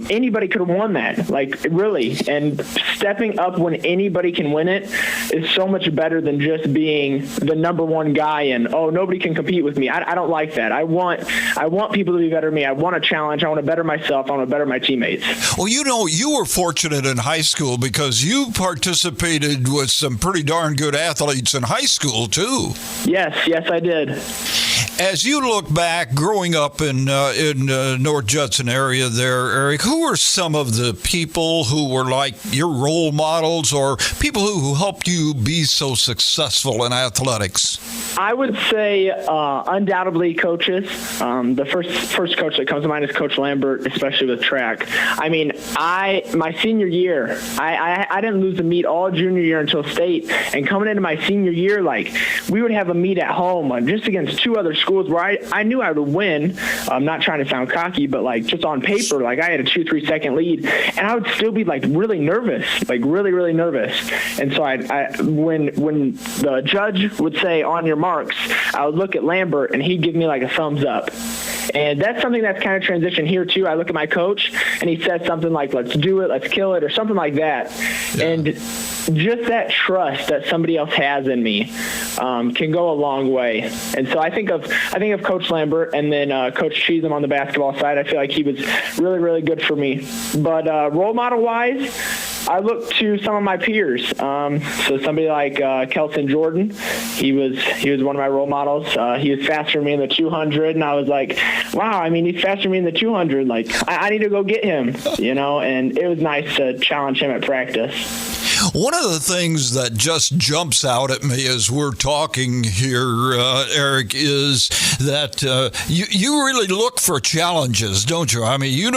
Speaker 20: Anybody could have won that, really. And stepping up when anybody can win it is so much better than just being the number one guy and nobody can compete with me. I don't like that. I want people to be better than me. I want a challenge. I want to better myself. I want to better my teammates.
Speaker 18: Well, you were fortunate in high school because you participated with some pretty darn good athletes in high school too.
Speaker 20: Yes, I did.
Speaker 18: As you look back, growing up in North Judson area there, Eric, who were some of the people who were like your role models or people who helped you be so successful in athletics?
Speaker 20: I would say undoubtedly coaches. The first coach that comes to mind is Coach Lambert, especially with track. I mean, my senior year, I didn't lose a meet all junior year until state, and coming into my senior year, we would have a meet at home just against 2 other schools where I knew I would win. I'm not trying to sound cocky, but just on paper, I had a 2-3 second lead, and I would still be really nervous, really, really nervous. And so when the judge would say on your marks, I would look at Lambert and he'd give me a thumbs up. And that's something that's kind of transitioned here too. I look at my coach and he said something like, let's do it, let's kill it, or something like that. Yeah. And just that trust that somebody else has in me can go a long way. And so I think of Coach Lambert, and then Coach Chezem on the basketball side. I feel like he was really, really good for me. But role model wise, I look to some of my peers. So somebody like Kelton Jordan, he was one of my role models. He was faster than me in the 200, and I was like, wow, I mean, he's faster than me in the 200. I need to go get him, and it was nice to challenge him at practice.
Speaker 18: One of the things that just jumps out at me as we're talking here, Eric, is that you really look for challenges, don't you? I mean, you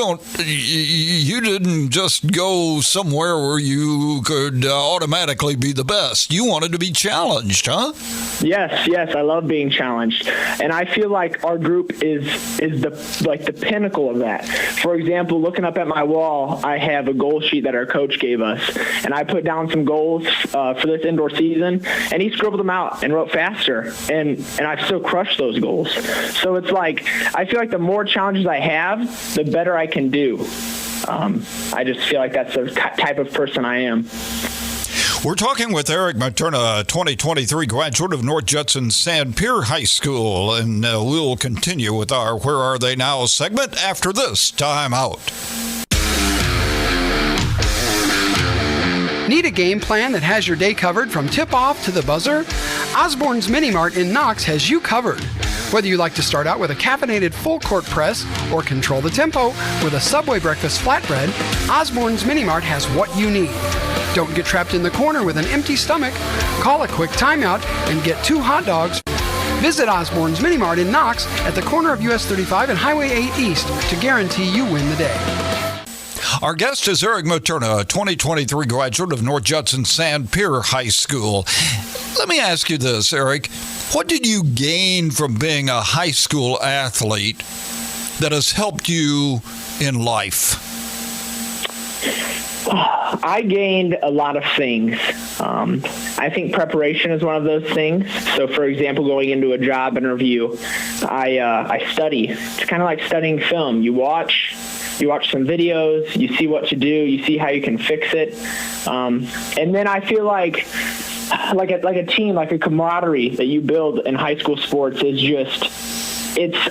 Speaker 18: didn't just go somewhere where you could automatically be the best. You wanted to be challenged, huh?
Speaker 20: Yes, I love being challenged, and I feel like our group is the pinnacle of that. For example, looking up at my wall, I have a goal sheet that our coach gave us, and I put down some goals for this indoor season, and he scribbled them out and wrote faster, and I still crushed those goals. So it's like, I feel like the more challenges I have, the better I can do. I just feel like that's the type of person I am.
Speaker 18: We're talking with Eric Materna, 2023 graduate of North Judson-San Pierre High School, and we'll continue with our Where Are They Now segment after this time out.
Speaker 16: Need a game plan that has your day covered from tip-off to the buzzer? Osborne's Mini Mart in Knox has you covered. Whether you like to start out with a caffeinated full-court press or control the tempo with a Subway breakfast flatbread, Osborne's Mini Mart has what you need. Don't get trapped in the corner with an empty stomach. Call a quick timeout and get 2 hot dogs. Visit Osborne's Mini Mart in Knox at the corner of US 35 and Highway 8 East to guarantee you win the day.
Speaker 18: Our guest is Eric Materna, a 2023 graduate of North Judson-San Pierre High School. Let me ask you this, Eric. What did you gain from being a high school athlete that has helped you in life?
Speaker 20: I gained a lot of things. I think preparation is one of those things. So, for example, going into a job interview, I study. It's kind of like studying film. You watch some videos, you see what to do, you see how you can fix it. And then I feel like a team, like a camaraderie that you build in high school sports is just,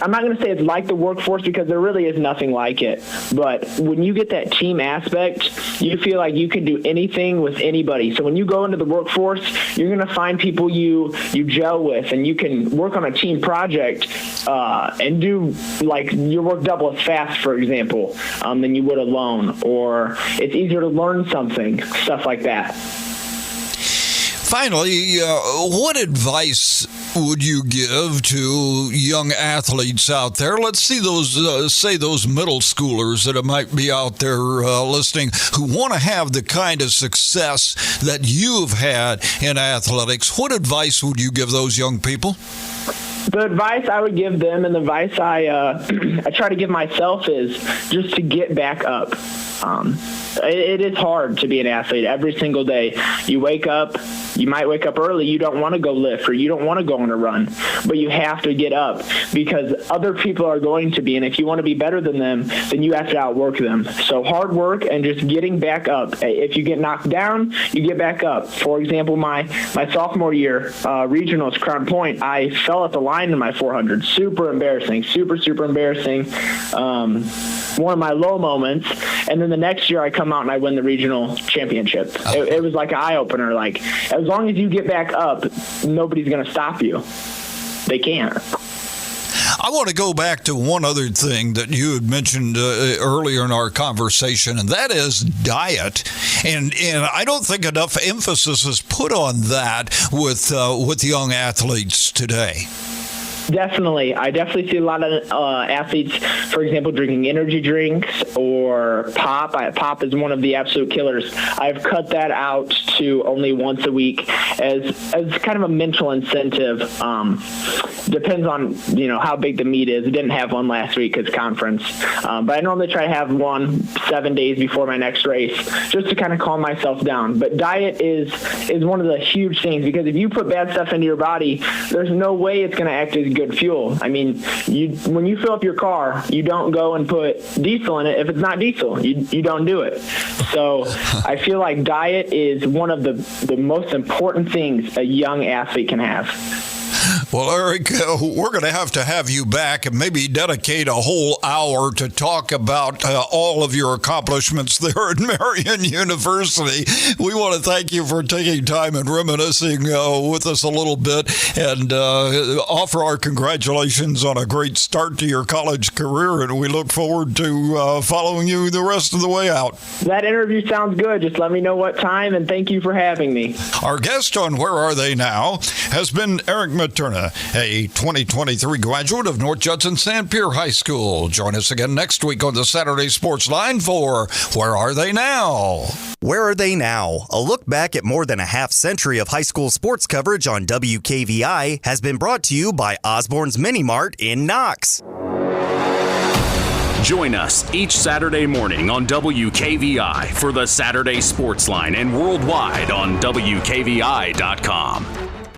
Speaker 20: I'm not going to say it's like the workforce because there really is nothing like it. But when you get that team aspect, you feel like you can do anything with anybody. So when you go into the workforce, you're going to find people you gel with, and you can work on a team project and do like your work double as fast, for example, than you would alone. Or it's easier to learn something, stuff like that.
Speaker 18: Finally, what advice would you give to young athletes out there? Let's see those middle schoolers that might be out there listening who want to have the kind of success that you've had in athletics. What advice would you give those young people?
Speaker 20: The advice I would give them, and the advice I try to give myself, is just to get back up. It is hard to be an athlete every single day. You wake up, you might wake up early, you don't want to go lift or you don't want to go on a run, but you have to get up because other people are going to be, and if you want to be better than them, then you have to outwork them. So hard work and just getting back up. If you get knocked down, you get back up. For example, my sophomore year, regionals, Crown Point, I fell at the line in my 400. Super embarrassing, super embarrassing. One of my low moments, and then the next year I come out and I win the regional championship. It was like an eye-opener. Like, as long as you get back up, nobody's going to stop you. They can't.
Speaker 18: I want to go back to one other thing that you had mentioned earlier in our conversation, and that is diet. And I don't think enough emphasis is put on that with young athletes today.
Speaker 20: Definitely. I definitely see a lot of athletes, for example, drinking energy drinks or pop. Pop is one of the absolute killers. I've cut that out to only once a week as kind of a mental incentive. Depends on, how big the meet is. I didn't have one last week because conference. But I normally try to have one 7 days before my next race just to kind of calm myself down. But diet is one of the huge things, because if you put bad stuff into your body, there's no way it's going to act as good fuel. I mean, when you fill up your car, you don't go and put diesel in it. If it's not diesel, you don't do it. So I feel like diet is one of the most important things a young athlete can have.
Speaker 18: Well, Eric, we're going to have you back and maybe dedicate a whole hour to talk about all of your accomplishments there at Marian University. We want to thank you for taking time and reminiscing with us a little bit and offer our congratulations on a great start to your college career, and we look forward to following you the rest of the way out.
Speaker 20: That interview sounds good. Just let me know what time, and thank you for having me.
Speaker 18: Our guest on Where Are They Now has been Eric Materna, a 2023 graduate of North Judson-San Pierre High School. Join us again next week on the Saturday Sports Line for Where Are They Now?
Speaker 5: Where Are They Now? A look back at more than a half century of high school sports coverage on WKVI has been brought to you by Osborne's Mini Mart in Knox.
Speaker 1: Join us each Saturday morning on WKVI for the Saturday Sports Line and worldwide on WKVI.com.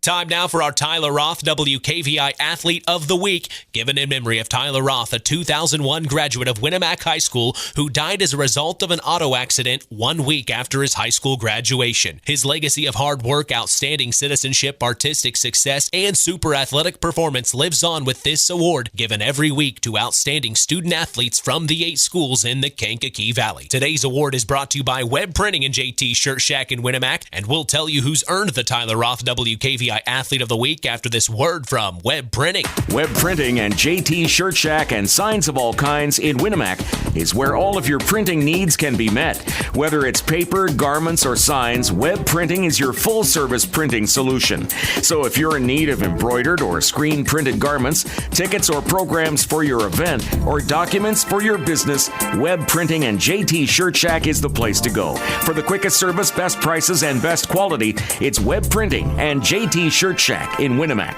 Speaker 2: Time now for our Tyler Roth WKVI Athlete of the Week, given in memory of Tyler Roth, a 2001 graduate of Winamac High School who died as a result of an auto accident 1 week after his high school graduation. His legacy of hard work, outstanding citizenship, artistic success, and super athletic performance lives on with this award given every week to outstanding student athletes from the 8 schools in the Kankakee Valley. Today's award is brought to you by Web Printing and JT Shirt Shack in Winamac, and we'll tell you who's earned the Tyler Roth WKVI Athlete of the Week after this word from Web Printing.
Speaker 6: Web Printing and JT Shirt Shack and signs of all kinds in Winamac is where all of your printing needs can be met. Whether it's paper, garments, or signs, Web Printing is your full-service printing solution. So if you're in need of embroidered or screen-printed garments, tickets or programs for your event, or documents for your business, Web Printing and JT Shirt Shack is the place to go. For the quickest service, best prices, and best quality, it's Web Printing and JT Shirt Shack in Winamac.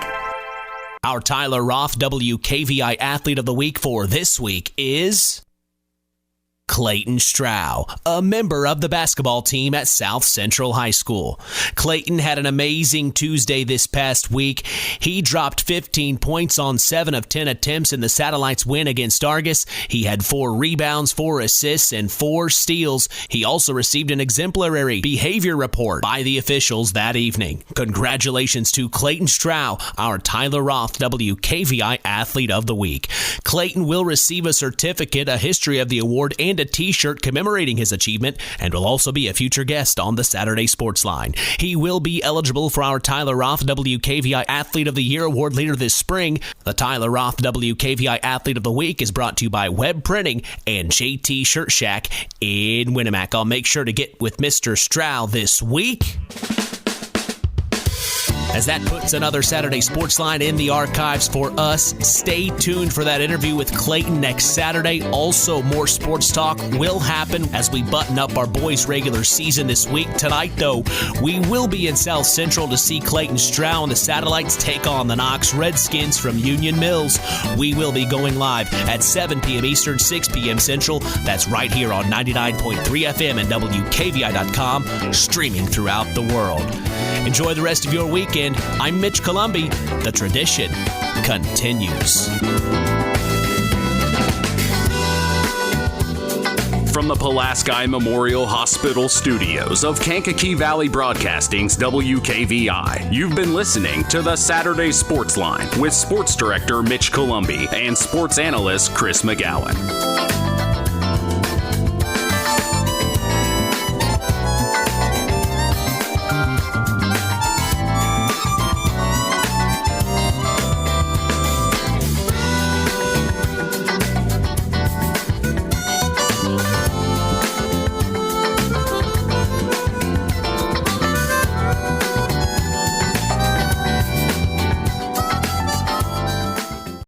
Speaker 2: Our Tyler Roth WKVI Athlete of the Week for this week is Clayten Strauch, a member of the basketball team at South Central High School. Clayten had an amazing Tuesday this past week. He dropped 15 points on 7 of 10 attempts in the Satellites' win against Argus. He had 4 rebounds, 4 assists, and 4 steals. He also received an exemplary behavior report by the officials that evening. Congratulations to Clayten Strauch, our Tyler Roth WKVI Athlete of the Week. Clayten will receive a certificate, a history of the award, and a t-shirt commemorating his achievement, and will also be a future guest on the Saturday Sports Line. He will be eligible for our Tyler Roth WKVI Athlete of the Year award later this spring. The Tyler Roth WKVI Athlete of the Week is brought to you by Web Printing and JT Shirt Shack in Winamac. I'll make sure to get with Mr. Strauch this week, as that puts another Saturday Sports Line in the archives for us. Stay tuned for that interview with Clayten next Saturday. Also, more sports talk will happen as we button up our boys' regular season this week. Tonight, though, we will be in South Central to see Clayten Strauch and the Satellites take on the Knox Redskins from Union Mills. We will be going live at 7 p.m. Eastern, 6 p.m. Central. That's right here on 99.3 FM and WKVI.com, streaming throughout the world. Enjoy the rest of your weekend. I'm Mitch Columby. The tradition continues.
Speaker 1: From the Pulaski Memorial Hospital studios of Kankakee Valley Broadcasting's WKVI, you've been listening to the Saturday Sports Line with Sports Director Mitch Columby and Sports Analyst Chris McGowan.